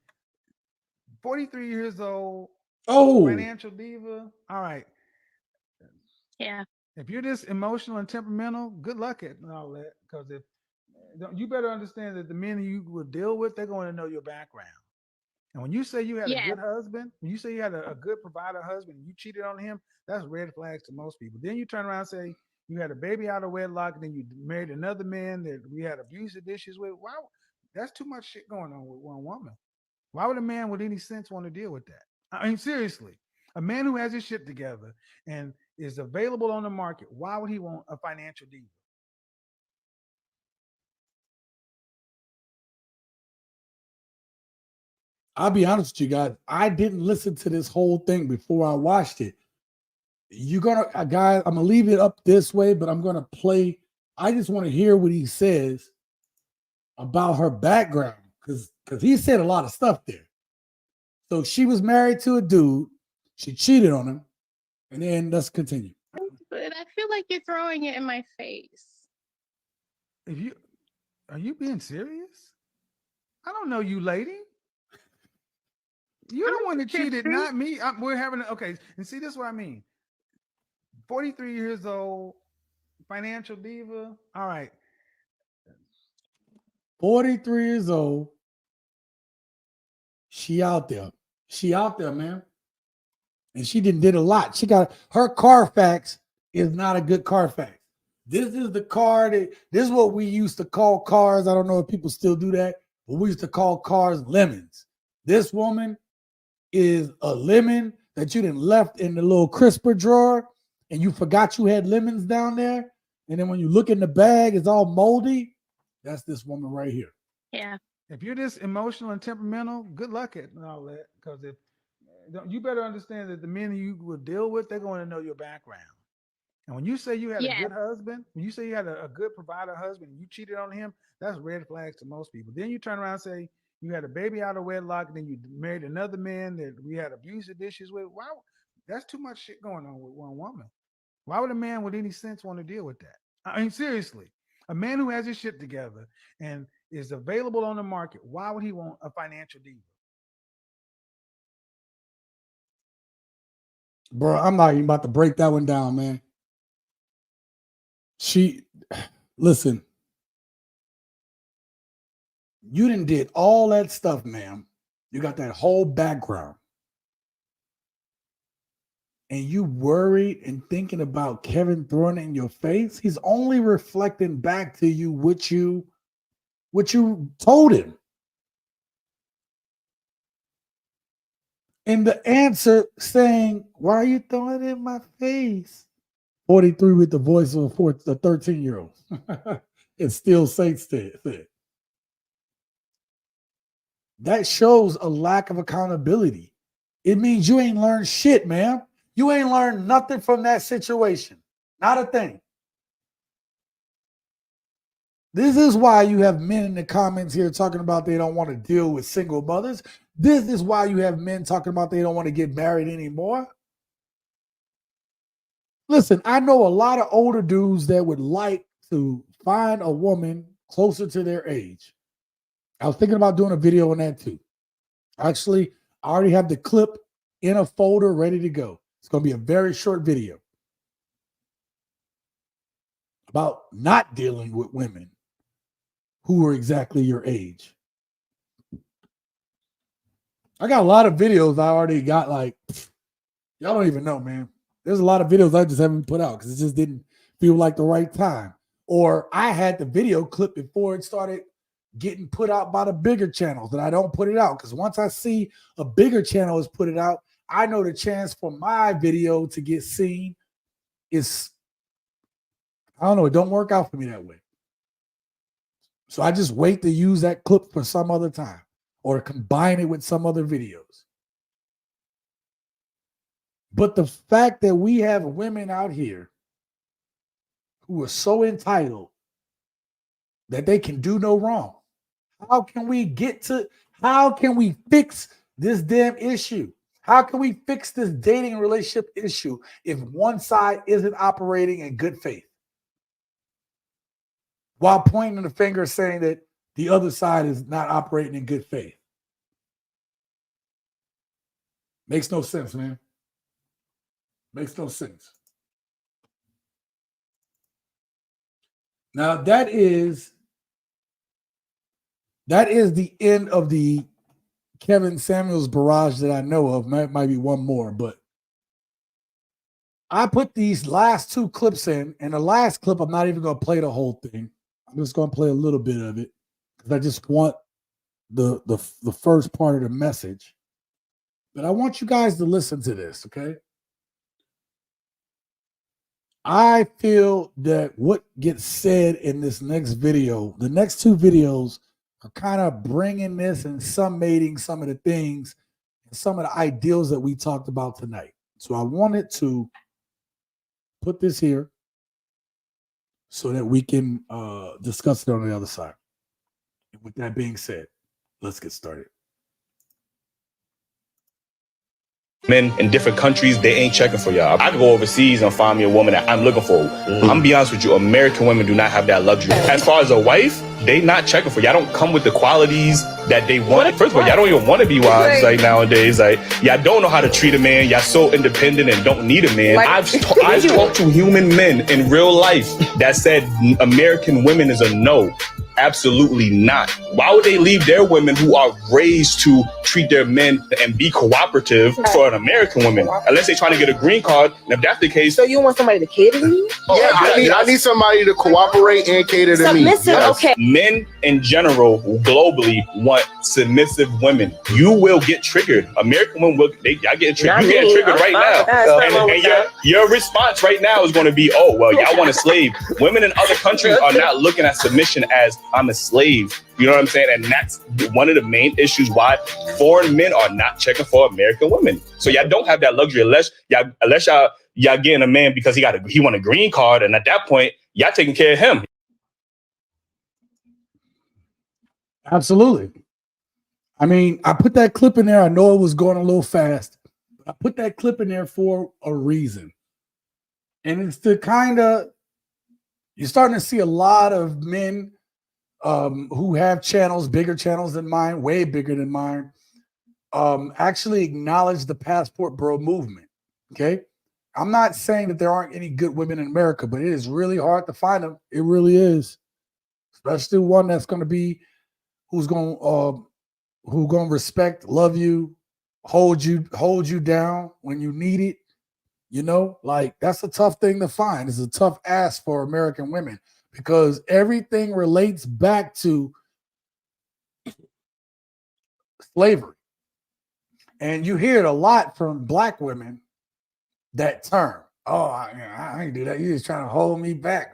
43 years old, financial diva. All right. Yeah. If you're this emotional and temperamental, good luck at all that. Because if you better understand that the men you will deal with, they're going to know your background. And when you say you had a good husband, when you say you had a good provider husband, and you cheated on him, that's red flags to most people. Then you turn around and say you had a baby out of wedlock, and then you married another man that we had abusive issues with. Wow, that's too much shit going on with one woman. Why would a man with any sense want to deal with that? I mean, seriously, a man who has his shit together and is available on the market, why would he want a financial diva? I'll be honest with you guys. I didn't listen to this whole thing before I watched it. You're gonna, guys, I'm gonna leave it up this way, but I'm gonna play. I just want to hear what he says about her background, because he said a lot of stuff there. So she was married to a dude, she cheated on him, and then let's continue. But I feel like you're throwing it in my face. Are you being serious? I don't know you, lady. You're the one that cheated, not me. We're having, okay, and see, this is what I mean. 43 years old, financial diva. All right. 43 years old. She out there. She out there, man. And she did a lot. She got her Carfax is not a good Carfax. This is the car this is what we used to call cars. I don't know if people still do that, but we used to call cars lemons. This woman is a lemon that you done left in the little crisper drawer, and you forgot you had lemons down there. And then when you look in the bag, it's all moldy. That's this woman right here. Yeah. If you're this emotional and temperamental, good luck at all that. Because if you better understand that the men you will deal with, they're going to know your background. And when you say you had a good husband, when you say you had a good provider husband, and you cheated on him, that's red flags to most people. Then you turn around and say you had a baby out of wedlock, and then you married another man that we had abusive issues with. Wow, that's too much shit going on with one woman. Why would a man with any sense want to deal with that? I mean, seriously, a man who has his shit together and is available on the market, why would he want a financial diva? Bro, I'm not even about to break that one down, man. Listen, you done did all that stuff, ma'am. You got that whole background. And you worried and thinking about Kevin throwing it in your face? He's only reflecting back to you what you told him. And the answer saying, why are you throwing it in my face? 43 with the voice of a 13-year-old. It's still Saints said. That shows a lack of accountability. It means you ain't learned shit, man. You ain't learned nothing from that situation. Not a thing. This is why you have men in the comments here talking about they don't want to deal with single mothers. This is why you have men talking about they don't want to get married anymore. Listen, I know a lot of older dudes that would like to find a woman closer to their age. I was thinking about doing a video on that too. Actually, I already have the clip in a folder ready to go. It's going to be a very short video about not dealing with women who are exactly your age. I got a lot of videos I already got, like, y'all don't even know, man. There's a lot of videos I just haven't put out because it just didn't feel like the right time. Or I had the video clip before it started getting put out by the bigger channels, and I don't put it out because once I see a bigger channel has put it out, I know the chance for my video to get seen is, I don't know, it don't work out for me that way. So I just wait to use that clip for some other time or combine it with some other videos. But the fact that we have women out here who are so entitled that they can do no wrong, how can we fix this damn issue? How can we fix this dating relationship issue if one side isn't operating in good faith? While pointing the finger saying that the other side is not operating in good faith. Makes no sense, man. Makes no sense. Now that is the end of the Kevin Samuels barrage that I know of. Might be one more, but I put these last two clips in, and the last clip, I'm not even going to play the whole thing. I'm just going to play a little bit of it because I just want the first part of the message. But I want you guys to listen to this, okay? I feel that what gets said in this next video, the next two videos are kind of bringing this and summating some of the things and some of the ideals that we talked about tonight. So I wanted to put this here so that we can discuss it on the other side. And with that being said, let's get started. Men in different countries, they ain't checking for y'all. I can go overseas and find me a woman that I'm looking for. I'm gonna be honest with you, American women do not have that luxury. As far as a wife, they not checking for y'all. Don't come with the qualities that they want. First of all, y'all don't even want to be wives like nowadays. Like, y'all don't know how to treat a man. Y'all so independent and don't need a man. I've talked to human men in real life that said American women is a no. Absolutely not. Why would they leave their women who are raised to treat their men and be cooperative for an American woman? Unless they're trying to get a green card. And if that's the case, so you want somebody to cater to you? Yeah, I need somebody to cooperate and cater to me. Submissive, Yes. okay. Men in general globally want submissive women. You will get triggered. American women will. Y'all getting triggered. You getting triggered right now. And your response right now is going to be, oh well, y'all want a slave. Women in other countries are not looking at submission as I'm a slave. You know what I'm saying? And that's one of the main issues why foreign men are not checking for American women. So y'all don't have that luxury unless y'all getting a man because he want a green card, and at that point y'all taking care of him. Absolutely. I mean, I put that clip in there. I know it was going a little fast. I put that clip in there for a reason. And it's to kind of, you're starting to see a lot of men who have channels, bigger channels than mine, way bigger than mine, actually acknowledge the passport bro movement. Okay. I'm not saying that there aren't any good women in America, but it is really hard to find them. It really is. Especially one that's going to be, who's going to respect, love you, hold you down when you need it. You know, like that's a tough thing to find. It's a tough ask for American women because everything relates back to slavery. And you hear it a lot from Black women, that term. Oh, I ain't do that. You just trying to hold me back.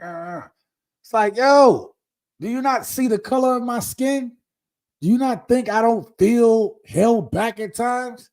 It's like, yo, do you not see the color of my skin? Do you not think I don't feel held back at times?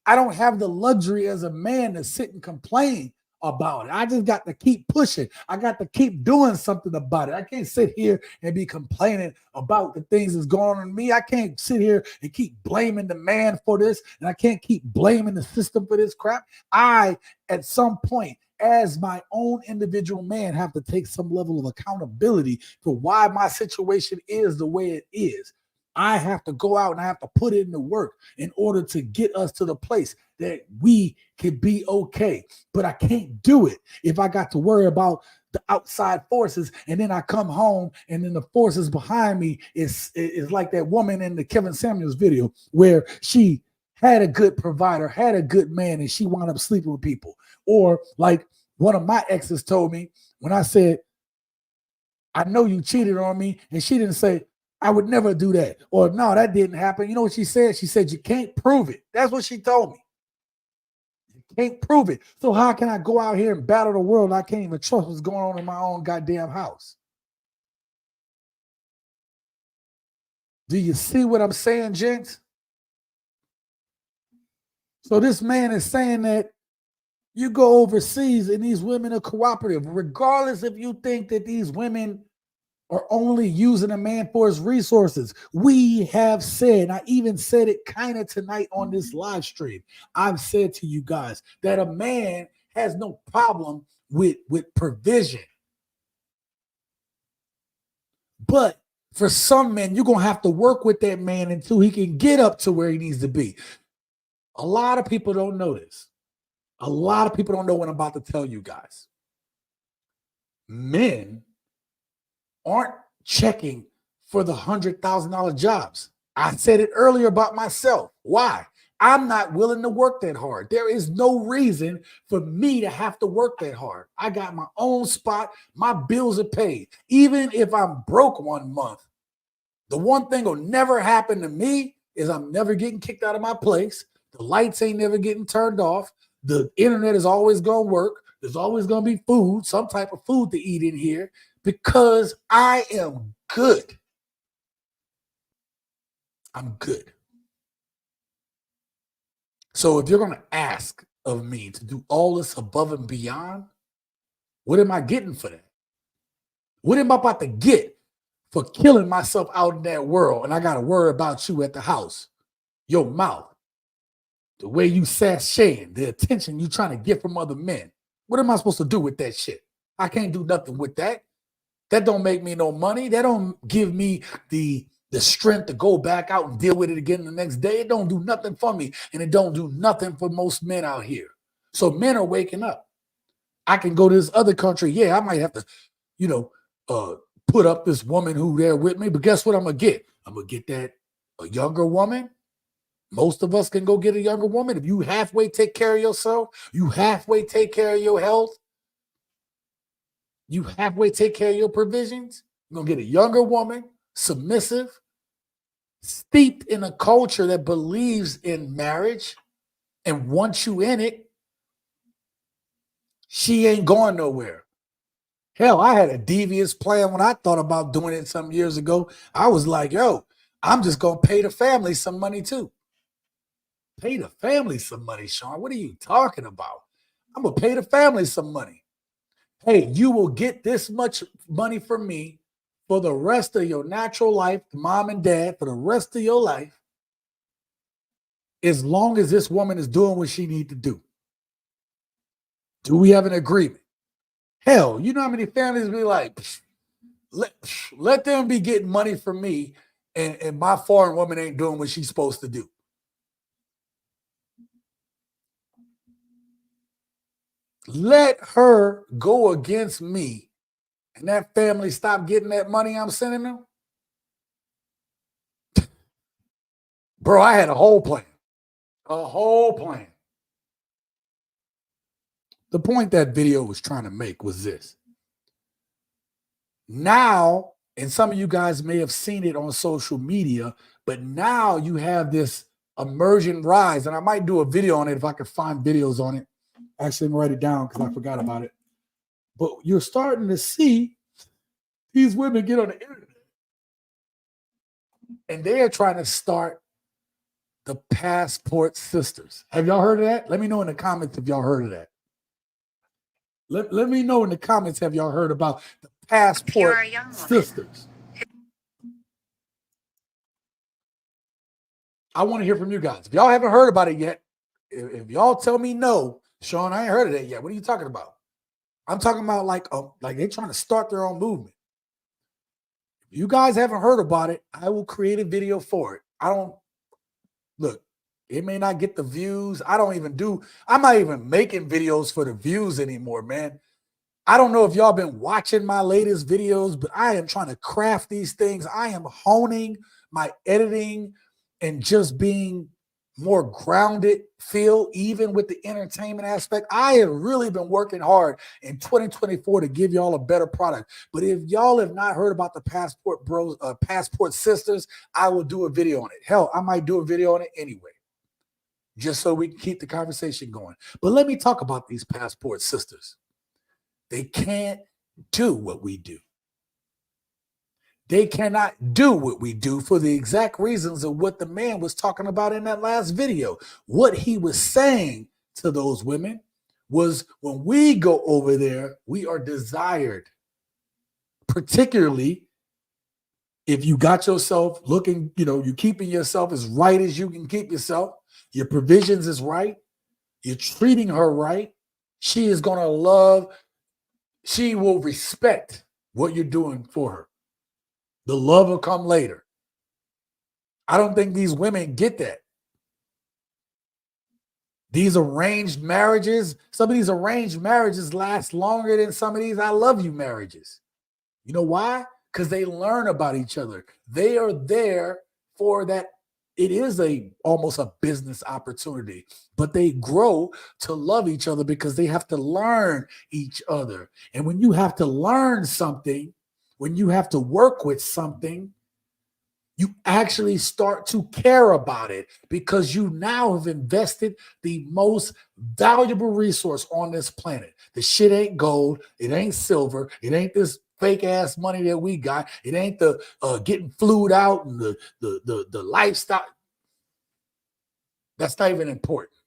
I don't have the luxury as a man to sit and complain about it. I just got to keep pushing. I got to keep doing something about it. I can't sit here and be complaining about the things that's going on in me. I can't sit here and keep blaming the man for this, and I can't keep blaming the system for this crap. I, at some point, as my own individual man, have to take some level of accountability for why my situation is the way it is. I have to go out and I have to put in the work in order to get us to the place that we can be okay. But I can't do it if I got to worry about the outside forces, and then I come home and then the forces behind me is like that woman in the Kevin Samuels video where she had a good provider, had a good man, and she wound up sleeping with people. Or like one of my exes told me when I said, I know you cheated on me, and she didn't say, I would never do that. Or no, that didn't happen. You know what she said? She said, you can't prove it. That's what she told me. You can't prove it. So how can I go out here and battle the world? I can't even trust what's going on in my own goddamn house. Do you see what I'm saying, gents? So this man is saying that you go overseas and these women are cooperative, regardless if you think that these women are only using a man for his resources. We have said, I even said it kind of tonight on this live stream, I've said to you guys that a man has no problem with provision. But for some men, you're going to have to work with that man until he can get up to where he needs to be. A lot of people don't know this. A lot of people don't know what I'm about to tell you guys. Men aren't checking for the $100,000 jobs. I said it earlier about myself. Why? I'm not willing to work that hard. There is no reason for me to have to work that hard. I got my own spot. My bills are paid. Even if I'm broke one month, the one thing will never happen to me is I'm never getting kicked out of my place. The lights ain't never getting turned off. The internet is always going to work. There's always going to be food, some type of food to eat in here, because I am good. I'm good. So if you're going to ask of me to do all this above and beyond, what am I getting for that? What am I about to get for killing myself out in that world? And I got to worry about you at the house, your mouth, the way you sashaying, the attention you trying to get from other men. What am I supposed to do with that shit? I can't do nothing with that. That don't make me no money. That don't give me the strength to go back out and deal with it again the next day. It don't do nothing for me, and it don't do nothing for most men out here. So men are waking up. I can go to this other country. Yeah, I might have to, put up this woman who there with me, but guess what I'm gonna get? I'm gonna get that a younger woman. Most of us can go get a younger woman. If you halfway take care of yourself, you halfway take care of your health, you halfway take care of your provisions, you're going to get a younger woman, submissive, steeped in a culture that believes in marriage and wants you in it. She ain't going nowhere. Hell, I had a devious plan when I thought about doing it some years ago. I was like, yo, I'm just going to pay the family some money too. Pay the family some money, Sean. What are you talking about? I'm going to pay the family some money. Hey, you will get this much money from me for the rest of your natural life, mom and dad, for the rest of your life, as long as this woman is doing what she needs to do. Do we have an agreement? Hell, you know how many families be like, let them be getting money from me, and my foreign woman ain't doing what she's supposed to do. Let her go against me, and that family stop getting that money I'm sending them. Bro, I had a whole plan. A whole plan. The point that video was trying to make was this. Now, and some of you guys may have seen it on social media, but now you have this emergent rise, and I might do a video on it if I could find videos on it. Actually, I'm gonna write it down because I forgot about it. But you're starting to see these women get on the internet and they are trying to start the Passport Sisters. Have y'all heard of that? Let me know in the comments if y'all heard of that. Let me know in the comments, have y'all heard about the Passport Sisters? I want to hear from you guys. If y'all haven't heard about it yet, if y'all tell me no, Sean, I ain't heard of that yet. What are you talking about? I'm talking about like they're trying to start their own movement. If you guys haven't heard about it, I will create a video for it. Look, it may not get the views. I'm not even making videos for the views anymore, man. I don't know if y'all been watching my latest videos, but I am trying to craft these things. I am honing my editing and just being more grounded feel, even with the entertainment aspect. I have really been working hard in 2024 to give y'all a better product. But if y'all have not heard about the Passport Sisters, I will do a video on it. Hell, I might do a video on it anyway, just so we can keep the conversation going. But let me talk about these Passport Sisters. They can't do what we do. They cannot do what we do for the exact reasons of what the man was talking about in that last video. What he was saying to those women was, when we go over there, we are desired. Particularly if you got yourself looking, you're keeping yourself as right as you can keep yourself. Your provisions is right. You're treating her right. She is going to love. She will respect what you're doing for her. The love will come later. I don't think these women get that. These arranged marriages, some of these arranged marriages last longer than some of these I love you marriages. You know why? Because they learn about each other. They are there for that. It is almost a business opportunity, but they grow to love each other because they have to learn each other. And when you have to learn something, when you have to work with something, you actually start to care about it because you now have invested the most valuable resource on this planet. The shit ain't gold. It ain't silver. It ain't this fake ass money that we got. It ain't the getting flued out and the lifestyle. That's not even important.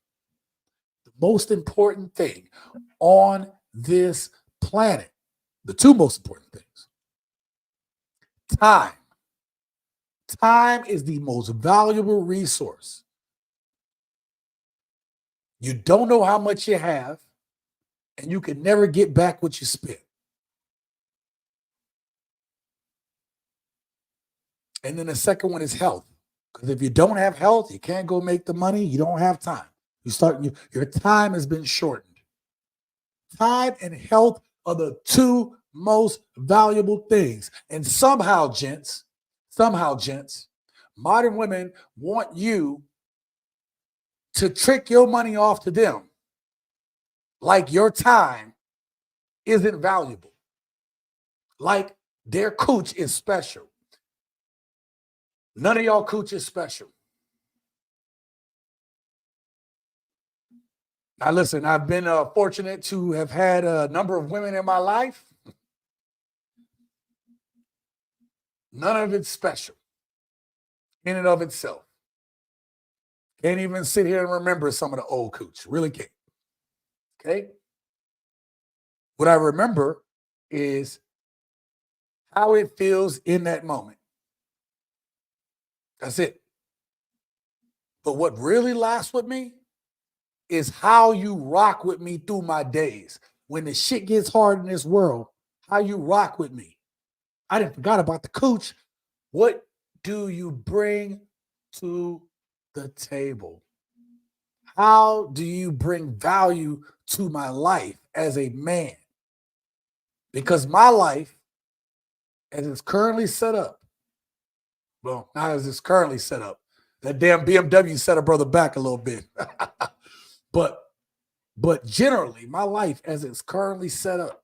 The most important thing on this planet, the two most important things, time. Time is the most valuable resource. You don't know how much you have, and you can never get back what you spent. And then the second one is health. Because if you don't have health, you can't go make the money. You don't have time. Your time has been shortened. Time and health are the two most valuable things. And somehow, gents, modern women want you to trick your money off to them like your time isn't valuable, like their cooch is special. None of y'all cooch is special. Now, listen, I've been fortunate to have had a number of women in my life. None of it's special in and of itself. Can't even sit here and remember some of the old cooch. Really can't. Okay? What I remember is how it feels in that moment. That's it. But what really lasts with me is how you rock with me through my days. When the shit gets hard in this world, how you rock with me. I didn't forget about the cooch. What do you bring to the table? How do you bring value to my life as a man? Because my life, as it's currently set up, well, not as it's currently set up. That damn BMW set a brother back a little bit. But generally, my life as it's currently set up,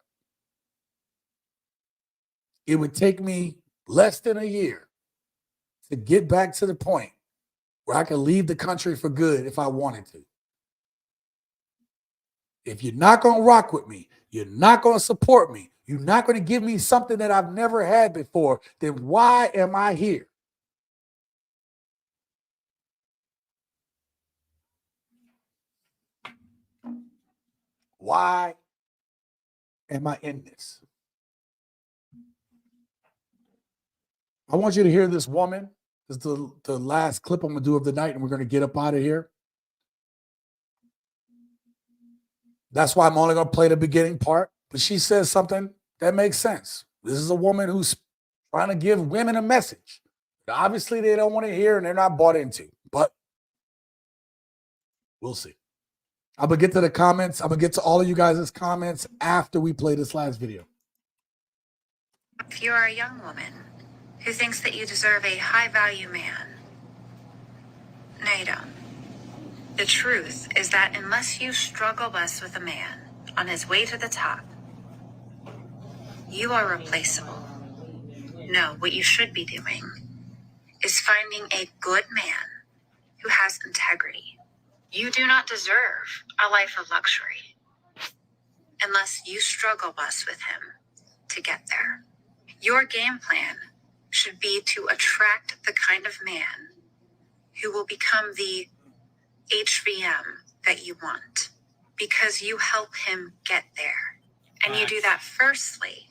it would take me less than a year to get back to the point where I could leave the country for good if I wanted to. If you're not going to rock with me, you're not going to support me, you're not going to give me something that I've never had before, then why am I here? Why am I in this? I want you to hear this woman. This is the last clip I'm going to do of the night, and we're going to get up out of here. That's why I'm only going to play the beginning part. But she says something that makes sense. This is a woman who's trying to give women a message that obviously they don't want to hear and they're not bought into. But we'll see. I'm going to get to the comments. I'm going to get to all of you guys' comments after we play this last video. If you are a young woman who thinks that you deserve a high-value man, no, you don't. The truth is that unless you struggle bus with a man on his way to the top, you are replaceable. No, what you should be doing is finding a good man who has integrity. You do not deserve a life of luxury unless you struggle bus with him to get there. Your game plan should be to attract the kind of man who will become the HVM that you want because you help him get there. And you do that firstly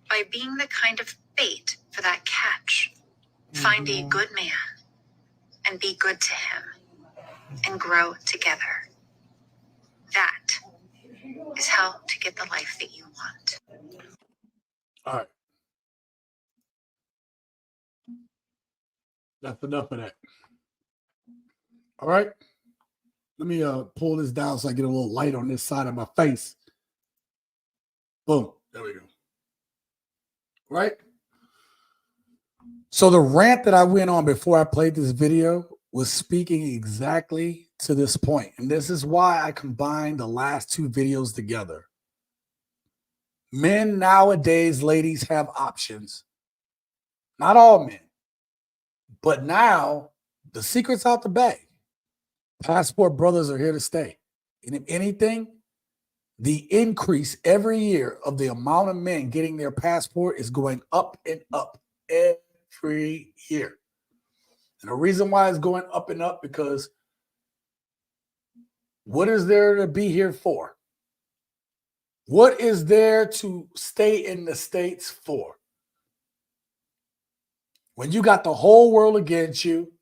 by being the kind of bait for that catch. Find a good man and be good to him and grow together. That is how to get the life that you want. All right. That's enough of that. All right. Let me pull this down so I get a little light on this side of my face. Boom. There we go. Right? So the rant that I went on before I played this video was speaking exactly to this point. And this is why I combined the last two videos together. Men nowadays, ladies, have options. Not all men. But now the secret's out the bag. Passport brothers are here to stay. And if anything, the increase every year of the amount of men getting their passport is going up and up every year. And the reason why it's going up and up because what is there to be here for? What is there to stay in the States for? When you got the whole world against you,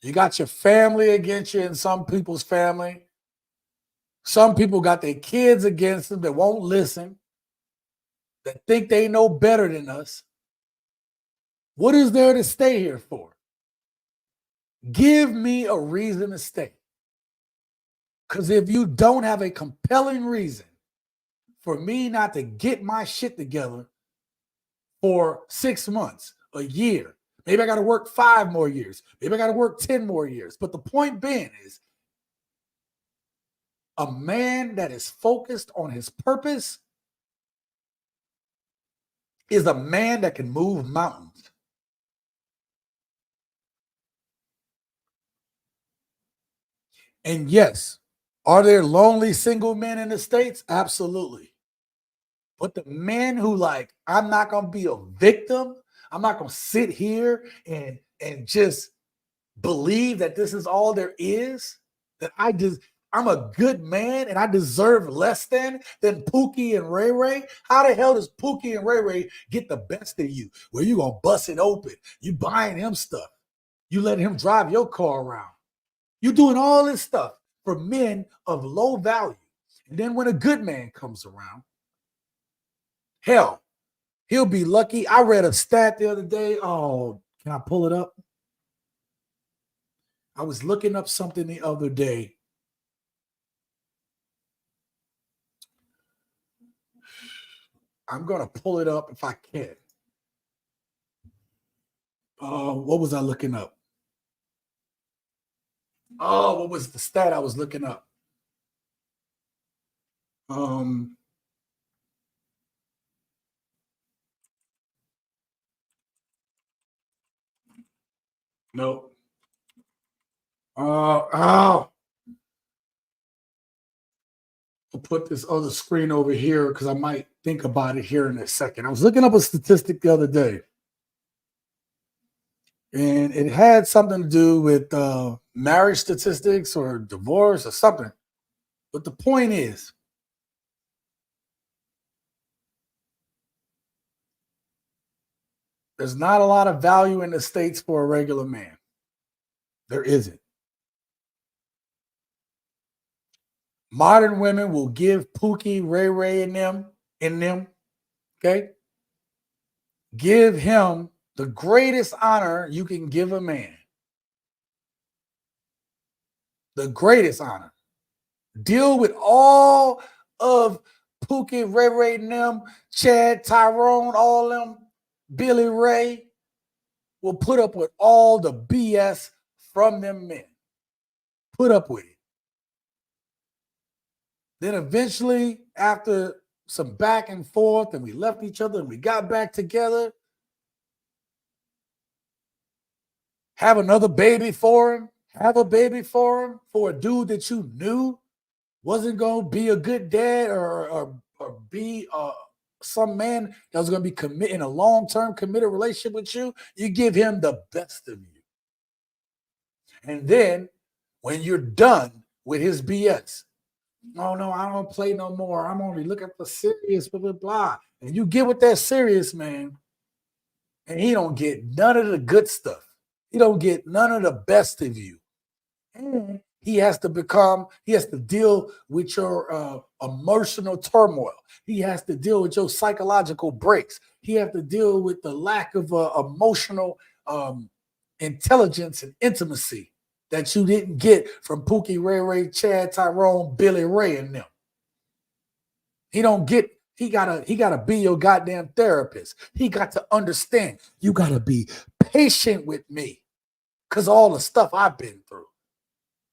you got your family against you and some people's family. Some people got their kids against them that won't listen, that think they know better than us. What is there to stay here for? Give me a reason to stay. Because if you don't have a compelling reason for me not to get my shit together for 6 months, a year, maybe I got to work 5 more years, maybe I got to work 10 more years. But the point being is, a man that is focused on his purpose is a man that can move mountains. And yes, are there lonely single men in the States? Absolutely. But the men who like, I'm not going to be a victim. I'm not going to sit here and just believe that this is all there is, that I'm a good man and I deserve less than Pookie and Ray Ray. How the hell does Pookie and Ray Ray get the best of you? Where you going to bust it open? You buying him stuff. You letting him drive your car around. You doing all this stuff for men of low value. And then when a good man comes around, hell, he'll be lucky. I read a stat the other day. Oh, can I pull it up? I was looking up something the other day. I'm going to pull it up if I can. What was I looking up? Oh, what was the stat I was looking up? Nope. I'll put this other screen over here because I might think about it here in a second. I was looking up a statistic the other day, and it had something to do with marriage statistics or divorce or something. But the point is, there's not a lot of value in the States for a regular man. There isn't. Modern women will give Pookie, Ray Ray and them, okay? Give him the greatest honor you can give a man. The greatest honor. Deal with all of Pookie, Ray Ray and them, Chad, Tyrone, all them, Billy Ray, will put up with all the BS from them men. Put up with it. Then eventually, after some back and forth, and we left each other and we got back together, have another baby for him, have a baby for him, for a dude that you knew wasn't going to be a good dad or be some man that was going to be in a long-term committed relationship with you. You give him the best of you. And then when you're done with his BS, no, I don't play no more. I'm only looking for serious, blah, blah, blah. And you get with that serious man, and he don't get none of the good stuff. He don't get none of the best of you. And he has to deal with your emotional turmoil. He has to deal with your psychological breaks. He has to deal with the lack of emotional intelligence and intimacy that you didn't get from Pookie, Ray Ray, Chad, Tyrone, Billy Ray, and them. He gotta be your goddamn therapist. He got to understand. You gotta be patient with me because all the stuff I've been through.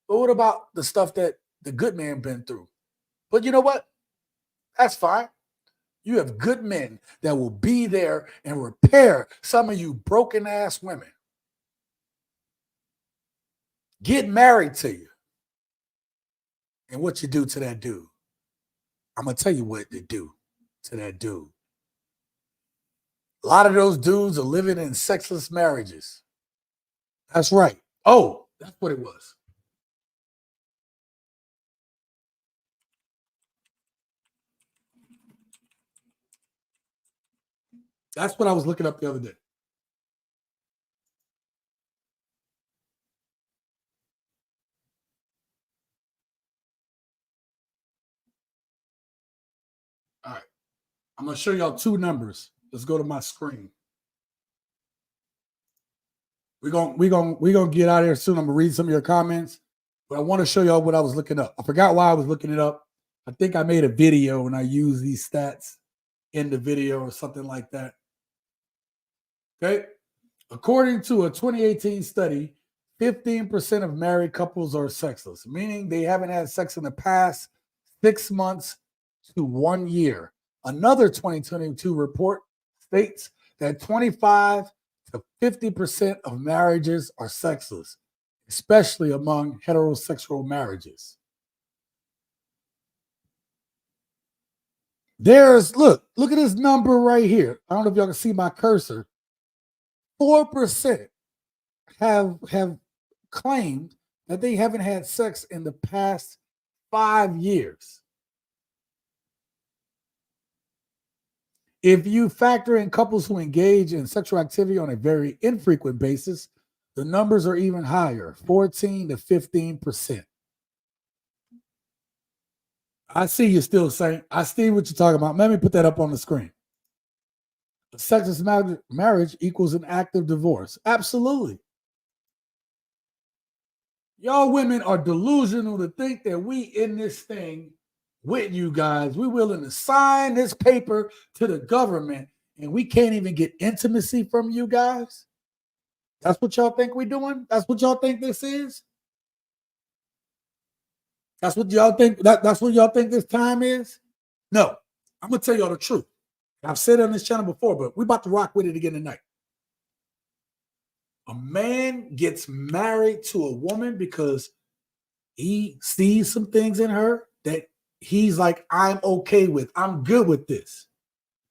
But what about the stuff that the good man been through? But you know what? That's fine. You have good men that will be there and repair some of you broken ass women. Get married to you. And what you do to that dude. I'm going to tell you what to do to that dude. A lot of those dudes are living in sexless marriages. That's right. Oh, that's what it was. That's what I was looking up the other day. All right. I'm going to show y'all two numbers. Let's go to my screen. We're gonna get out of here soon. I'm going to read some of your comments, but I want to show y'all what I was looking up. I forgot why I was looking it up. I think I made a video and I used these stats in the video or something like that. Okay. According to a 2018 study, 15% of married couples are sexless, meaning they haven't had sex in the past 6 months to 1 year. Another 2022 report states that 25 to 50% of marriages are sexless, especially among heterosexual marriages. Look at this number right here. I don't know if y'all can see my cursor. 4% have claimed that they haven't had sex in the past 5 years. If you factor in couples who engage in sexual activity on a very infrequent basis, the numbers are even higher, 14 to 15%. I see you still saying, I see what you're talking about. Let me put that up on the screen. A sexless marriage equals an active divorce. Absolutely. Y'all women are delusional to think that we in this thing with you guys. We're willing to sign this paper to the government and we can't even get intimacy from you guys. That's what y'all think we're doing? That's what y'all think this is? That's what y'all think that's what y'all think this time is? No, I'm gonna tell y'all the truth. I've said it on this channel before, but we're about to rock with it again tonight. A man gets married to a woman because he sees some things in her that he's like, I'm okay with, I'm good with this.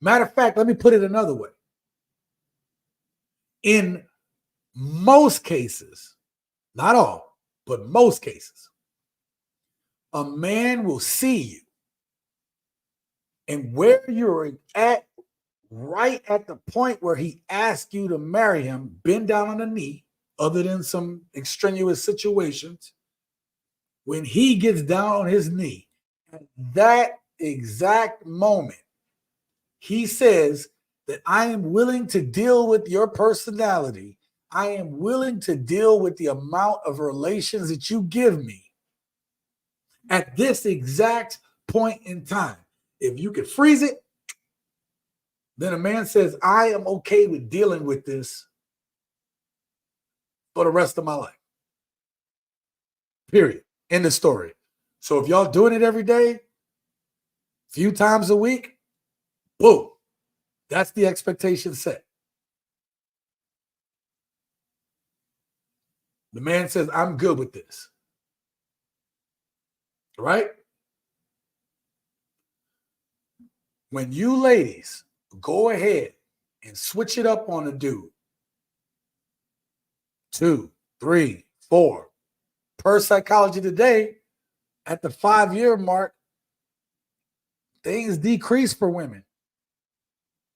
Matter of fact, let me put it another way. In most cases, not all, but most cases, a man will see you and where you're at, right at the point where he asks you to marry him, bend down on a knee, other than some extraneous situations, when he gets down on his knee, at that exact moment, he says that I am willing to deal with your personality. I am willing to deal with the amount of relations that you give me at this exact point in time. If you could freeze it, then a man says, I am okay with dealing with this for the rest of my life. Period. End of story. So if y'all doing it every day, few times a week, boom, that's the expectation set. The man says, I'm good with this. Right? When you ladies go ahead and switch it up on a dude, 2, 3, 4, per Psychology Today, at the 5-year mark, things decrease for women.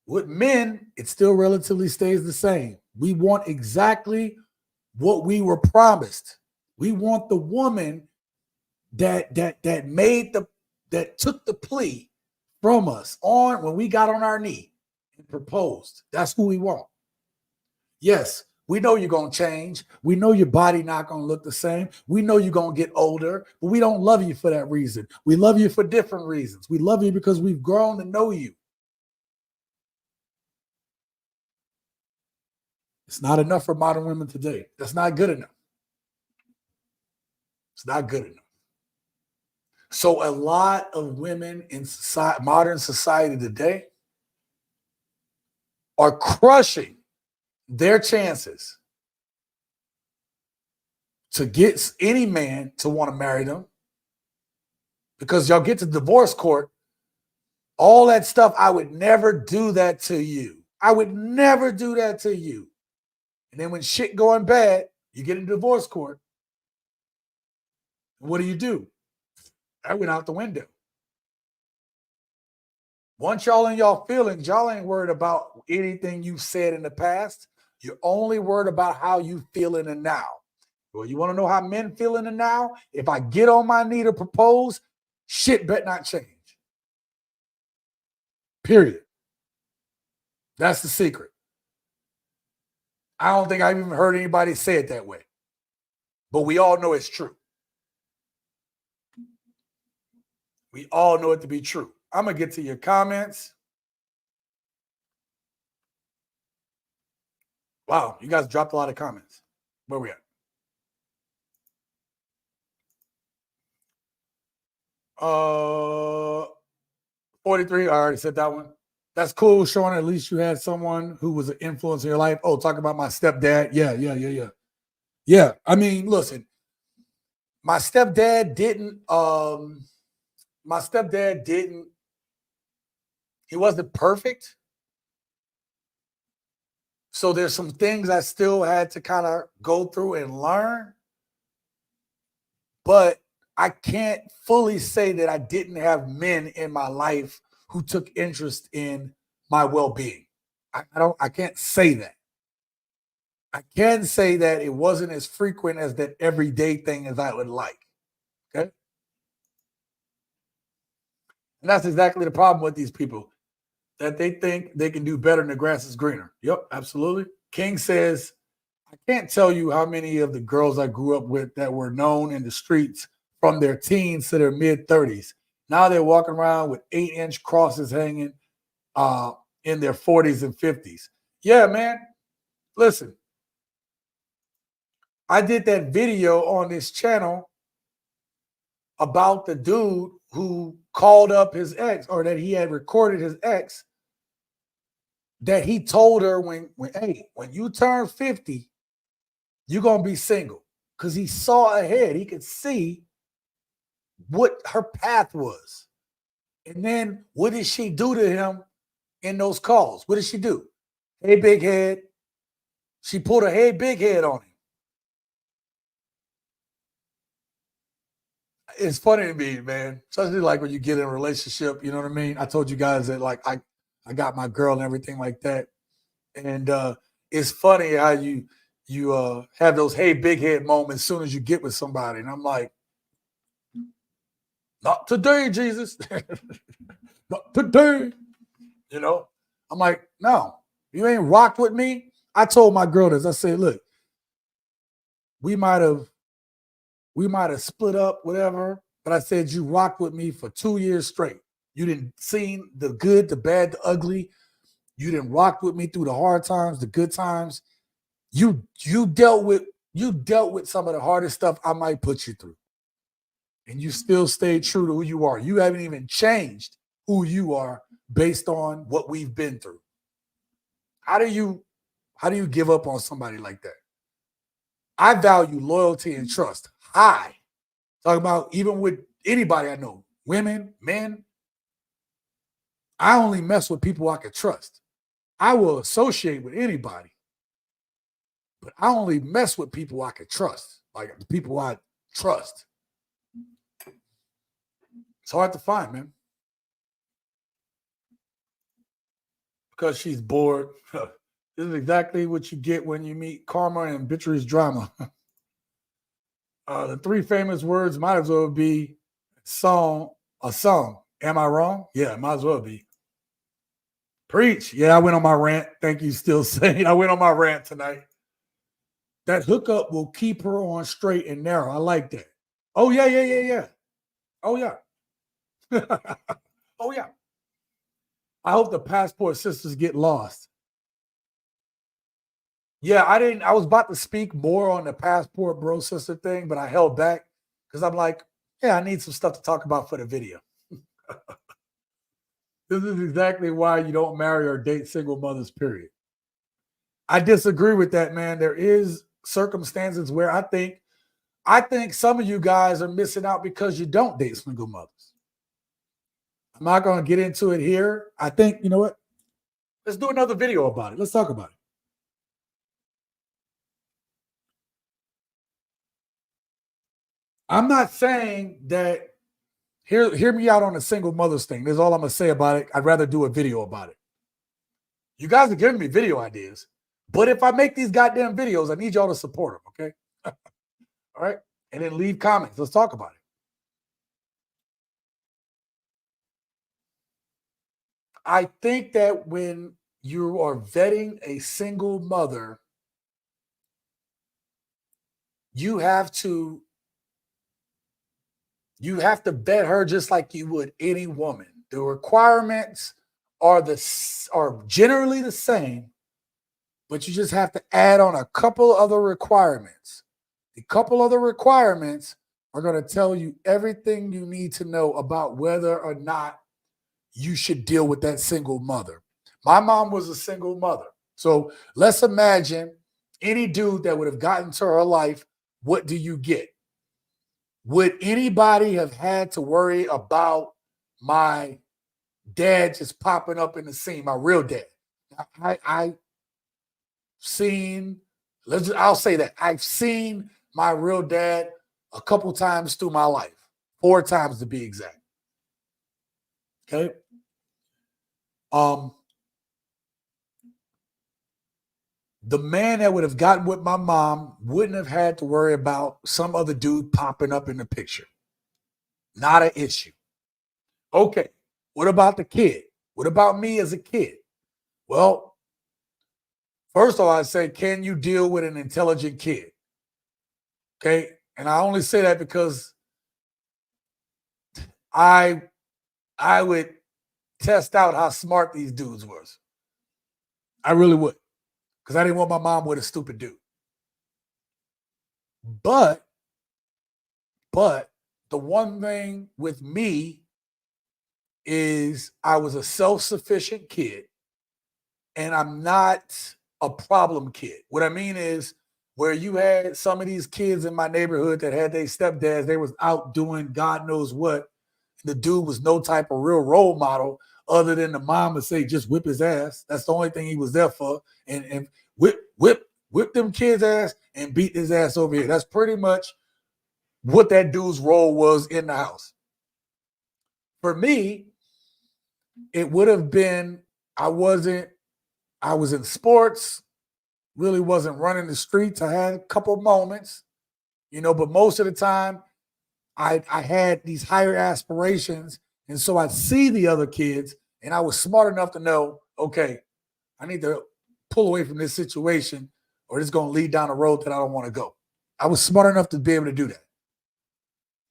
With men, it still relatively stays the same. We want exactly what we were promised. We want the woman that took the plea from us on when we got on our knee and proposed. That's who we want. Yes, we know you're going to change. We know your body not going to look the same. We know you're going to get older, but we don't love you for that reason. We love you for different reasons. We love you because we've grown to know you. It's not enough for modern women today. That's not good enough. It's not good enough. So a lot of women in society, modern society today, are crushing their chances to get any man to want to marry them, because y'all get to divorce court, all that stuff, I would never do that to you. I would never do that to you. And then when shit going bad, you get in divorce court. What do? I went out the window. Once y'all in y'all feelings, y'all ain't worried about anything you said in the past. You're only worried about how you feel in the now. Well, you want to know how men feel in the now? If I get on my knee to propose, shit better not change. Period. That's the secret. I don't think I've even heard anybody say it that way. But we all know it's true. We all know it to be true. I'm going to get to your comments. Wow, you guys dropped a lot of comments. Where we at? 43. I already said that one. That's cool, Sean. At least you had someone who was an influence in your life. Oh, talk about my stepdad. Yeah. Yeah, I mean, listen, my stepdad didn't, he wasn't perfect. So there's some things I still had to kind of go through and learn. But I can't fully say that I didn't have men in my life who took interest in my well-being. I can't say that. I can say that it wasn't as frequent as that everyday thing as I would like. Okay. And that's exactly the problem with these people, that they think they can do better and the grass is greener. Yep, absolutely. King says, I can't tell you how many of the girls I grew up with that were known in the streets from their teens to their mid-30s. Now they're walking around with 8-inch crosses hanging in their 40s and 50s. Yeah, man. Listen, I did that video on this channel about the dude who called up his ex, or that he had recorded his ex, that he told her when you turn 50, you're going to be single. Because he saw ahead. He could see what her path was. And then what did she do to him in those calls? What did she do? Hey, big head. She pulled a hey, big head on him. It's funny to me, man. Especially like when you get in a relationship, you know what I mean? I told you guys that like I got my girl and everything like that. And it's funny how you have those hey big head moments as soon as you get with somebody. And I'm like, not today, Jesus. Not today. You know? I'm like, no, you ain't rocked with me. I told my girl this. I said, look, we might have split up, whatever. But I said, you rocked with me for 2 years straight. You didn't see the good, the bad, the ugly. You didn't rock with me through the hard times, the good times. You dealt with some of the hardest stuff I might put you through. And you still stayed true to who you are. You haven't even changed who you are based on what we've been through. How do you give up on somebody like that? I value loyalty and trust high. Talking about even with anybody I know, women, men. I only mess with people I can trust. I will associate with anybody, but I only mess with people I can trust, like the people I trust. It's hard to find, man. Because she's bored. This is exactly what you get when you meet karma and bitchery's drama. The 3 famous words might as well be a song. Am I wrong? Yeah, it might as well be. Preach. Yeah, I went on my rant. Thank you, still saying. I went on my rant tonight. That hookup will keep her on straight and narrow. I like that. Oh, yeah. Oh, yeah. Oh, yeah. I hope the passport sisters get lost. Yeah, I was about to speak more on the passport bro sister thing, but I held back because I'm like, yeah, I need some stuff to talk about for the video. This is exactly why you don't marry or date single mothers, period. I disagree with that, man. There is circumstances where I think some of you guys are missing out because you don't date single mothers. I'm not going to get into it here. I think, you know what? Let's do another video about it. Let's talk about it. I'm not saying that, hear me out on the single mothers thing. That's all I'm going to say about it. I'd rather do a video about it. You guys are giving me video ideas, but if I make these goddamn videos, I need y'all to support them, okay? All right? And then leave comments. Let's talk about it. I think that when you are vetting a single mother, you have to vet her just like you would any woman. The requirements are generally the same, but you just have to add on a couple other requirements. The couple other requirements are going to tell you everything you need to know about whether or not you should deal with that single mother. My mom was a single mother. So let's imagine any dude that would have gotten to her life, what do you get? Would anybody have had to worry about my dad just popping up in the scene, my real dad? I'll say that. I've seen my real dad a couple times through my life, 4 times to be exact. Okay. The man that would have gotten with my mom wouldn't have had to worry about some other dude popping up in the picture. Not an issue. Okay. What about the kid? What about me as a kid? Well, first of all, I say, can you deal with an intelligent kid? Okay. And I only say that because I would test out how smart these dudes was. I really would. Because I didn't want my mom with a stupid dude. But the one thing with me is I was a self-sufficient kid and I'm not a problem kid. What I mean is where you had some of these kids in my neighborhood that had their stepdads, they was out doing God knows what. The dude was no type of real role model other than the mom would say, just whip his ass. That's the only thing he was there for. And whip them kids' ass and beat his ass over here. That's pretty much what that dude's role was in the house. For me, it would have been, I was in sports, really wasn't running the streets. I had a couple moments, but most of the time I had these higher aspirations. And so I'd see the other kids and I was smart enough to know, okay, I need to pull away from this situation or it's going to lead down a road that I don't want to go. I was smart enough to be able to do that.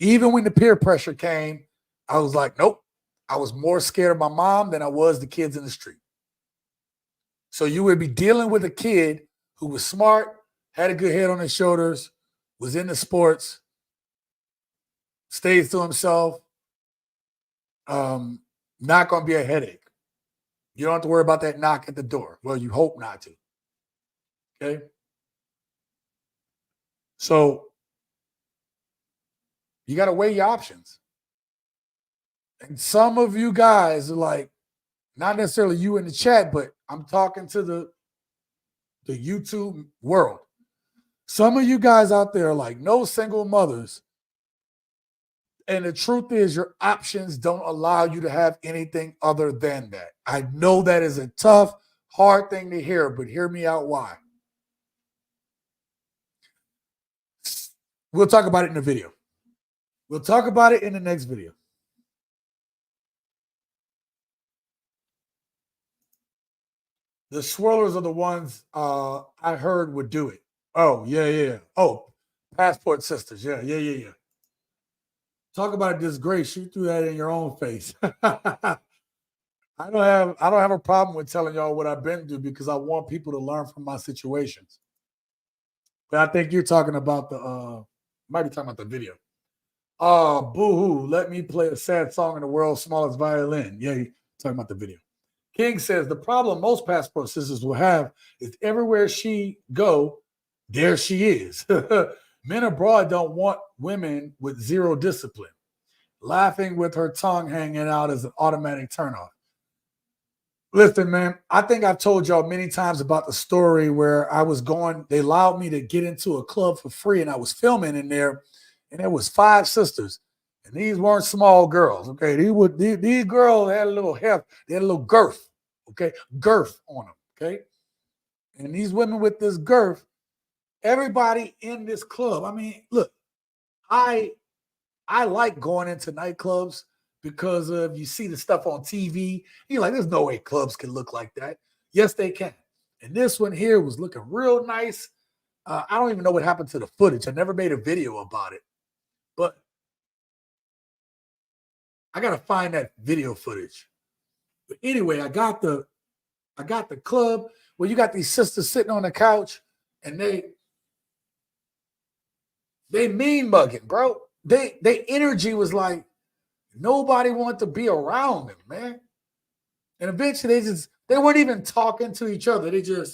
Even when the peer pressure came, I was like, nope. I was more scared of my mom than I was the kids in the street. So you would be dealing with a kid who was smart, had a good head on his shoulders, was into sports, stays to himself, not going to be a headache. You don't have to worry about that knock at the door. Well, you hope not to. Okay? So you got to weigh your options. And some of you guys are like, not necessarily you in the chat, but I'm talking to the YouTube world. Some of you guys out there are like, no single mothers. And the truth is your options don't allow you to have anything other than that. I know that is a tough, hard thing to hear, but hear me out why. We'll talk about it in the video. We'll talk about it in the next video. The swirlers are the ones I heard would do it. Oh, yeah. Oh, passport sisters. Yeah. Talk about a disgrace. You threw that in your own face. I don't have a problem with telling y'all what I've been through because I want people to learn from my situations. But I think you're talking about might be talking about the video. Boo-hoo, let me play a sad song in the world's smallest violin. Yeah, you're talking about the video. King says, the problem most passport sisters will have is everywhere she go, there she is. Men abroad don't want women with zero discipline. Laughing with her tongue hanging out is an automatic turnoff. Listen, man, I think I've told y'all many times about the story where I was going, they allowed me to get into a club for free and I was filming in there and there was 5 sisters. And these weren't small girls, okay? These girls had a little heft, they had a little girth, okay? Girth on them, okay? And these women with this girth, everybody in this club, I mean, look, I like going into nightclubs because of you see the stuff on TV. You're like, there's no way clubs can look like that. Yes, they can. And this one here was looking real nice. I don't even know what happened to the footage. I never made a video about it. But I got to find that video footage. But anyway, I got the club where you got these sisters sitting on the couch and they mean mugging, bro. Their energy was like nobody wanted to be around them, man. And eventually they weren't even talking to each other. They're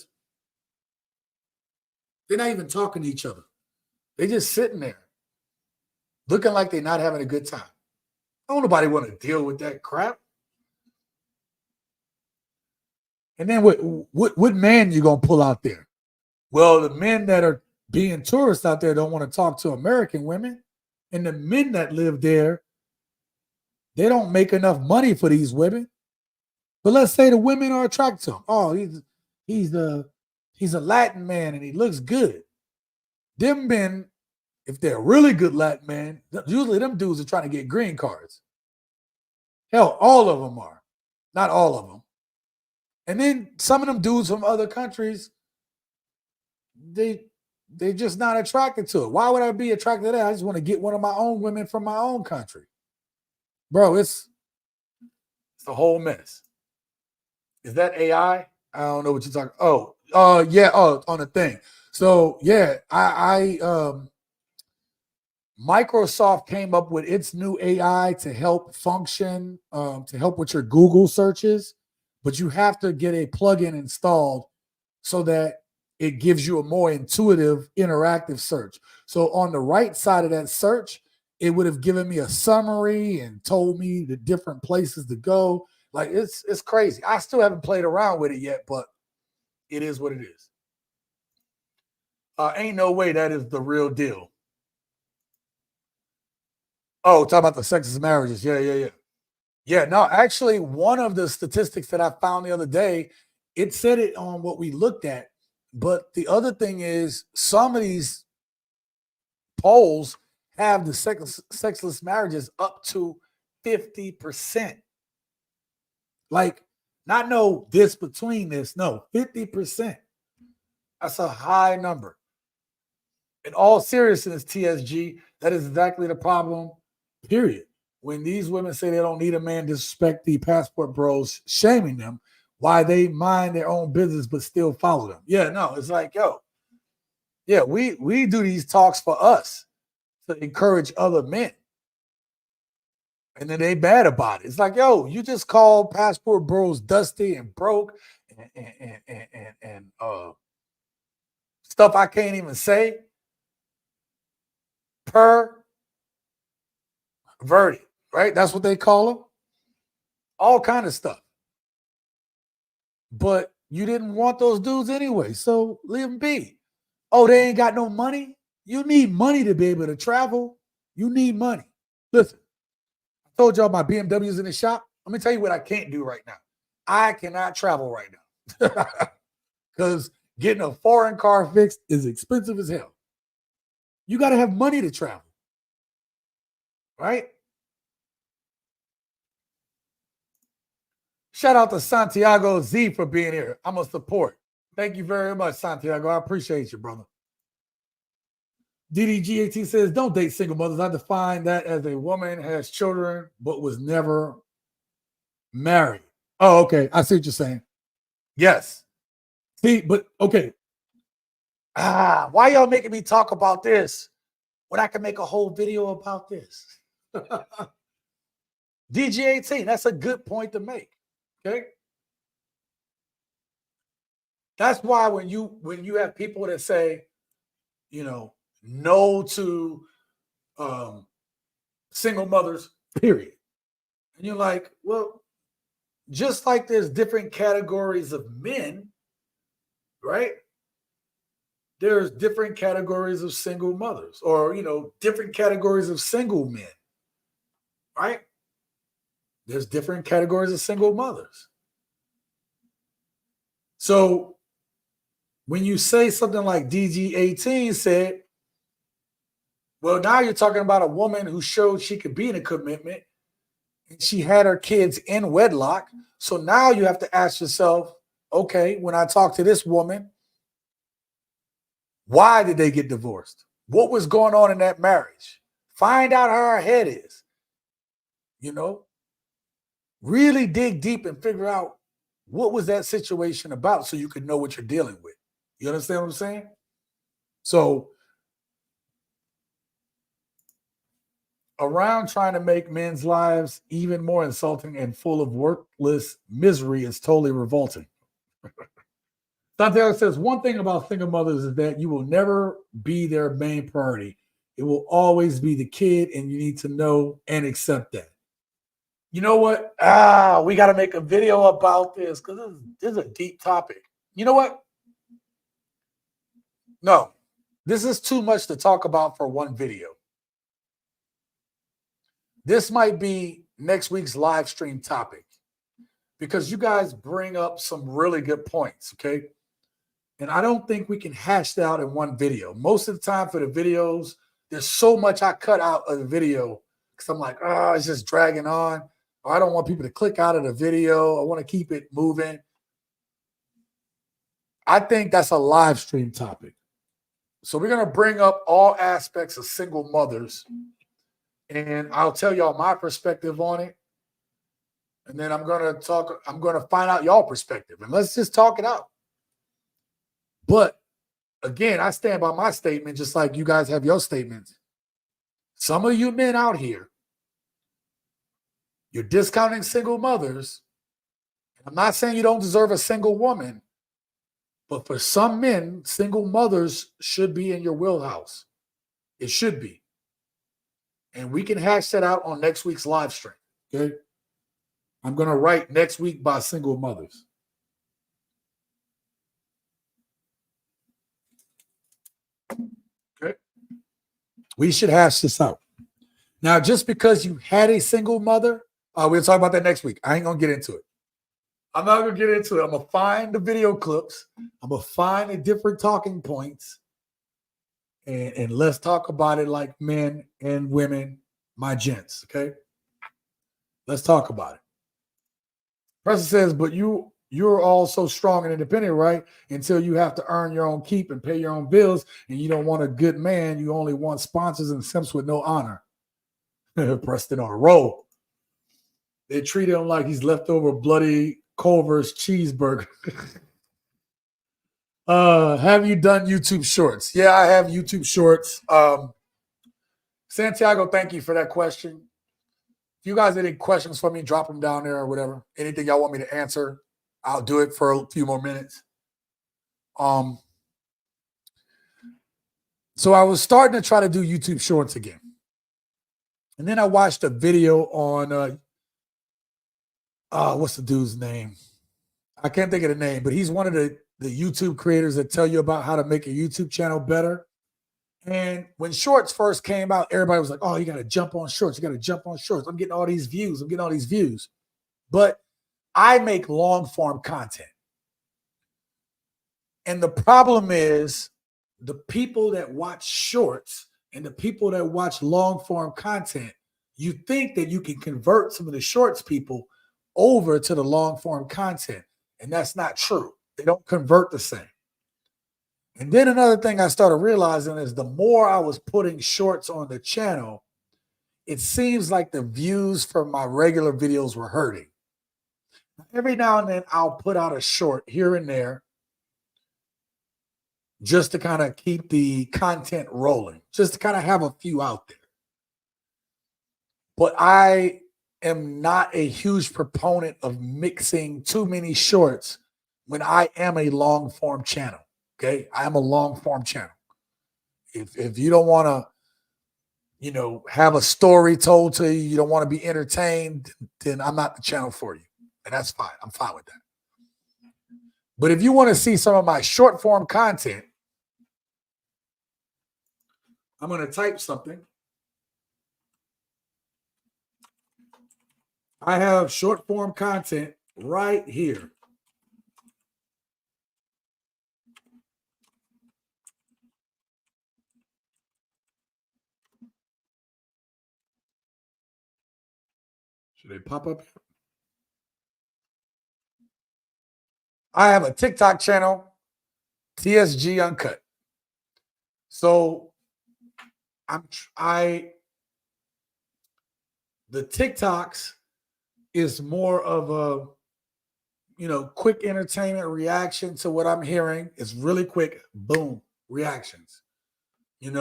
not even talking to each other. They just sitting there looking like they're not having a good time. Don't nobody want to deal with that crap. And then what man you gonna pull out there? Well, the men that are being tourists out there don't want to talk to American women. And the men that live there, they don't make enough money for these women. But let's say the women are attracted to him. Oh, he's a Latin man and he looks good. Them men, if they're a really good Latin man, usually them dudes are trying to get green cards. Hell, all of them are. Not all of them. And then some of them dudes from other countries, they're just not attracted to it. Why would I be attracted to that? I just want to get one of my own women from my own country. Bro, it's a whole mess. Is that AI? I don't know what you're talking. Yeah. Oh, on the thing. So yeah, Microsoft came up with its new AI to help function, to help with your Google searches, but you have to get a plugin installed so that it gives you a more intuitive, interactive search. So on the right side of that search, it would have given me a summary and told me the different places to go. Like it's crazy. I still haven't played around with it yet, but it is what it is. Ain't no way that is the real deal. Oh, talking about the sexist marriages. Yeah. Yeah, no, actually, one of the statistics that I found the other day, it said it on what we looked at. But the other thing is, some of these polls have the sexless marriages up to 50%. Like, not no this between this, no, 50%. That's a high number. In all seriousness, TSG, that is exactly the problem, period. When these women say they don't need a man, disrespect the passport bros, shaming them, why they mind their own business but still follow them. Yeah, no, it's like, yo, yeah, we do these talks for us to encourage other men. And then they bad about it. It's like, yo, you just call passport bros dusty and broke and stuff I can't even say. Perverted, right? That's what they call them. All kind of stuff. But you didn't want those dudes anyway, so leave them be. Oh, they ain't got no money? You need money to be able to travel. You need money. Listen, I told y'all my BMW's in the shop. Let me tell you what I can't do right now. I cannot travel right now because getting a foreign car fixed is expensive as hell. You got to have money to travel, right? Shout out to Santiago Z for being here. I'm a support. Thank you very much, Santiago. I appreciate you, brother. DDGAT says, don't date single mothers. I define that as a woman has children but was never married. Oh, okay. I see what you're saying. Yes. See, but okay. Why y'all making me talk about this when I can make a whole video about this? DG18, that's a good point to make. Okay. That's why when you have people that say, you know, no to single mothers, period. And you're like, well, just like there's different categories of men, right? There's different categories of single mothers, or, you know, different categories of single men, right? There's different categories of single mothers. So when you say something like DG18 said, well, now you're talking about a woman who showed she could be in a commitment and she had her kids in wedlock. So now you have to ask yourself, okay, when I talk to this woman, why did they get divorced? What was going on in that marriage? Find out how her head is. You know, really dig deep and figure out what was that situation about so you can know what you're dealing with. You understand what I'm saying? So around trying to make men's lives even more insulting and full of worthless misery is totally revolting. Santiago says, one thing about single mothers is that you will never be their main priority. It will always be the kid, and you need to know and accept that. You know what? We got to make a video about this because this is a deep topic. You know what? No, this is too much to talk about for one video. This might be next week's live stream topic because you guys bring up some really good points, okay? And I don't think we can hash that out in one video. Most of the time for the videos, there's so much I cut out of the video because I'm like, it's just dragging on. Or I don't want people to click out of the video. I want to keep it moving. I think that's a live stream topic. So we're going to bring up all aspects of single mothers. And I'll tell y'all my perspective on it. And then I'm going to find out y'all perspective. And let's just talk it out. But again, I stand by my statement just like you guys have your statements. Some of you men out here, you're discounting single mothers. I'm not saying you don't deserve a single woman, But for some men, single mothers should be in your wheelhouse. It should be. And we can hash that out on next week's live stream. Okay. I'm going to write next week by single mothers. Okay. We should hash this out. Now, just because you had a single mother, we'll talk about that next week. I ain't going to get into it. I'm not going to get into it. I'm going to find the video clips. I'm going to find the different talking points. And let's talk about it like men and women, my gents, okay? Let's talk about it. Preston says, but you're all so strong and independent, right? Until you have to earn your own keep and pay your own bills, and you don't want a good man. You only want sponsors and simps with no honor. Preston on a roll. They treat him like he's leftover bloody Culver's cheeseburger. Have you done YouTube shorts? Yeah, I have YouTube shorts. Santiago, thank you for that question. If you guys have any questions for me, drop them down there or whatever. Anything y'all want me to answer, I'll do it for a few more minutes. So I was starting to try to do YouTube shorts again. And then I watched a video on, what's the dude's name? I can't think of the name, but he's one of the YouTube creators that tell you about how to make a YouTube channel better. And when shorts first came out, everybody was like, oh, you got to jump on shorts. You got to jump on shorts. I'm getting all these views. But I make long form content. And the problem is the people that watch shorts and the people that watch long form content, you think that you can convert some of the shorts people over to the long form content. And that's not true. They don't convert the same. And then another thing I started realizing is the more I was putting shorts on the channel, it seems like the views from my regular videos were hurting. Every now and then I'll put out a short here and there just to kind of keep the content rolling, just to kind of have a few out there. But I am not a huge proponent of mixing too many shorts when I am a long form channel. Okay, I am a long form channel. If you don't want to, have a story told to you, you don't want to be entertained, then I'm not the channel for you. And that's fine. I'm fine with that. But if you want to see some of my short form content, I'm going to type something. I have short form content right here. Should they pop up? I have a TikTok channel, TSG Uncut. So the TikToks is more of a, quick entertainment reaction to what I'm hearing. It's really quick, boom, reactions, and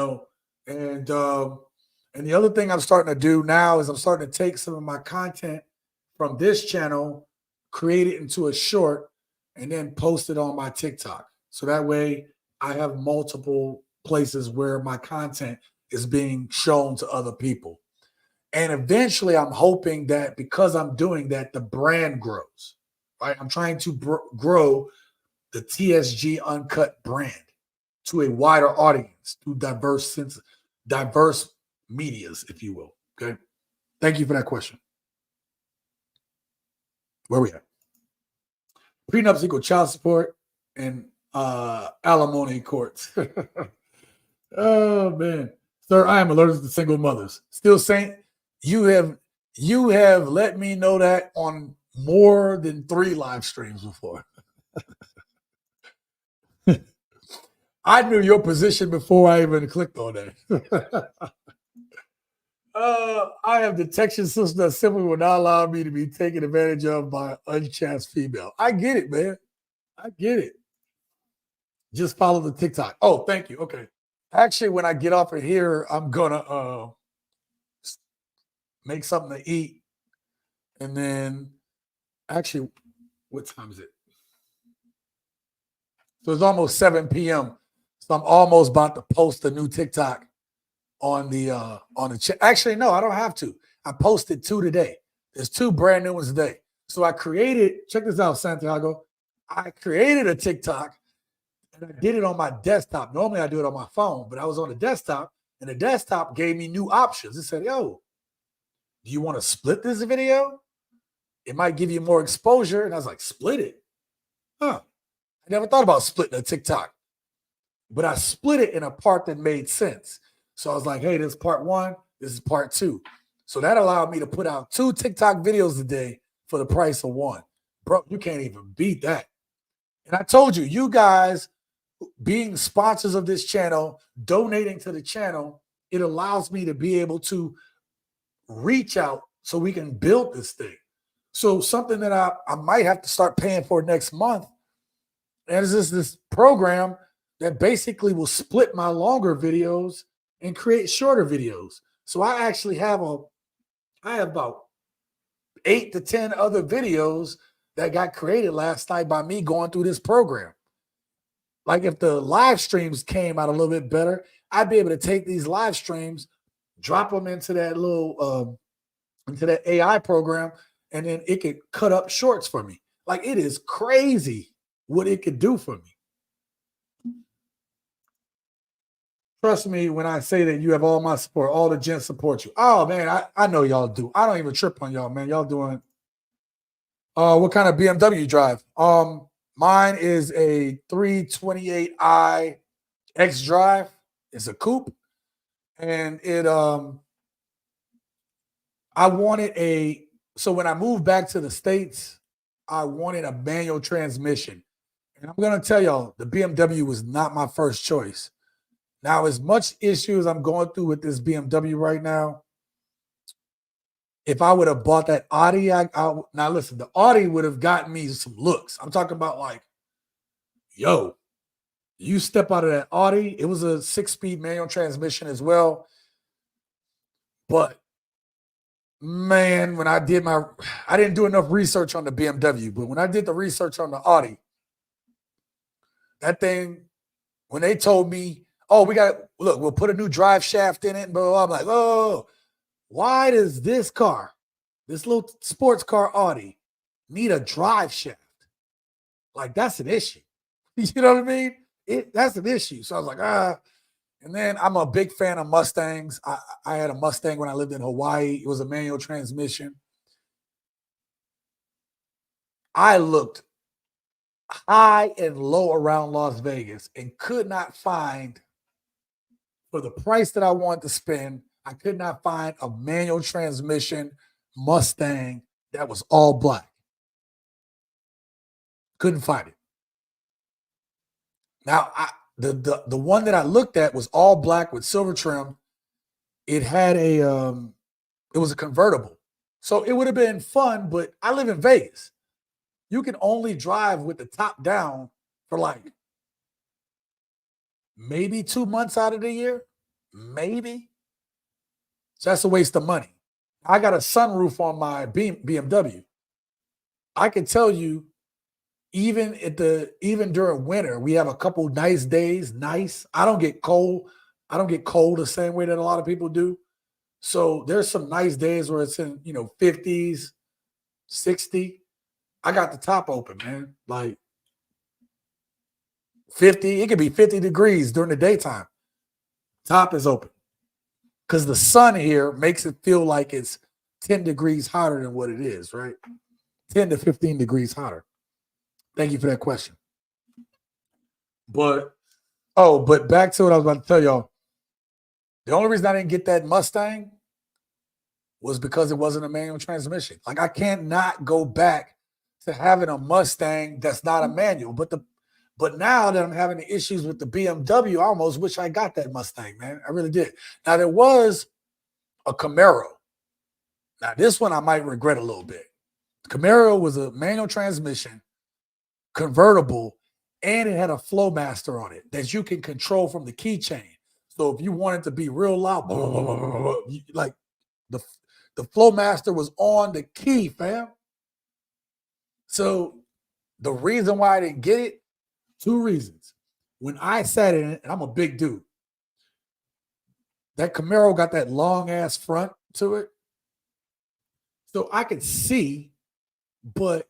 the other thing I'm starting to do now is I'm starting to take some of my content from this channel, create it into a short, and then post it on my TikTok. So that way I have multiple places where my content is being shown to other people. And eventually I'm hoping that because I'm doing that, the brand grows, right? I'm trying to grow the TSG Uncut brand to a wider audience through diverse medias, if you will. Okay. Thank you for that question. Where we at? Prenups equal child support and alimony courts. Oh man. Sir, I am allergic to single mothers. Still saying you have let me know that on more than 3 live streams before. I knew your position before I even clicked on that. I have detection system that simply will not allow me to be taken advantage of by an unchanced female. I get it, man. I get it. Just follow the TikTok. Oh, thank you. Okay. Actually, when I get off of here, I'm gonna make something to eat. And then actually, what time is it? So it's almost 7 p.m. So I'm almost about to post a new TikTok on the chat. Actually, no, I don't have to. I posted 2 today. There's 2 brand new ones today. So I created, check this out, Santiago. I created a TikTok and I did it on my desktop. Normally I do it on my phone, but I was on the desktop and the desktop gave me new options. It said, yo, do you want to split this video? It might give you more exposure. And I was like, split it? Huh. I never thought about splitting a TikTok, but I split it in a part that made sense. So I was like, hey, this is part 1. This is part 2. So that allowed me to put out 2 TikTok videos a day for the price of 1. Bro, you can't even beat that. And I told you, you guys being sponsors of this channel, donating to the channel, it allows me to be able to reach out so we can build this thing. So something that I might have to start paying for next month is this program that basically will split my longer videos and create shorter videos. So I actually have about 8 to 10 other videos that got created last night by me going through this program. Like if the live streams came out a little bit better, I'd be able to take these live streams, drop them into that little into that AI program, and then it could cut up shorts for me. Like it is crazy what it could do for me. Trust me when I say that you have all my support. All the gents support you. Oh man, I know y'all do. I don't even trip on y'all, man. Y'all doing what kind of BMW you drive? Mine is a 328i X Drive. It's a coupe. And it I wanted so when I moved back to the States, I wanted a manual transmission. And I'm gonna tell y'all, the BMW was not my first choice. Now, as much issues I'm going through with this BMW right now, if I would have bought that Audi, now listen, the Audi would have gotten me some looks. I'm talking about like, yo, you step out of that Audi. It was a 6-speed manual transmission as well. But man, when I didn't do enough research on the BMW, but when I did the research on the Audi, that thing, when they told me, oh, we'll put a new drive shaft in it, and blah, blah, blah, I'm like, oh, why does this car, this little sports car Audi, need a drive shaft? Like, that's an issue. You know what I mean? That's an issue. So I was like, And then I'm a big fan of Mustangs. I had a Mustang when I lived in Hawaii. It was a manual transmission. I looked high and low around Las Vegas and could not find, for the price that I wanted to spend, I could not find a manual transmission Mustang that was all black. Couldn't find it. Now, the one that I looked at was all black with silver trim. It had it was a convertible. So it would have been fun, but I live in Vegas. You can only drive with the top down for like maybe 2 months out of the year. Maybe. So that's a waste of money. I got a sunroof on my BMW. I can tell you, even during winter, we have a couple nice days. Nice. I don't get cold. I don't get cold the same way that a lot of people do. So there's some nice days where it's in, 50s, 60. I got the top open, man. Like 50, it could be 50 degrees during the daytime. Top is open. Because the sun here makes it feel like it's 10 degrees hotter than what it is, right? 10 to 15 degrees hotter. Thank you for that question. But back to what I was about to tell y'all. The only reason I didn't get that Mustang was because it wasn't a manual transmission. Like, I can't not go back to having a Mustang that's not a manual. But now that I'm having the issues with the BMW, I almost wish I got that Mustang, man. I really did. Now, there was a Camaro. Now, this one I might regret a little bit. Camaro was a manual transmission, convertible, and it had a Flowmaster on it that you can control from the keychain. So if you wanted to be real loud, blah, blah, blah, blah, blah, like the Flowmaster was on the key, fam. So the reason why I didn't get it 2 reasons. When I sat in it, and I'm a big dude, that Camaro got that long ass front to it. So I could see, but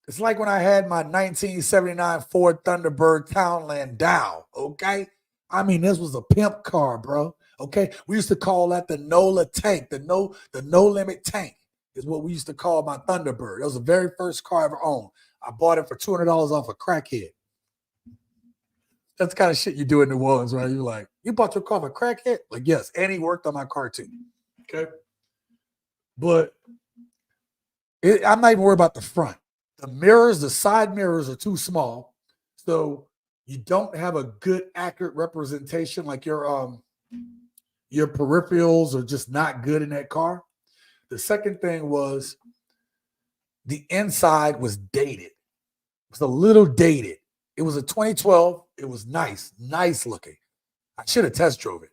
it's like when I had my 1979 Ford Thunderbird Townland down, okay? I mean, this was a pimp car, bro. Okay. We used to call that the NOLA tank, the no limit tank is what we used to call my Thunderbird. It was the very first car I ever owned. I bought it for $200 off a crackhead. That's the kind of shit you do in New Orleans, right? You're like, you bought your car off a crackhead? Like, yes. And he worked on my car too. Okay. But I'm not even worried about the front. The mirrors, the side mirrors are too small. So you don't have a good, accurate representation. Like your peripherals are just not good in that car. The second thing was the inside was dated. It was a little dated. It was a 2012. It was nice looking. I should have test drove it.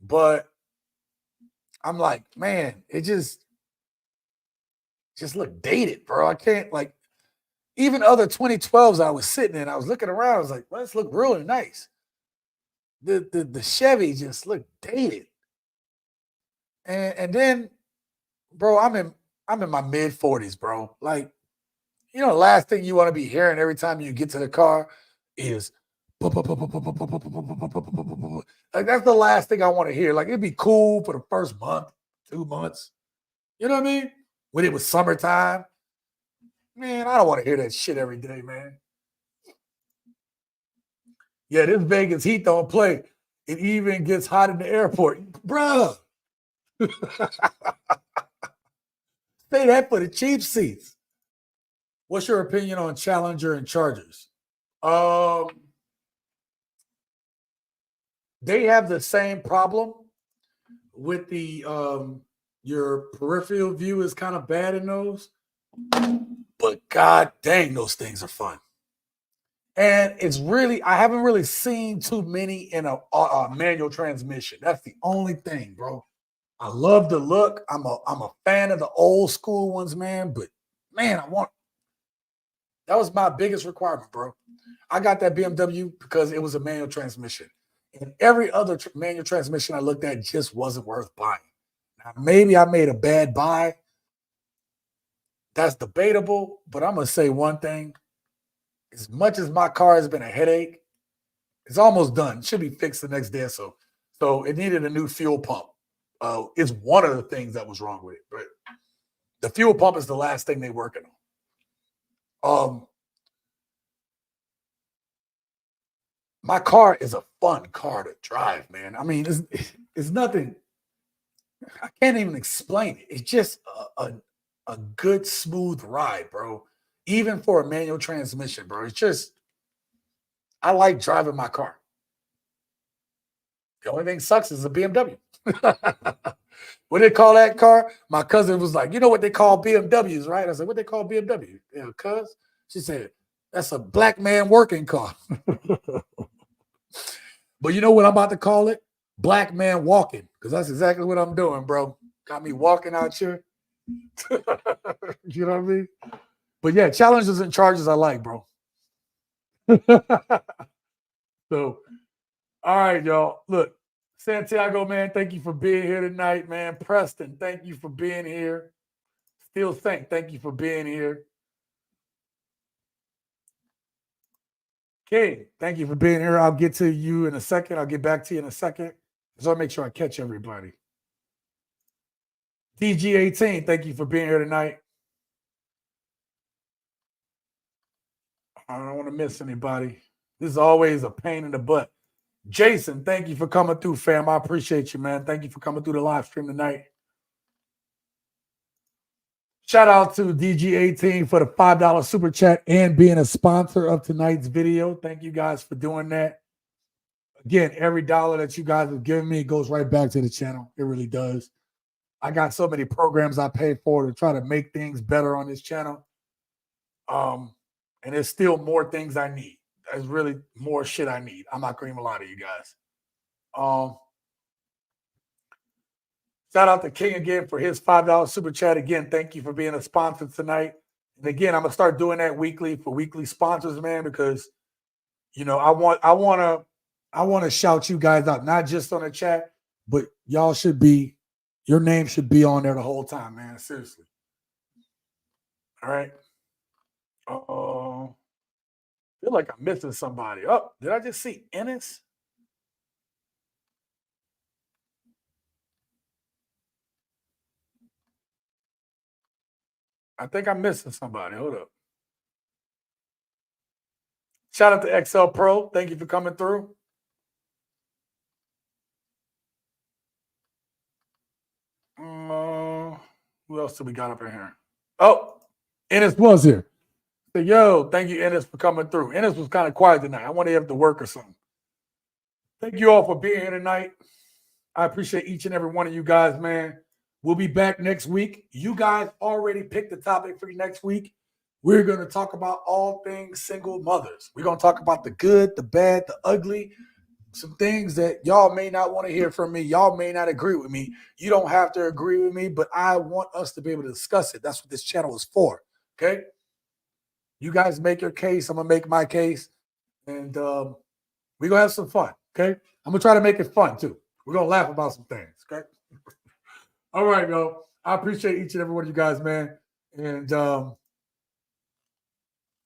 But I'm like, man, it just looked dated, bro. I can't, like, even other 2012s I was sitting in, I was looking around, I was like, well, this look really nice. The Chevy just looked dated. And then, bro, I'm in my mid-40s, bro. Like, you know, the last thing you want to be hearing every time you get to the car is like, that's the last thing I want to hear. Like, it'd be cool for the first month, 2 months. You know what I mean? When it was summertime. Man, I don't want to hear that shit every day, man. Yeah, this Vegas heat don't play. It even gets hot in the airport. Bruh. Say that for the cheap seats. What's your opinion on Challenger and Chargers? They have the same problem with the your peripheral view is kind of bad in those. But god dang, those things are fun. And it's really, I haven't really seen too many in a manual transmission. That's the only thing, bro. I love the look. I'm a fan of the old school ones, man. But man, that was my biggest requirement, bro. I got that BMW because it was a manual transmission. And every other manual transmission I looked at just wasn't worth buying. Now, maybe I made a bad buy. That's debatable, but I'm going to say one thing. As much as my car has been a headache, it's almost done. It should be fixed the next day or so. So it needed a new fuel pump. It's one of the things that was wrong with it. But the fuel pump is the last thing they're working on. My car is a fun car to drive, man. I mean, it's nothing. I can't even explain it. It's just a good, smooth ride, bro. Even for a manual transmission, bro. It's just, I like driving my car. The only thing sucks is a BMW. What they call that car? My cousin was like, you know what they call BMWs, right? I said, what they call BMW? Yeah, cuz. She said, that's a black man working car. But you know what I'm about to call it? Black man walking. Because that's exactly what I'm doing, bro. Got me walking out here. You know what I mean? But yeah, challenges and charges I like, bro. So, all right, y'all. Look, Santiago, man, thank you for being here tonight, man. Preston, thank you for being here. Still Think, thank you for being here. King, thank you for being here. I'll get to you in a second. I'll get back to you in a second. So I'll make sure I catch everybody. DG18, thank you for being here tonight. I don't want to miss anybody. This is always a pain in the butt. Jason, thank you for coming through, fam. I appreciate you, man. Thank you for coming through the live stream tonight. Shout out to DG18 for the $5 super chat and being a sponsor of tonight's video. Thank you guys for doing that. Again, every dollar that you guys have given me goes right back to the channel. It really does. I got so many programs I pay for to try to make things better on this channel. And there's still more things I need. There's really more shit I need. I'm not going to even lie to you guys. Shout out to King again for his $5 super chat. Again, thank you for being a sponsor tonight. And again, I'm gonna start doing that weekly for weekly sponsors, man, because you know, I want to shout you guys out, not just on the chat, but your name should be on there the whole time, man. Seriously. All right. Feel like I'm missing somebody. Oh, did I just see Ennis? I think I'm missing somebody. Hold up. Shout out to XL Pro. Thank you for coming through. Who else do we got up in here? Oh, Ennis was here. Say, yo, thank you, Ennis, for coming through. Ennis was kind of quiet tonight. I want to have to work or something. Thank you all for being here tonight. I appreciate each and every one of you guys, man. We'll be back next week. You guys already picked the topic for next week. We're going to talk about all things single mothers. We're going to talk about the good, the bad, the ugly, some things that y'all may not want to hear from me. Y'all may not agree with me. You don't have to agree with me, but I want us to be able to discuss it. That's what this channel is for, okay? You guys make your case. I'm going to make my case, and we're going to have some fun, okay? I'm going to try to make it fun, too. We're going to laugh about some things, okay? All right, yo. I appreciate each and every one of you guys, man. And y'all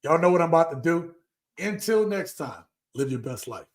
know what I'm about to do. Until next time, live your best life.